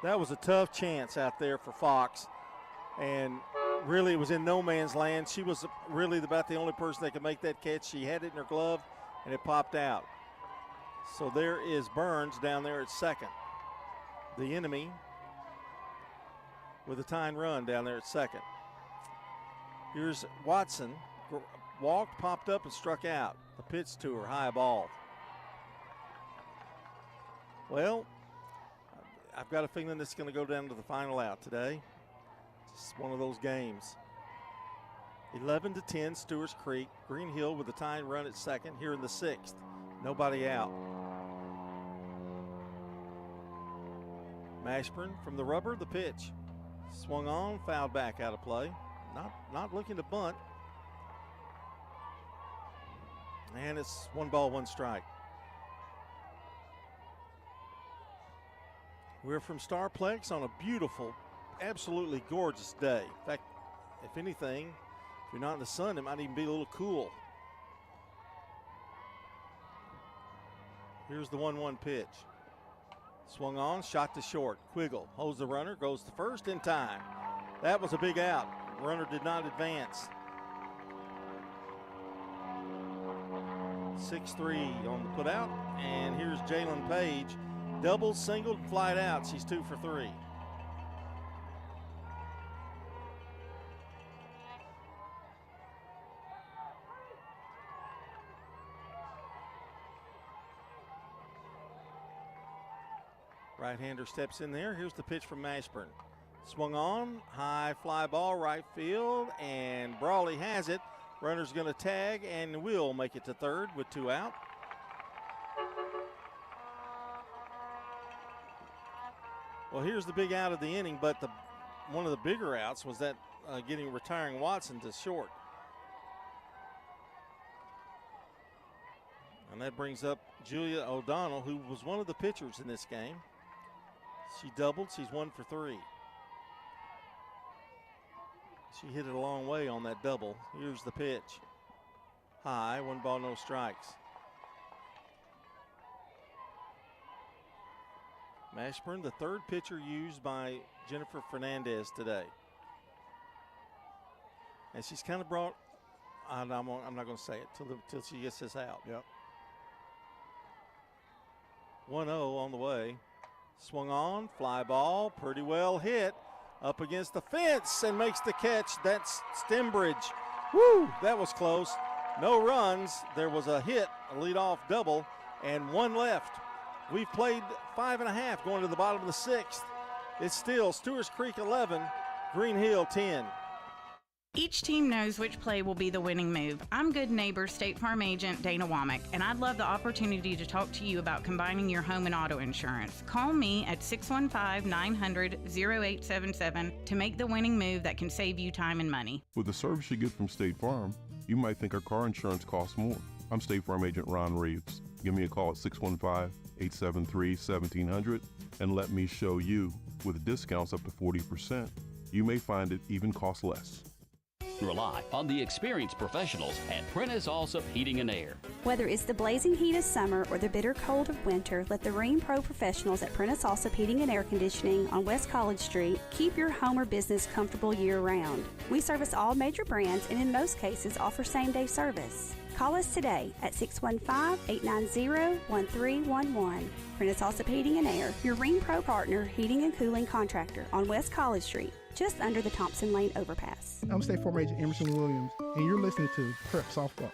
That was a tough chance out there for Fox. And really, it was in no man's land. She was really about the only person that could make that catch. She had it in her glove, and it popped out. So there is Burns down there at second. The enemy with a tying run down there at second. Here's Watson. Walked, popped up, and struck out. The pitch to her, high ball. Well, I've got a feeling this is going to go down to the final out today. It's one of those games. 11-10, Stewarts Creek. Green Hill with a tying run at second here in the 6th. Nobody out. Mashburn from the rubber, the pitch. Swung on, fouled back out of play. Not looking to bunt. And it's 1 ball, 1 strike. We're from Starplex on a beautiful, absolutely gorgeous day. In fact, if anything, if you're not in the sun, it might even be a little cool. Here's the 1-1 pitch. Swung on, shot to short. Quiggle holds the runner, goes to first in time. That was a big out. Runner did not advance. 6-3 on the put out. And here's Jalen Page. Double, single, flight out. She's 2 for 3. Right-hander steps in there. Here's the pitch from Mashburn. Swung on, high fly ball, right field, and Brawley has it. Runner's going to tag and will make it to third with 2 out. Well, here's the big out of the inning, but one of the bigger outs was that retiring Watson to short. And that brings up Julia O'Donnell, who was one of the pitchers in this game. She doubled. She's 1 for 3. She hit it a long way on that double. Here's the pitch. High, 1 ball, no strikes. Mashburn, the third pitcher used by Jennifer Fernandez today. And she's kind of brought, I'm not going to say it till she gets this out. Yep. 1-0 on the way. Swung on, fly ball, pretty well hit. Up against the fence and makes the catch. That's Stembridge. Woo, that was close. No runs. There was a hit, a leadoff double, and 1 left. We've played 5.5 going to the bottom of the 6th. It's still Stewarts Creek 11, Green Hill 10. Each team knows which play will be the winning move. I'm good neighbor State Farm agent Dana Womack, and I'd love the opportunity to talk to you about combining your home and auto insurance. Call me at 615-900-0877 to make the winning move that can save you time and money. With the service you get from State Farm, you might think our car insurance costs more. I'm State Farm agent Ron Reeves. Give me a call at 615-873-1700 and let me show you. With discounts up to 40%, you may find it even costs less. Rely on the experienced professionals at Prentice Allsup Heating and Air. Whether it's the blazing heat of summer or the bitter cold of winter, let the Rheem Pro professionals at Prentice Allsup Heating and Air Conditioning on West College Street keep your home or business comfortable year-round. We service all major brands and in most cases offer same-day service. Call us today at 615-890-1311. Prentice Allsup Heating and Air, your Rheem Pro partner heating and cooling contractor on West College Street, just under the Thompson Lane overpass. I'm State Farm Agent Emerson Williams, and you're listening to Prep Softball.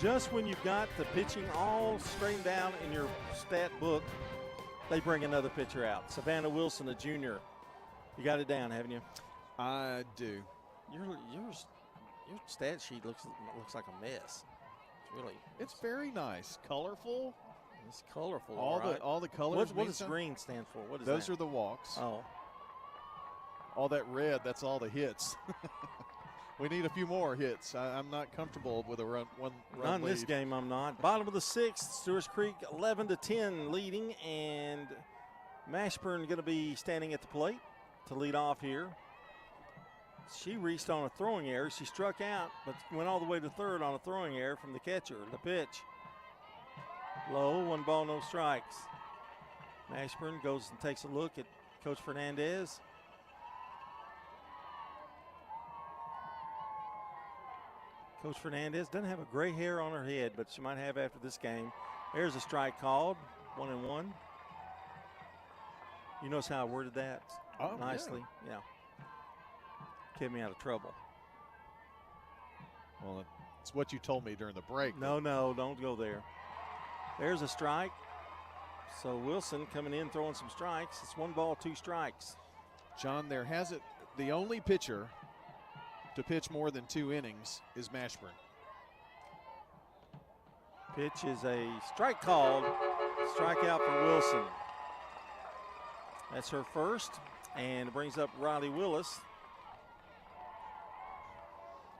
Just when you've got the pitching all straightened out in your stat book, they bring another pitcher out. Savannah Wilson, a junior. You got it down, haven't you? I do. Your stat sheet looks like a mess. It's very nice, colorful. It's colorful. All the colors. What does green stand for? What is Those that? are the walks. Oh. All that red, that's all the hits. We need a few more hits. I'm not comfortable with a one run Not in lead. this game, I'm not. Bottom of the 6th, Stewarts Creek 11-10 leading, and Mashburn going to be standing at the plate to lead off here. She reached on a throwing error. She struck out, but went all the way to third on a throwing error from the catcher. The pitch. Low, 1 ball, no strikes. Mashburn goes and takes a look at Coach Fernandez. Coach Fernandez doesn't have a gray hair on her head, but she might have after this game. There's a strike called, 1-1. You notice how I worded that nicely? Yeah. Kept me out of trouble. Well, it's what you told me during the break. No, don't go there. There's a strike. So Wilson coming in throwing some strikes. It's 1 ball, 2 strikes. John, the only pitcher to pitch more than 2 innings is Mashburn. Pitch is a strike called. Strikeout for Wilson. That's her first, and it brings up Riley Willis.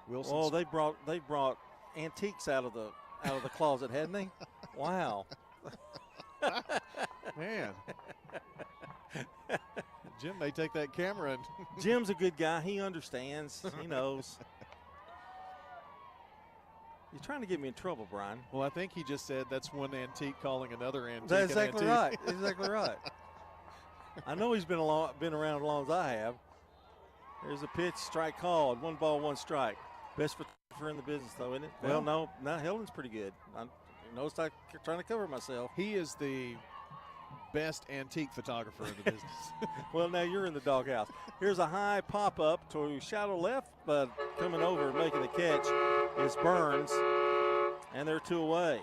Wilson. Oh, they brought antiques out of the closet, hadn't they? Wow. Man. Jim may take that camera and Jim's a good guy. He understands. He knows. You're trying to get me in trouble, Brian. Well, I think he just said that's one antique calling another antique. That's an exactly antique. right. Exactly right. I know he's been around as long as I have. There's a pitch, strike called. 1 ball, 1 strike. Best photographer in the business, though, isn't it? Well, no, Helen's pretty good. I noticed I'm trying to cover myself. He is the best antique photographer in the business. Well, now you're in the doghouse. Here's a high pop-up to shallow left, but coming over and making the catch is Burns, and they're 2 away.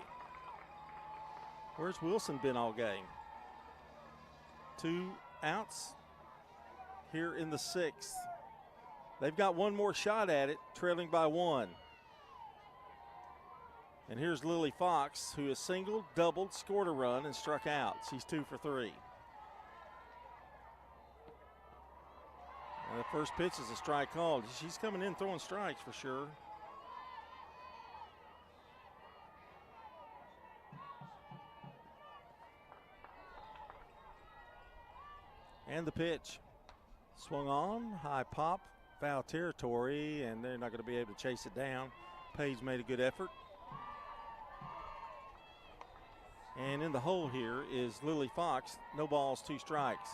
Where's Wilson been all game? 2 outs here in the 6th. They've got one more shot at it, trailing by 1. And here's Lily Fox, who has singled, doubled, scored a run, and struck out. She's 2 for 3. And the first pitch is a strike called. She's coming in throwing strikes for sure. And the pitch. Swung on, high pop, foul territory, and they're not going to be able to chase it down. Page made a good effort. And in the hole here is Lily Fox. No balls, 2 strikes.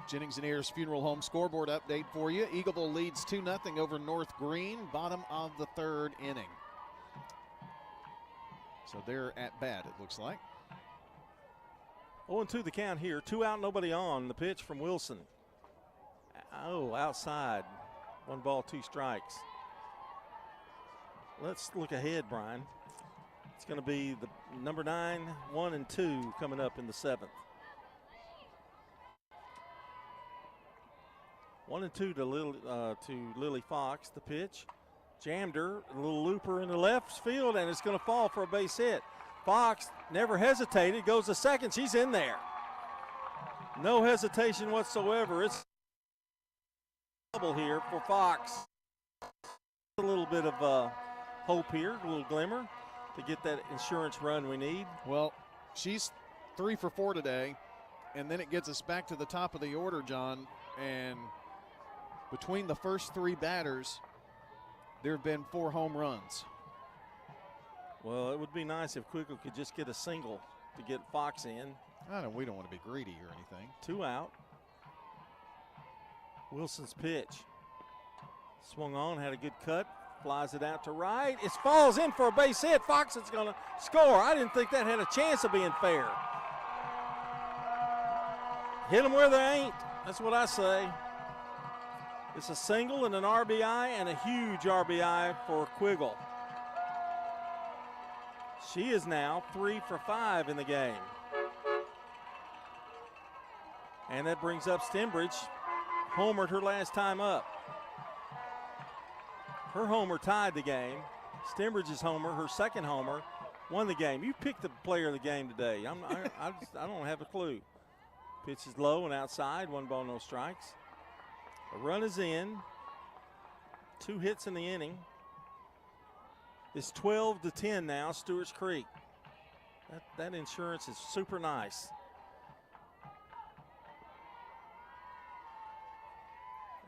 Jennings and Ayers Funeral Home scoreboard update for you. Eagleville leads 2-0 over North Green, bottom of the 3rd inning. So they're at bat, it looks like. 0-2 the count here. 2 out, nobody on. The pitch from Wilson. Oh, outside. 1 ball, 2 strikes. Let's look ahead, Brian. It's going to be the number 9, 1 and 2 coming up in the 7th. 1 and 2 to Lily Fox. The pitch jammed her. A little looper in the left field, and it's going to fall for a base hit. Fox never hesitated. Goes to second. She's in there. No hesitation whatsoever. It's trouble here for Fox. A little bit of hope here, a little glimmer to get that insurance run we need. Well, she's 3 for 4 today, and then it gets us back to the top of the order, John. And between the first 3 batters, there have been 4 home runs. Well, it would be nice if Quigley could just get a single to get Fox in. We don't want to be greedy or anything. 2 out. Wilson's pitch. Swung on, had a good cut. Flies it out to right. It falls in for a base hit. Fox is going to score. I didn't think that had a chance of being fair. Hit them where they ain't. That's what I say. It's a single and an RBI, and a huge RBI for Quiggle. She is now 3 for 5 in the game. And that brings up Stenbridge. Homered her last time up. Her homer tied the game. Stenbridge's homer, her second homer, won the game. You picked the player of the game today. I don't have a clue. Pitch is low and outside. 1 ball, no strikes. A run is in. 2 hits in the inning. It's 12-10 now, Stewarts Creek. That insurance is super nice.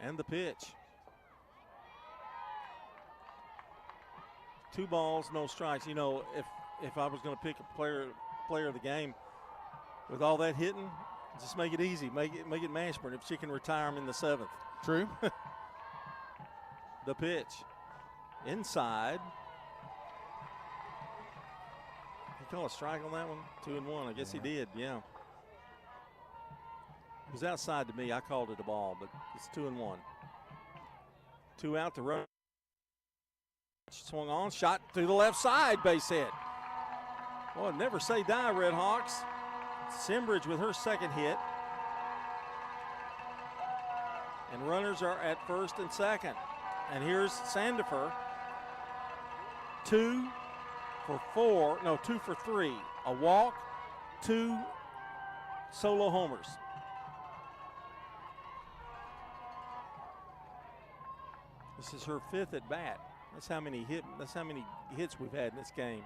And the pitch. 2 balls, no strikes. You know, if I was going to pick a player of the game, with all that hitting, just make it easy. Make it Mashburn if she can retire him in the 7th. True. The pitch. Inside. He call a strike on that one? 2-1. I guess he did, yeah. It was outside to me. I called it a ball, but it's 2-1. 2 out to run. Swung on, shot through the left side, base hit. Boy, never say die, Red Hawks. Stenbridge with her second hit. And runners are at first and second. And here's Sandifer. 2 for 3. A walk, 2 solo homers. This is her 5th at bat. That's how many hits we've had in this game.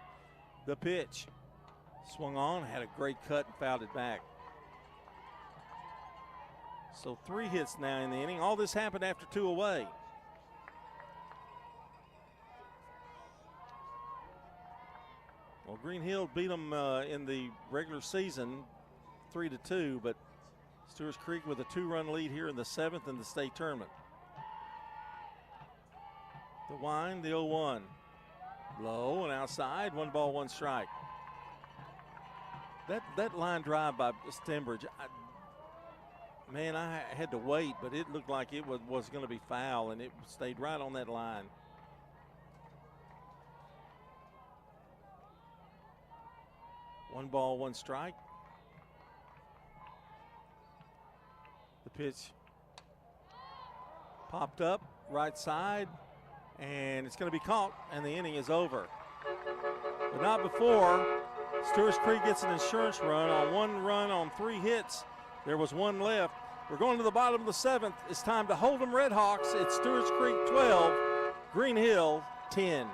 The pitch. Swung on, had a great cut and fouled it back. So 3 hits now in the inning. All this happened after 2 away. Well, Green Hill beat them in the regular season 3-2, but Stewarts Creek with a 2-run lead here in the 7th in the state tournament. The wind, the 0-1. Low and outside, 1 ball, 1 strike. That line drive by Stembridge, man, I had to wait, but it looked like it was going to be foul, and it stayed right on that line. One ball, 1 strike. The pitch popped up, right side, and it's going to be caught, and the inning is over. But not before. Stewarts Creek gets an insurance run on 1 run on 3 hits. There was 1 left. We're going to the bottom of the 7th. It's time to hold 'em Redhawks. It's Stewarts Creek 12, Green Hill 10.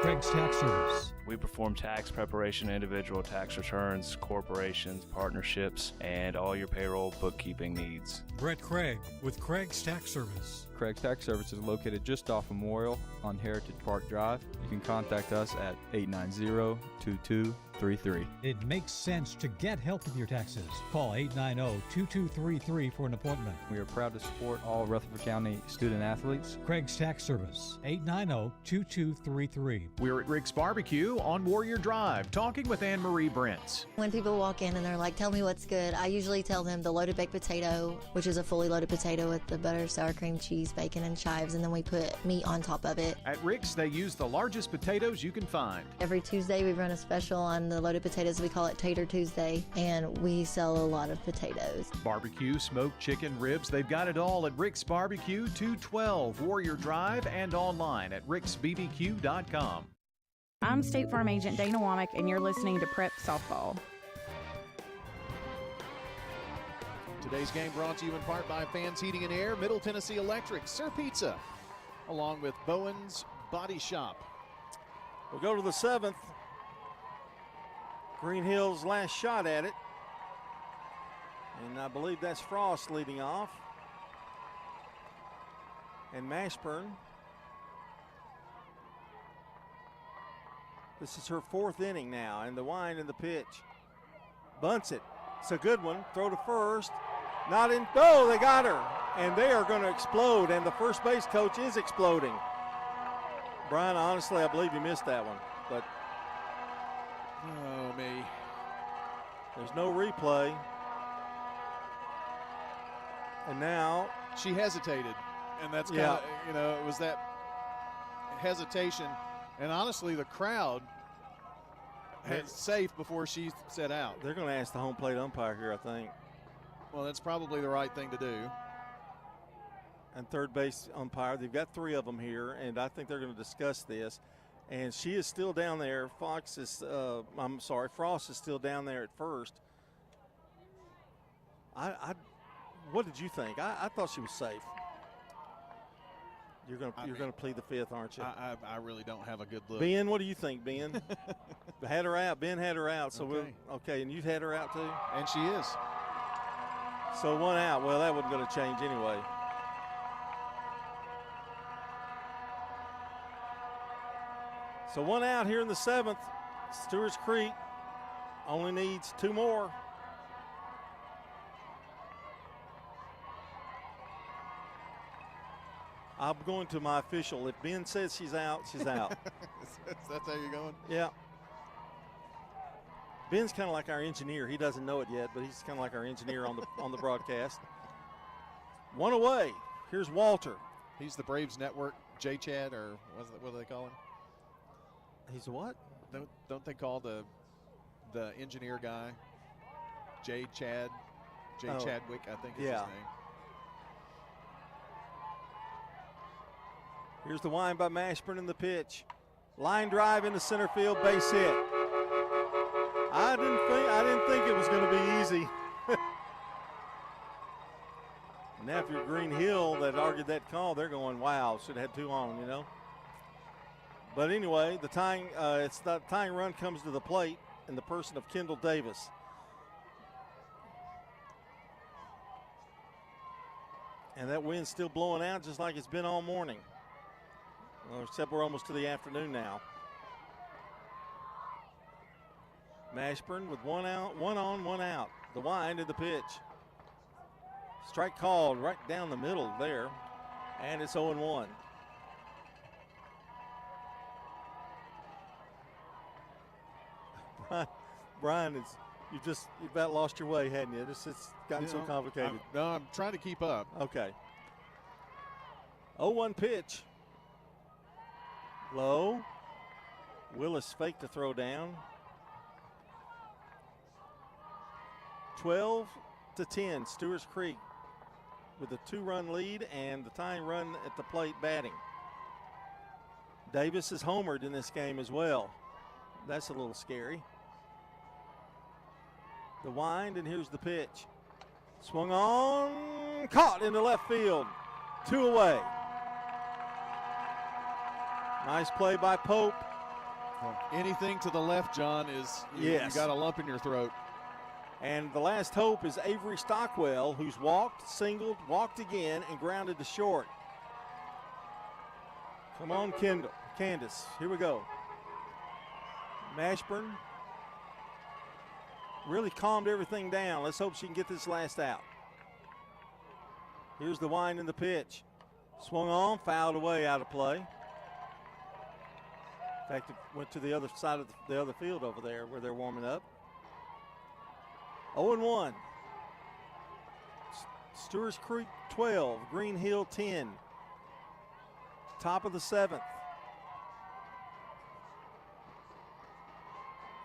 Craig's Tax Service. We perform tax preparation, individual tax returns, corporations, partnerships, and all your payroll bookkeeping needs. Brett Craig with Craig's Tax Service. Craig's Tax Service is located just off Memorial on Heritage Park Drive. You can contact us at 890-2233. It makes sense to get help with your taxes. Call 890-2233 for an appointment. We are proud to support all Rutherford County student athletes. Craig's Tax Service, 890-2233. We're at Rick's Barbecue on Warrior Drive, talking with Anne Marie Brents. When people walk in and they're like, tell me what's good, I usually tell them the loaded baked potato, which is a fully loaded potato with the butter, sour cream, cheese, bacon, and chives, and then we put meat on top of it. At Rick's, they use the largest potatoes you can find. Every Tuesday we run a special on the loaded potatoes. We call it Tater Tuesday, and we sell a lot of potatoes. Barbecue, smoked chicken, ribs, they've got it all at Rick's Barbecue, 212 Warrior Drive, and online at ricksbbq.com. I'm State Farm Agent Dana Womack, and you're listening to Prep Softball. Today's game brought to you in part by Fans Heating and Air, Middle Tennessee Electric, Sir Pizza, along with Bowen's Body Shop. We'll go to the 7th. Green Hill's last shot at it. And I believe that's Frost leading off. And Mashburn. This is her 4th inning now, and the wind and the pitch. Bunts it. It's a good one. Throw to first. Not in. Oh, they got her. And they are going to explode, and the first base coach is exploding. Brian, honestly, I believe you missed that one. But oh, me. There's no replay. And now she hesitated, and that's kind of, it was that hesitation. And honestly, the crowd had safe before she set out. They're going to ask the home plate umpire here, I think. Well, that's probably the right thing to do. And third base umpire, they've got 3 of them here, and I think they're going to discuss this. And she is still down there. Frost is still down there at first. What did you think? I thought she was safe. You're gonna plead the 5th, aren't you? I really don't have a good look. Ben, what do you think, Ben? Had her out. Ben had her out. So okay, and you've had her out too. And she is. So 1 out. Well, that wasn't going to change anyway. So 1 out here in the 7th. Stewarts Creek only needs 2 more. I'm going to my official. If Ben says she's out, she's out. That's how you're going? Yeah. Ben's kind of like our engineer. He doesn't know it yet, but he's kind of like our engineer on the broadcast. 1 away. Here's Walter. He's the Braves Network J-Chad, or what do they call him? He's a what? Don't they call the engineer guy J-Chad? Chadwick, I think is his name. Here's the wind by Mashburn in the pitch. Line drive into center field, base hit. I didn't think it was going to be easy. Now if you're Green Hill that argued that call, they're going, wow, should have had 2 on, But anyway, the tying run comes to the plate in the person of Kendall Davis. And that wind's still blowing out just like it's been all morning. Well, except we're almost to the afternoon now. Mashburn with one out, one on, one out. The wind and the pitch. Strike called right down the middle there, and it's 0-1. Brian, you've about lost your way, hadn't you? It's gotten so complicated. I'm trying to keep up. Okay. 0-1 pitch. Low. Willis faked the throw down. 12-10, Stewarts Creek with a 2-run lead and the tying run at the plate batting. Davis is homered in this game as well. That's a little scary. The wind, and here's the pitch. Swung on, caught into left field. 2 away. Nice play by Pope. Anything to the left, John, is you got a lump in your throat. And the last hope is Avery Stockwell, who's walked, singled, walked again, and grounded to short. Come on, Candace. Here we go. Mashburn really calmed everything down. Let's hope she can get this last out. Here's the wind and the pitch. Swung on, fouled away, out of play. In fact, it went to the other side of the other field over there where they're warming up. 0-1. Stewarts Creek 12, Green Hill 10. Top of the 7th.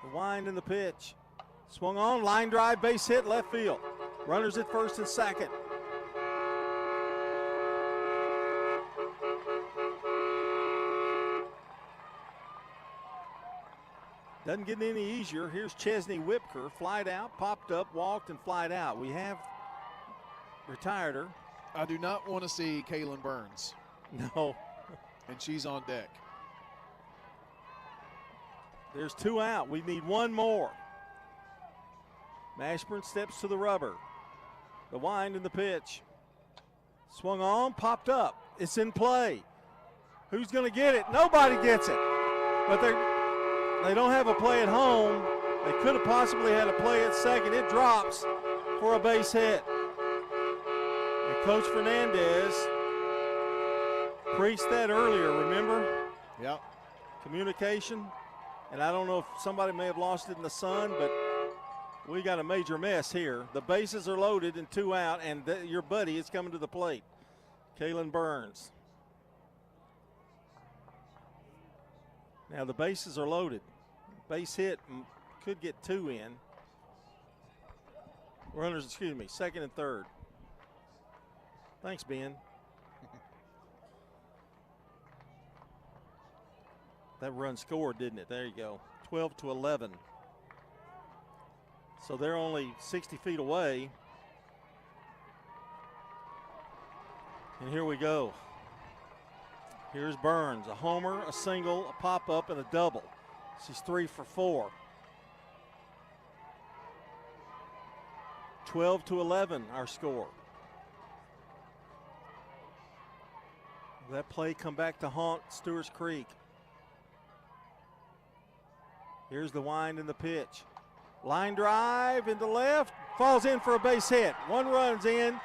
The wind and the pitch. Swung on, line drive, base hit, left field. Runners at first and second. Doesn't get any easier. Here's Chesney Whipker, flied out, popped up, walked, and flied out. We have retired her. I do not want to see Kaylin Burns. No. And she's on deck. There's 2 out. We need 1 more. Mashburn steps to the rubber. The wind and the pitch. Swung on, popped up. It's in play. Who's going to get it? Nobody gets it. But they don't have a play at home. They could have possibly had a play at second. It drops for a base hit. And Coach Fernandez preached that earlier, remember? Yep. Communication. And I don't know if somebody may have lost it in the sun, but we got a major mess here. The bases are loaded and 2 out, and your buddy is coming to the plate, Kaylin Burns. Now the bases are loaded. Base hit could get 2 in. Runners, second and third. Thanks, Ben. That run scored, didn't it? There you go. 12-11. So they're only 60 feet away. And here we go. Here's Burns, a homer, a single, a pop-up, and a double. She's 3 for 4. 12-11, our score. That play come back to haunt Stewarts Creek. Here's the wind and the pitch. Line drive into left, falls in for a base hit. 1 run's in,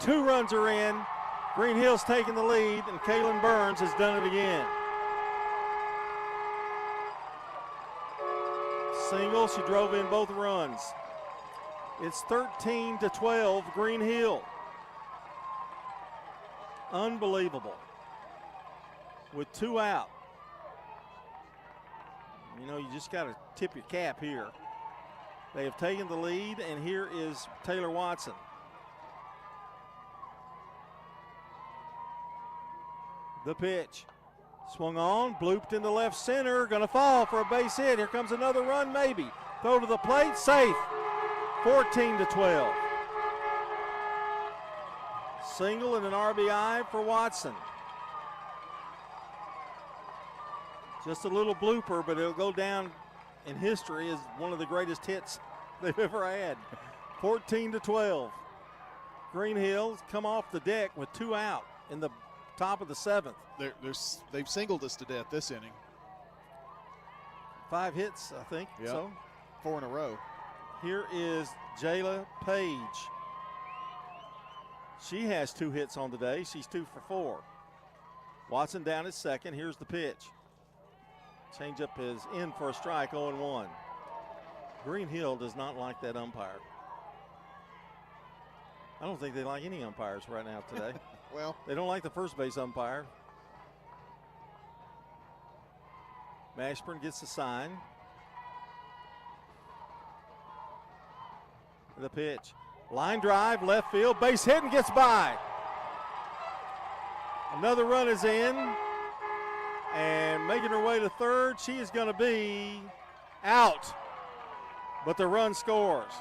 2 runs are in. Green Hill's taking the lead, and Kaylin Burns has done it again. Single, she drove in both runs. It's 13-12, Green Hill. Unbelievable. With 2 out. You know, you just got to tip your cap here. They have taken the lead, and here is Taylor Watson. The pitch. Swung on, blooped into left center, gonna fall for a base hit. Here comes another run, maybe. Throw to the plate, safe. 14-12. Single and an RBI for Watson. Just a little blooper, but it'll go down in history as one of the greatest hits they've ever had. 14-12. Green Hills come off the deck with 2 out in the top of the 7th. They've singled us to death this inning. 5 hits, I think. Yep. So 4 in a row. Here is Jayla Page. She has 2 hits on the day. She's 2 for 4. Watson down at second. Here's the pitch. Changeup is in for a strike, 0-1. Green Hill does not like that umpire. I don't think they like any umpires right now today. Well, they don't like the first base umpire. Mashburn gets the sign. The pitch. Line drive, left field, base hit and gets by. Another run is in. And making her way to third, she is going to be out. But the run scores.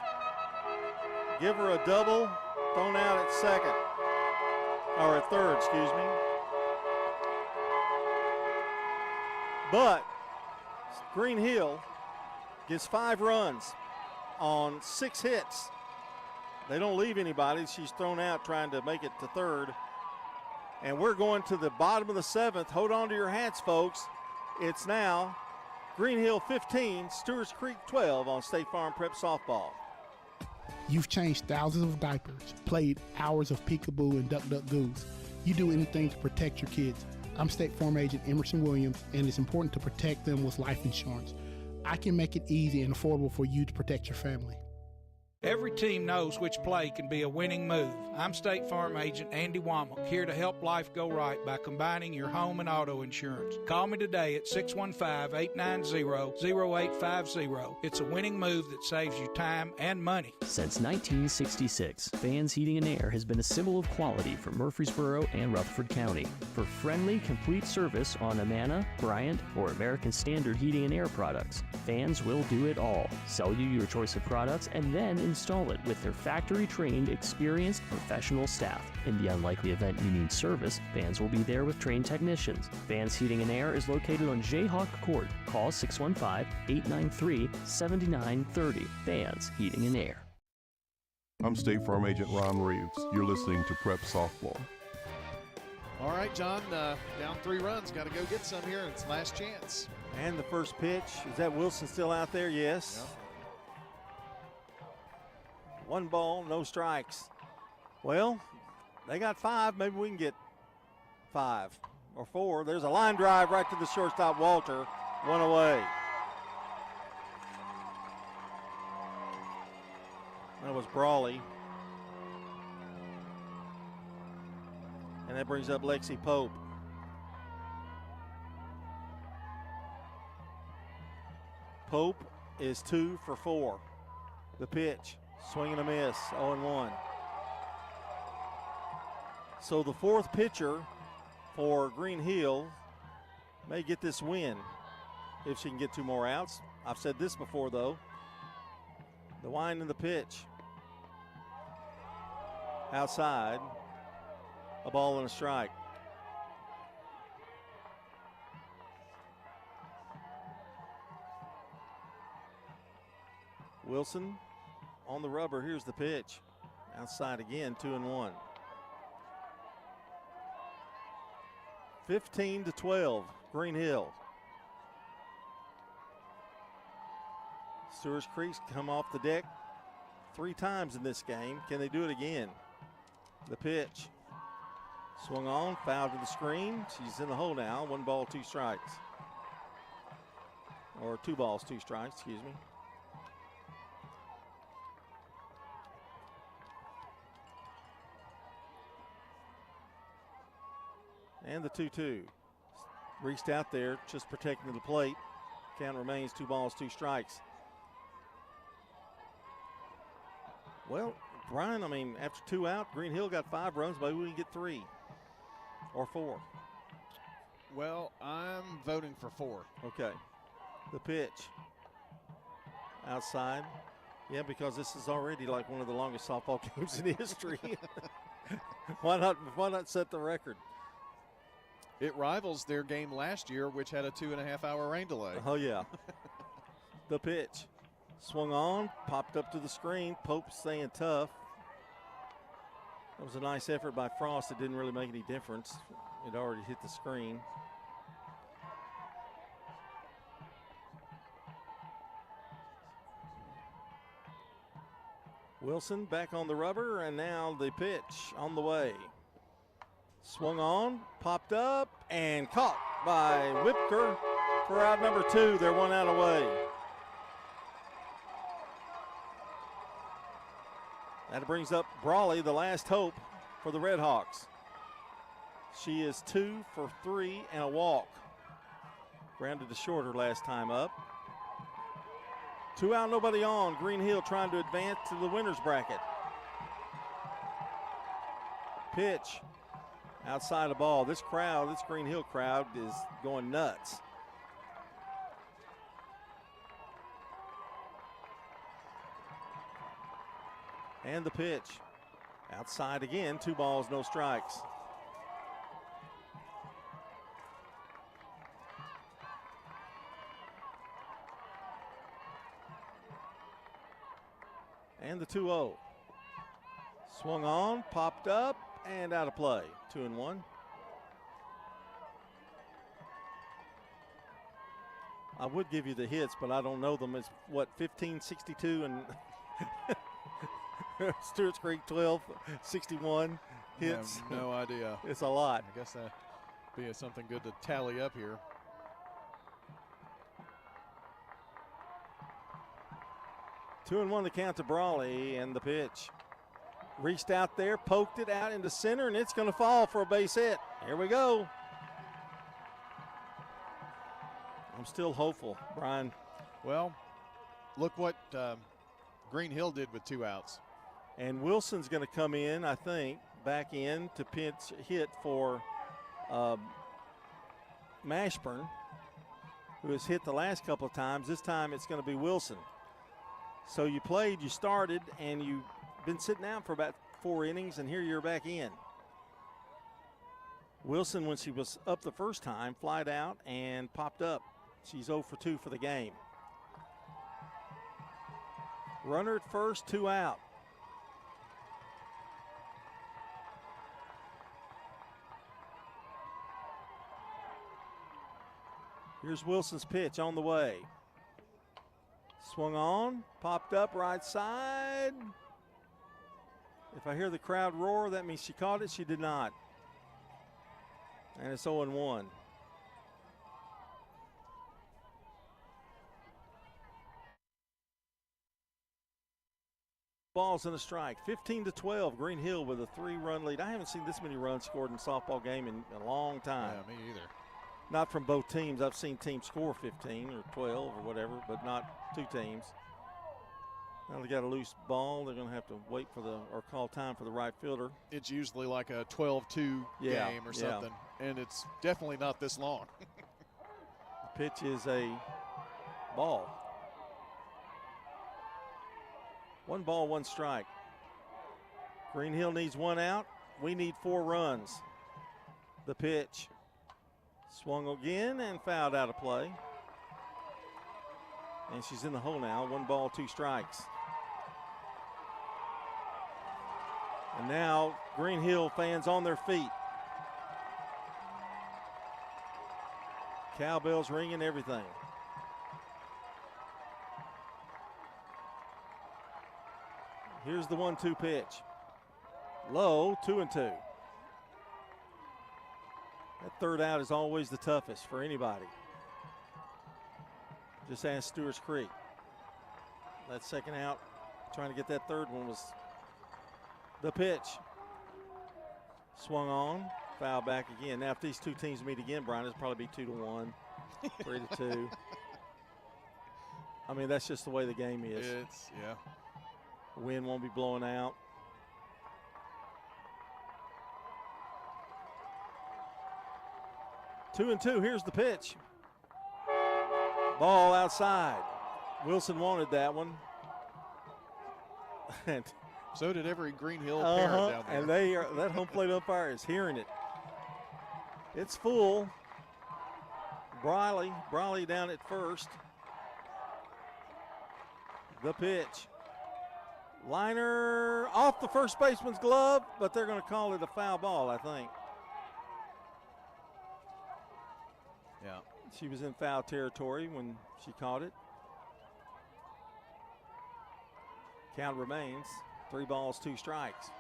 Give her a double, thrown out at second. Or at third, excuse me. But Green Hill gets 5 runs on 6 hits. They don't leave anybody. She's thrown out trying to make it to third. And we're going to the bottom of the 7th. Hold on to your hats, folks. It's now Green Hill 15, Stewarts Creek 12 on State Farm Prep Softball. You've changed thousands of diapers, played hours of peekaboo and duck duck goose. You do anything to protect your kids. I'm State Farm Agent Emerson Williams, and it's important to protect them with life insurance. I can make it easy and affordable for you to protect your family. Every team knows which play can be a winning move. I'm State Farm Agent Andy Womack, here to help life go right by combining your home and auto insurance. Call me today at 615-890-0850. It's a winning move that saves you time and money. Since 1966, Fans Heating and Air has been a symbol of quality for Murfreesboro and Rutherford County. For friendly, complete service on Amana, Bryant, or American Standard Heating and Air products, Fans will do it all. Sell you your choice of products and then install it with their factory-trained, experienced, professional staff. In the unlikely event you need service, Fans will be there with trained technicians. Fans Heating and Air is located on Jayhawk Court. Call 615-893-7930. Fans Heating and Air. I'm State Farm Agent Ron Reeves. You're listening to Prep Softball. All right, John, down 3 runs. Got to go get some here. It's last chance. And the first pitch. Is that Wilson still out there? Yes. Yep. 1 ball, no strikes. Well, they got 5. Maybe we can get 5 or 4. There's a line drive right to the shortstop, Walter. 1 away. That was Brawley. And that brings up Lexi Pope. Pope is 2 for 4. The pitch. Swing and a miss, 0-1. So the 4th pitcher for Green Hill may get this win if she can get 2 more outs. I've said this before, though. The wind and the pitch. Outside, a ball and a strike. Wilson on the rubber. Here's the pitch. Outside again, 2-1. 15-12, Green Hill. Stewarts Creek's come off the deck 3 times in this game. Can they do it again? The pitch. Swung on, fouled to the screen. She's in the hole now. 1 ball, 2 strikes. Or 2 balls, 2 strikes, excuse me. And the 2-2. Reached out there, just protecting the plate. Count remains 2 balls, 2 strikes. Well, Brian, I mean, after 2 out, Green Hill got 5 runs. Maybe we can get 3 or 4. Well, I'm voting for 4. Okay. The pitch. Outside. Yeah, because this is already like one of the longest softball games in history. Why not set the record? It rivals their game last year, which had a 2.5-hour rain delay. Oh, yeah. The pitch. Swung on, popped up to the screen. Pope staying tough. That was a nice effort by Frost. It didn't really make any difference. It already hit the screen. Wilson back on the rubber, and now the pitch on the way. Swung on, popped up, and caught by Whipker for out number 2. They're 1 out away. That brings up Brawley, the last hope for the Red Hawks. She is 2 for 3 and a walk. Grounded to shorter last time up. 2 out, nobody on. Green Hill trying to advance to the winner's bracket. Pitch outside the ball. This crowd, this Green Hill crowd, is going nuts. And the pitch. Outside again, 2 balls, no strikes. And the 2-0. Swung on, popped up, and out of play. 2-1. I would give you the hits, but I don't know them. It's what, 15, 62, and Stewarts Creek 12, 61 hits. I have no idea. It's a lot. I guess that'd be something good to tally up here. 2-1 the count to Brawley, and the pitch. Reached out there, poked it out into center, and it's going to fall for a base hit. Here we go. I'm still hopeful, Brian. Well, look what Green Hill did with 2 outs. And Wilson's going to come in, I think, back in to pitch hit for Mashburn, who has hit the last couple of times. This time it's going to be Wilson. So you played, you started, and you've been sitting out for about 4 innings, and here you're back in. Wilson, when she was up the first time, flied out and popped up. She's 0 for 2 for the game. Runner at first, 2 out. Here's Wilson's pitch on the way. Swung on, popped up right side. If I hear the crowd roar, that means she caught it. She did not. And it's 0-1. Balls and a strike. 15-12. Green Hill with a 3-run lead. I haven't seen this many runs scored in a softball game in a long time. Yeah, me either. Not from both teams. I've seen teams score 15 or 12 or whatever, but not 2 teams. Now they got a loose ball. They're going to have to wait for or call time for the right fielder. It's usually like a 12-2 game or something, and it's definitely not this long. The pitch is a ball. 1 ball, 1 strike. Green Hill needs 1 out. We need 4 runs. The pitch. Swung again and fouled out of play. And she's in the hole now. 1 ball, 2 strikes. And now Green Hill fans on their feet. Cowbells ringing, everything. Here's the 1-2 pitch. Low, 2-2. That 3rd out is always the toughest for anybody. Just ask Stewarts Creek. That 2nd out, trying to get that 3rd one, was the pitch. Swung on, foul back again. Now if these 2 teams meet again, Brian, it'll probably be 2-1, 3-2. I mean, that's just the way the game is. It's, yeah. Wind won't be blowing out. Two and two, here's the pitch. Ball outside. Wilson wanted that one. And so did every Green Hill parent down there. And that home plate umpire is hearing it. It's full. Brawley down at first. The pitch. Liner off the first baseman's glove, but they're going to call it a foul ball, I think. Yeah. She was in foul territory when she caught it. Count remains 3 balls, 2 strikes.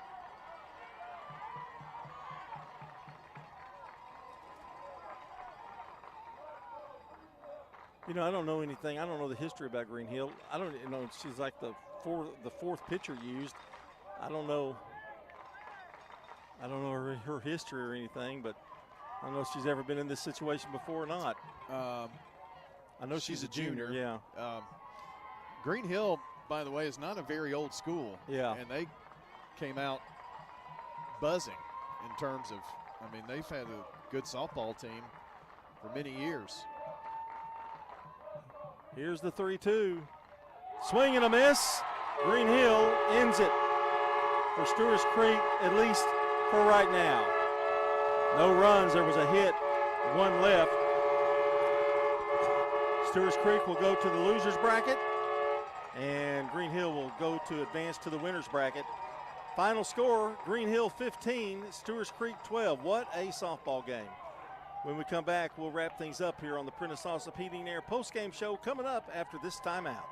You know, I don't know anything. I don't know the history about Green Hill. I don't know. She's like the fourth pitcher used. I don't know her history or anything, but I don't know if she's ever been in this situation before or not. I know she's a junior. Yeah. Green Hill, by the way, is not a very old school. Yeah. And they came out buzzing in terms of, I mean, they've had a good softball team for many years. Here's the 3-2. Swing and a miss. Green Hill ends it for Stewarts Creek, at least for right now. No runs. There was a hit, 1 left. Stewarts Creek will go to the losers bracket, and Green Hill will go to advance to the winners bracket. Final score, Green Hill 15, Stewarts Creek 12. What a softball game. When we come back, we'll wrap things up here on the Prentice Allsup Heating and Air postgame show coming up after this timeout.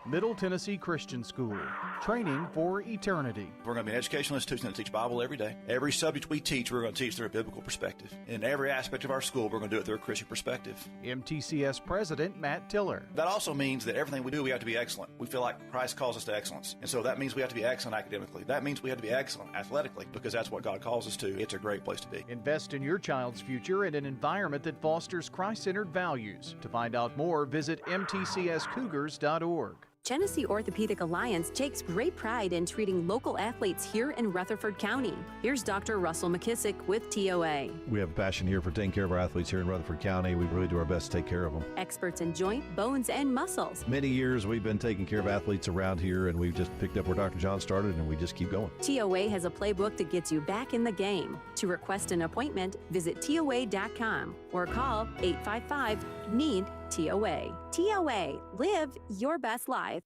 Middle Tennessee Christian School, training for eternity. We're going to be an educational institution that teach Bible every day. Every subject we teach, we're going to teach through a biblical perspective. In every aspect of our school, we're going to do it through a Christian perspective. MTCS President Matt Tiller. That also means that everything we do, we have to be excellent. We feel like Christ calls us to excellence. And so that means we have to be excellent academically. That means we have to be excellent athletically, because that's what God calls us to. It's a great place to be. Invest in your child's future in an environment that fosters Christ-centered values. To find out more, visit mtcscougars.org. Genesee Orthopedic Alliance takes great pride in treating local athletes here in Rutherford County. Here's Dr. Russell McKissick with TOA. We have a passion here for taking care of our athletes here in Rutherford County. We really do our best to take care of them. Experts in joint, bones, and muscles. Many years we've been taking care of athletes around here, and we've just picked up where Dr. John started, and we just keep going. TOA has a playbook that gets you back in the game. To request an appointment, visit TOA.com or call 855-NEED-TOA. TOA, live your best life.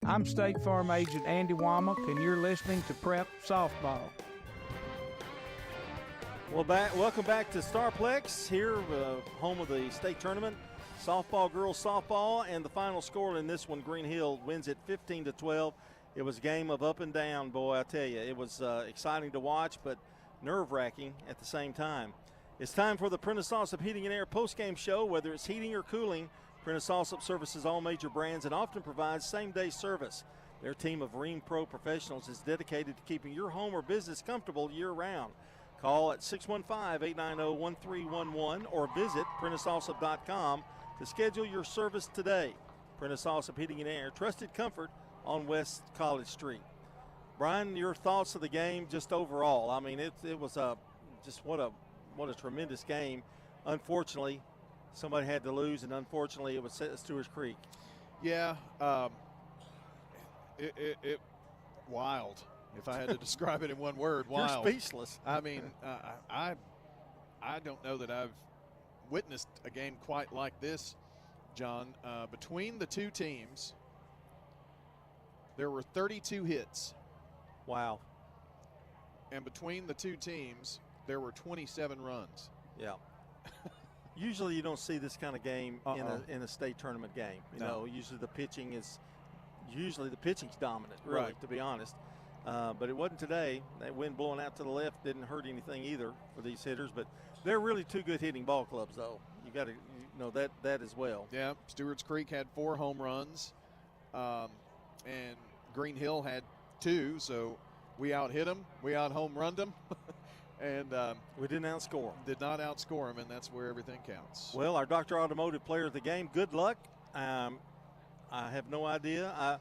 I'm State Farm Agent Andy Womack, and you're listening to Prep Softball. Well, welcome back to Starplex, here, home of the state tournament. Softball, girls softball, and the final score in this one, Green Hill wins it 15-12. It was a game of up and down, boy, I tell you. It was exciting to watch, but nerve-wracking at the same time. It's time for the Prentice Allsup Heating and Air postgame show. Whether it's heating or cooling, Prentice Allsup services all major brands and often provides same-day service. Their team of Rheem Pro professionals is dedicated to keeping your home or business comfortable year-round. Call at 615-890-1311 or visit PrenticeAllsup.com to schedule your service today. Prentice Allsup Heating and Air, trusted comfort on West College Street. Brian, your thoughts of the game just overall? I mean, it was what a tremendous game. Unfortunately, somebody had to lose, and unfortunately, it was Stewarts Creek. Yeah, it wild. If I had to describe it in one word, wild. You're speechless. I mean, I don't know that I've witnessed a game quite like this, John. Between the two teams, there were 32 hits. Wow. And between the two teams, there were 27 runs. Yeah. Usually you don't see this kind of game in a state tournament game. You know, usually the pitching's dominant, really, right, to be honest. But it wasn't today. That wind blowing out to the left didn't hurt anything either for these hitters. But they're really two good hitting ball clubs, though. You got to know that as well. Yeah, Stewarts Creek had 4 home runs, and Green Hill had 2. So we out-hit them, we out-home runned them. And we didn't outscore them. Did not outscore them, and that's where everything counts. Well, our Dr. Automotive player of the game, good luck. I have no idea.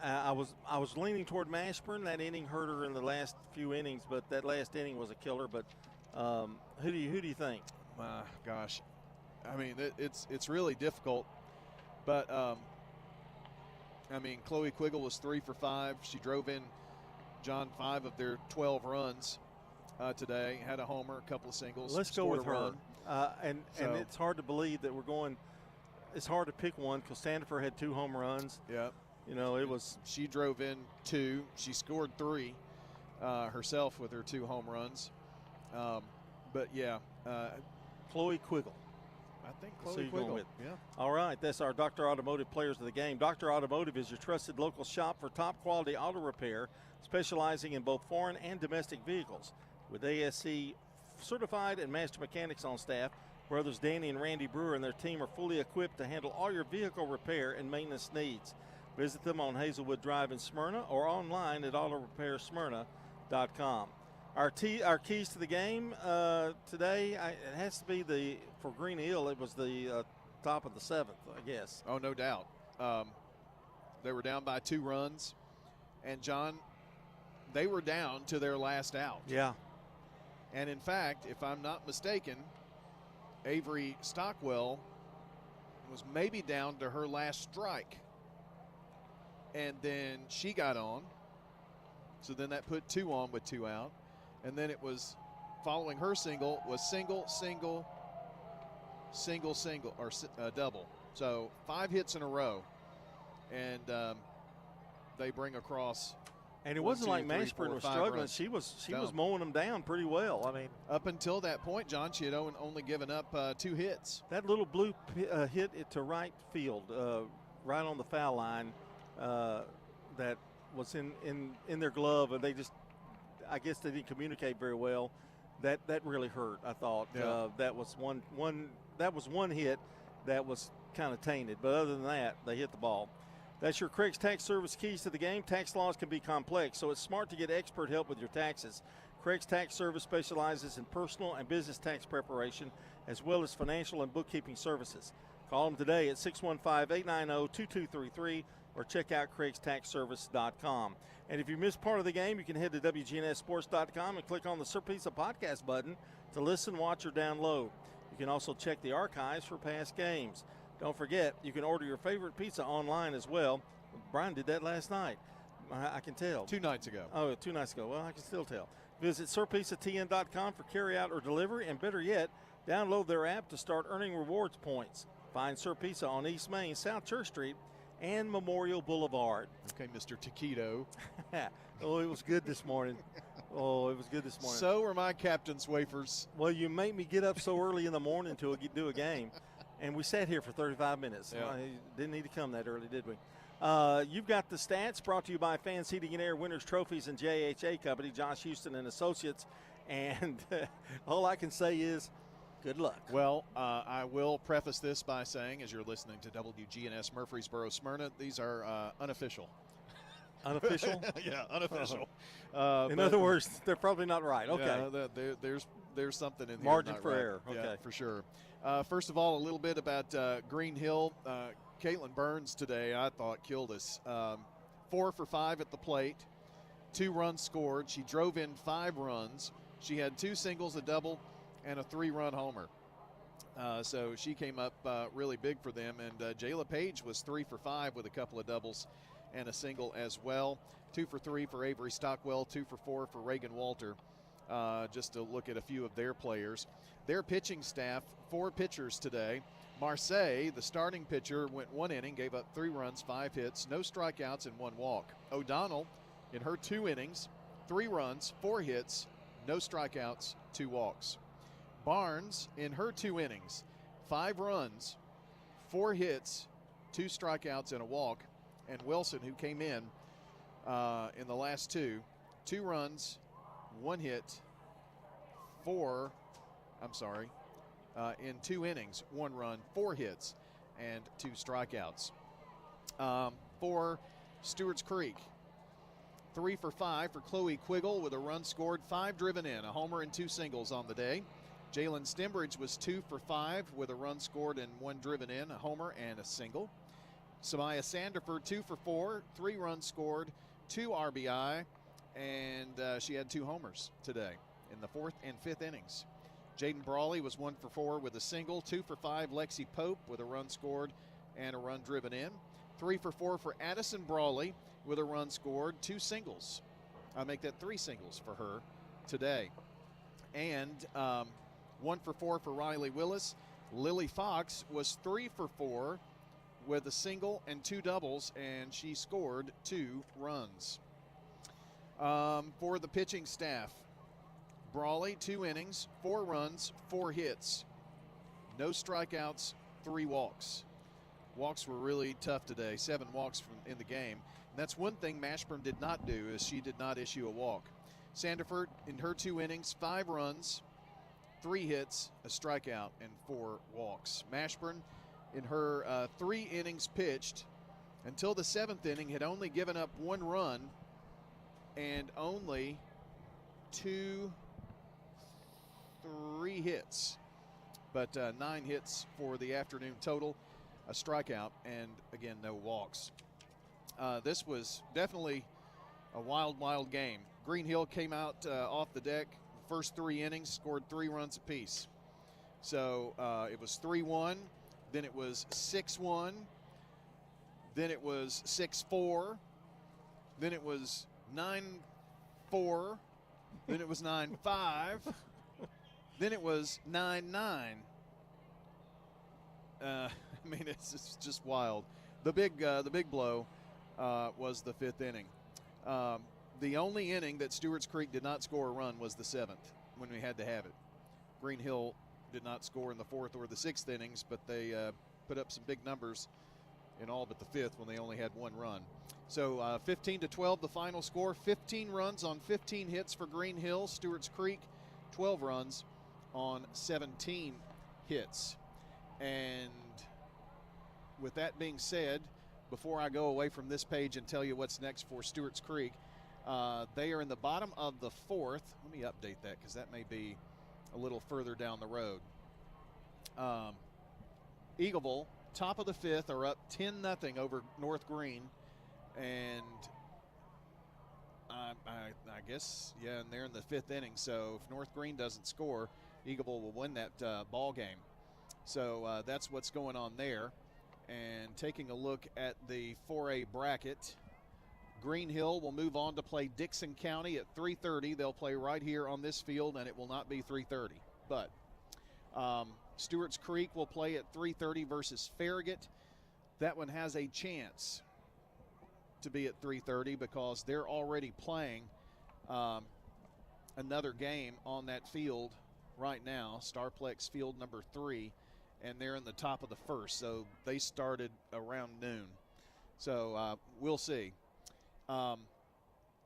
I was leaning toward Mashburn. That inning hurt her in the last few innings, but that last inning was a killer. But who do you think? My gosh, I mean it's really difficult. But I mean, Chloe Quiggle was 3 for 5. She drove in, John, 5 of their 12 runs today. Had a homer, a couple of singles. Let's go with her. And it's hard to believe that we're going. It's hard to pick one because Sandifer had 2 home runs. Yeah. You know, it was. She drove in 2. She scored 3 herself with her 2 home runs. But yeah, Chloe Quiggle. I think So Chloe you're going Quiggle. with. Yeah. All right, that's our Dr. Automotive players of the game. Dr. Automotive is your trusted local shop for top quality auto repair, specializing in both foreign and domestic vehicles. With ASC certified and master mechanics on staff, brothers Danny and Randy Brewer and their team are fully equipped to handle all your vehicle repair and maintenance needs. Visit them on Hazelwood Drive in Smyrna or online at autorepair.smyrna.com. Our keys to the game today, it has to be for Green Hill, it was the top of the 7th, I guess. Oh, no doubt. They were down by 2 runs. And, John, they were down to their last out. Yeah. And, in fact, if I'm not mistaken, Avery Stockwell was maybe down to her last strike. And then she got on. So then that put 2 on with 2 out. And then it was following her single was single, or double. So 5 hits in a row. And they bring across. And it wasn't like Mashburn was struggling. Runs. She was mowing them down pretty well. I mean, up until that point, John, she had only given up 2 hits. That little blue hit it to right field, right on the foul line, that was in their glove, and I guess they didn't communicate very well. That really hurt. I thought that was one hit that was kind of tainted, but other than that, they hit the ball. That's your Craig's Tax Service keys to the game. Tax laws can be complex, so it's smart to get expert help with your taxes. Craig's Tax Service specializes in personal and business tax preparation, as well as financial and bookkeeping services. Call them today at 615-890-2233 or check out craigstaxservice.com. And if you missed part of the game, you can head to wgnssports.com and click on the Sir Pizza podcast button to listen, watch, or download. You can also check the archives for past games. Don't forget, you can order your favorite pizza online as well. Brian did that last night. I can tell. 2 nights ago. Oh, 2 nights ago. Well, I can still tell. Visit sirpizzatn.com for carry-out or delivery, and better yet, download their app to start earning rewards points. Find Sir Pizza on East Main, South Church Street, and Memorial Boulevard. Okay, Mr. Taquito. Oh, it was good this morning. So were my captain's wafers. Well, you make me get up so early in the morning to do a game. And we sat here for 35 minutes. Yeah. Didn't need to come that early, did we? You've got the stats brought to you by Fans Heating and Air, Winners Trophies, and JHA Company, Josh Houston and Associates. And all I can say is good luck. Well, I will preface this by saying, as you're listening to WGNS Murfreesboro, Smyrna, these are unofficial. Unofficial? Yeah, unofficial. In other words, they're probably not right. Okay. Yeah, there's something in here. Margin not for right. error. Okay. Yeah, for sure. First of all, a little bit about Green Hill. Caitlin Burns today, I thought, killed us. 4 for 5 at the plate, 2 runs scored. She drove in 5 runs. She had 2 singles, a double, and a 3-run homer. So she came up really big for them. And Jayla Page was 3 for 5 with a couple of doubles and a single as well. 2 for 3 for Avery Stockwell, 2 for 4 for Reagan Walter. Just to look at a few of their players. Their pitching staff, 4 pitchers today. Marseille, the starting pitcher, went 1 inning, gave up 3 runs, 5 hits, no strikeouts, and 1 walk. O'Donnell, in her 2 innings, 3 runs, 4 hits, no strikeouts, 2 walks. Barnes, in her 2 innings, 5 runs, 4 hits, 2 strikeouts, and a walk. And Wilson, who came in the last 2 runs, 1 hit, in 2 innings, 1 run, 4 hits, and 2 strikeouts. For Stewarts Creek, 3 for 5 for Chloe Quiggle with a run scored, 5 driven in, a homer and 2 singles on the day. Jalen Stembridge was 2 for 5 with a run scored and 1 driven in, a homer and a single. Samaya Sanderford, 2 for 4, 3 runs scored, 2 RBI, and she had 2 homers today in the 4th and 5th innings. Jaden Brawley was 1 for 4 with a single, 2 for 5 Lexi Pope with a run scored and a run driven in. 3 for 4 for Addison Brawley with a run scored, 2 singles. I'll make that 3 singles for her today. And 1 for 4 for Riley Willis. Lily Fox was 3 for 4 with a single and 2 doubles, and she scored 2 runs. For the pitching staff, Brawley, 2 innings, 4 runs, 4 hits. No strikeouts, 3 walks. Walks were really tough today, 7 walks in the game. And that's one thing Mashburn did not do, is she did not issue a walk. Sanderford, in her 2 innings, 5 runs, 3 hits, a strikeout, and 4 walks. Mashburn, in her 3 innings pitched, until the 7th inning, had only given up 1 run and only 3 hits. But 9 hits for the afternoon total, a strikeout, and again, no walks. This was definitely a wild, wild game. Green Hill came out off the deck, first 3 innings, scored 3 runs apiece. So it was 3-1, then it was 6-1, then it was 6-4, then it was 9-4, then it was 9-5, then it was 9-9. I mean, it's just wild. The big blow was the 5th inning. The only inning that Stewarts Creek did not score a run was the 7th, when we had to have it. Green Hill did not score in the 4th or the 6th innings, but they put up some big numbers in all but the 5th when they only had 1 run. So 15-12 the final score. 15 runs on 15 hits for Green Hill. Stewarts Creek 12 runs on 17 hits. And with that being said, before I go away from this page and tell you what's next for Stewarts Creek, they are in the bottom of the 4th. Let me update that because that may be a little further down the road. Eagleville, top of the 5th, are up 10-0 over North Green. And I guess, yeah, and they're in the 5th inning. So if North Green doesn't score, Eagleville will win that ball game. So that's what's going on there. And taking a look at the 4A bracket, Green Hill will move on to play Dixon County at 3:30. They'll play right here on this field, and it will not be 3:30. But Stewarts Creek will play at 3:30 versus Farragut. That one has a chance to be at 3:30 because they're already playing another game on that field right now, Starplex Field number 3. And they're in the top of the 1st, so they started around noon. So we'll see.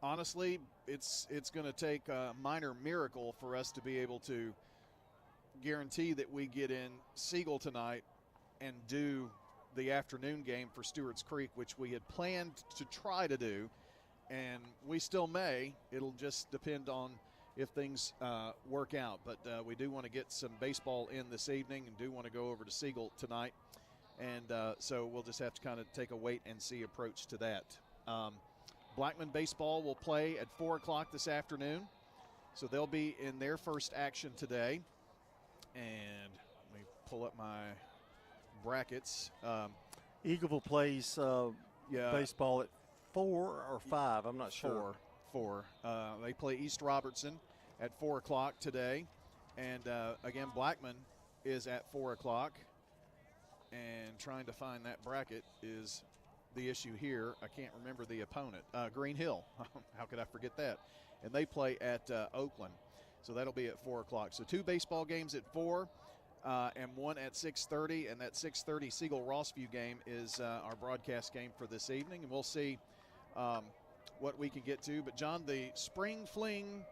Honestly, it's going to take a minor miracle for us to be able to guarantee that we get in Siegel tonight and do the afternoon game for Stewarts Creek, which we had planned to try to do, and we still may. It'll just depend on if things work out. But we do want to get some baseball in this evening and do want to go over to Siegel tonight. And so we'll just have to kind of take a wait-and-see approach to that. Blackman baseball will play at 4 o'clock this afternoon. So they'll be in their first action today. And let me pull up my brackets. Eagleville plays baseball at 4 or 5. I'm not sure. 4. They play East Robertson at 4 o'clock today. And again, Blackman is at 4 o'clock. And trying to find that bracket is the issue here. I can't remember the opponent. Green Hill. How could I forget that? And they play at Oakland. So that'll be at 4 o'clock. So 2 baseball games at 4 and 1 at 6:30. And that 6:30 Siegel-Rossview game is our broadcast game for this evening. And we'll see what we can get to. But, John, the Spring Fling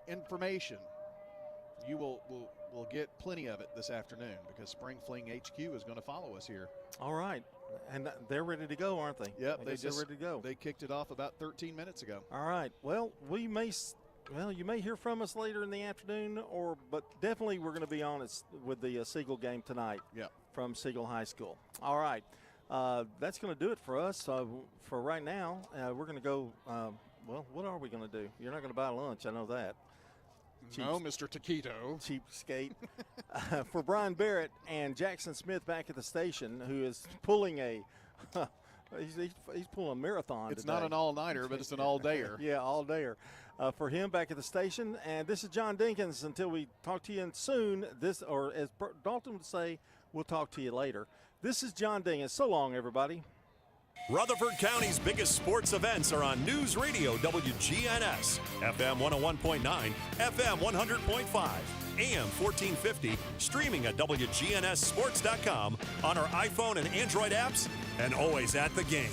information, you will get plenty of it this afternoon because Spring Fling HQ is going to follow us here. All right. And they're ready to go, aren't they? Yep, they're ready to go. They kicked it off about 13 minutes ago. All right. Well, you may hear from us later in the afternoon, but definitely we're going to be on it with the Siegel game tonight. Yep. From Siegel High School. All right. That's going to do it for us. For right now, we're going to go. What are we going to do? You're not going to buy lunch. I know that. No, Mr. Taquito. Cheapskate. For Brian Barrett and Jackson Smith back at the station, who is pulling he's pulling a marathon. It's today. not an all-nighter, but it's an all-dayer. Yeah, all-dayer. For him back at the station. And this is John Dinkins. Until we talk to you soon, or as Dalton would say, we'll talk to you later. This is John Dinkins. So long, everybody. Rutherford County's biggest sports events are on News Radio WGNS, FM 101.9, FM 100.5. AM 1450, streaming at wgnssports.com, on our iPhone and Android apps, and always at the game.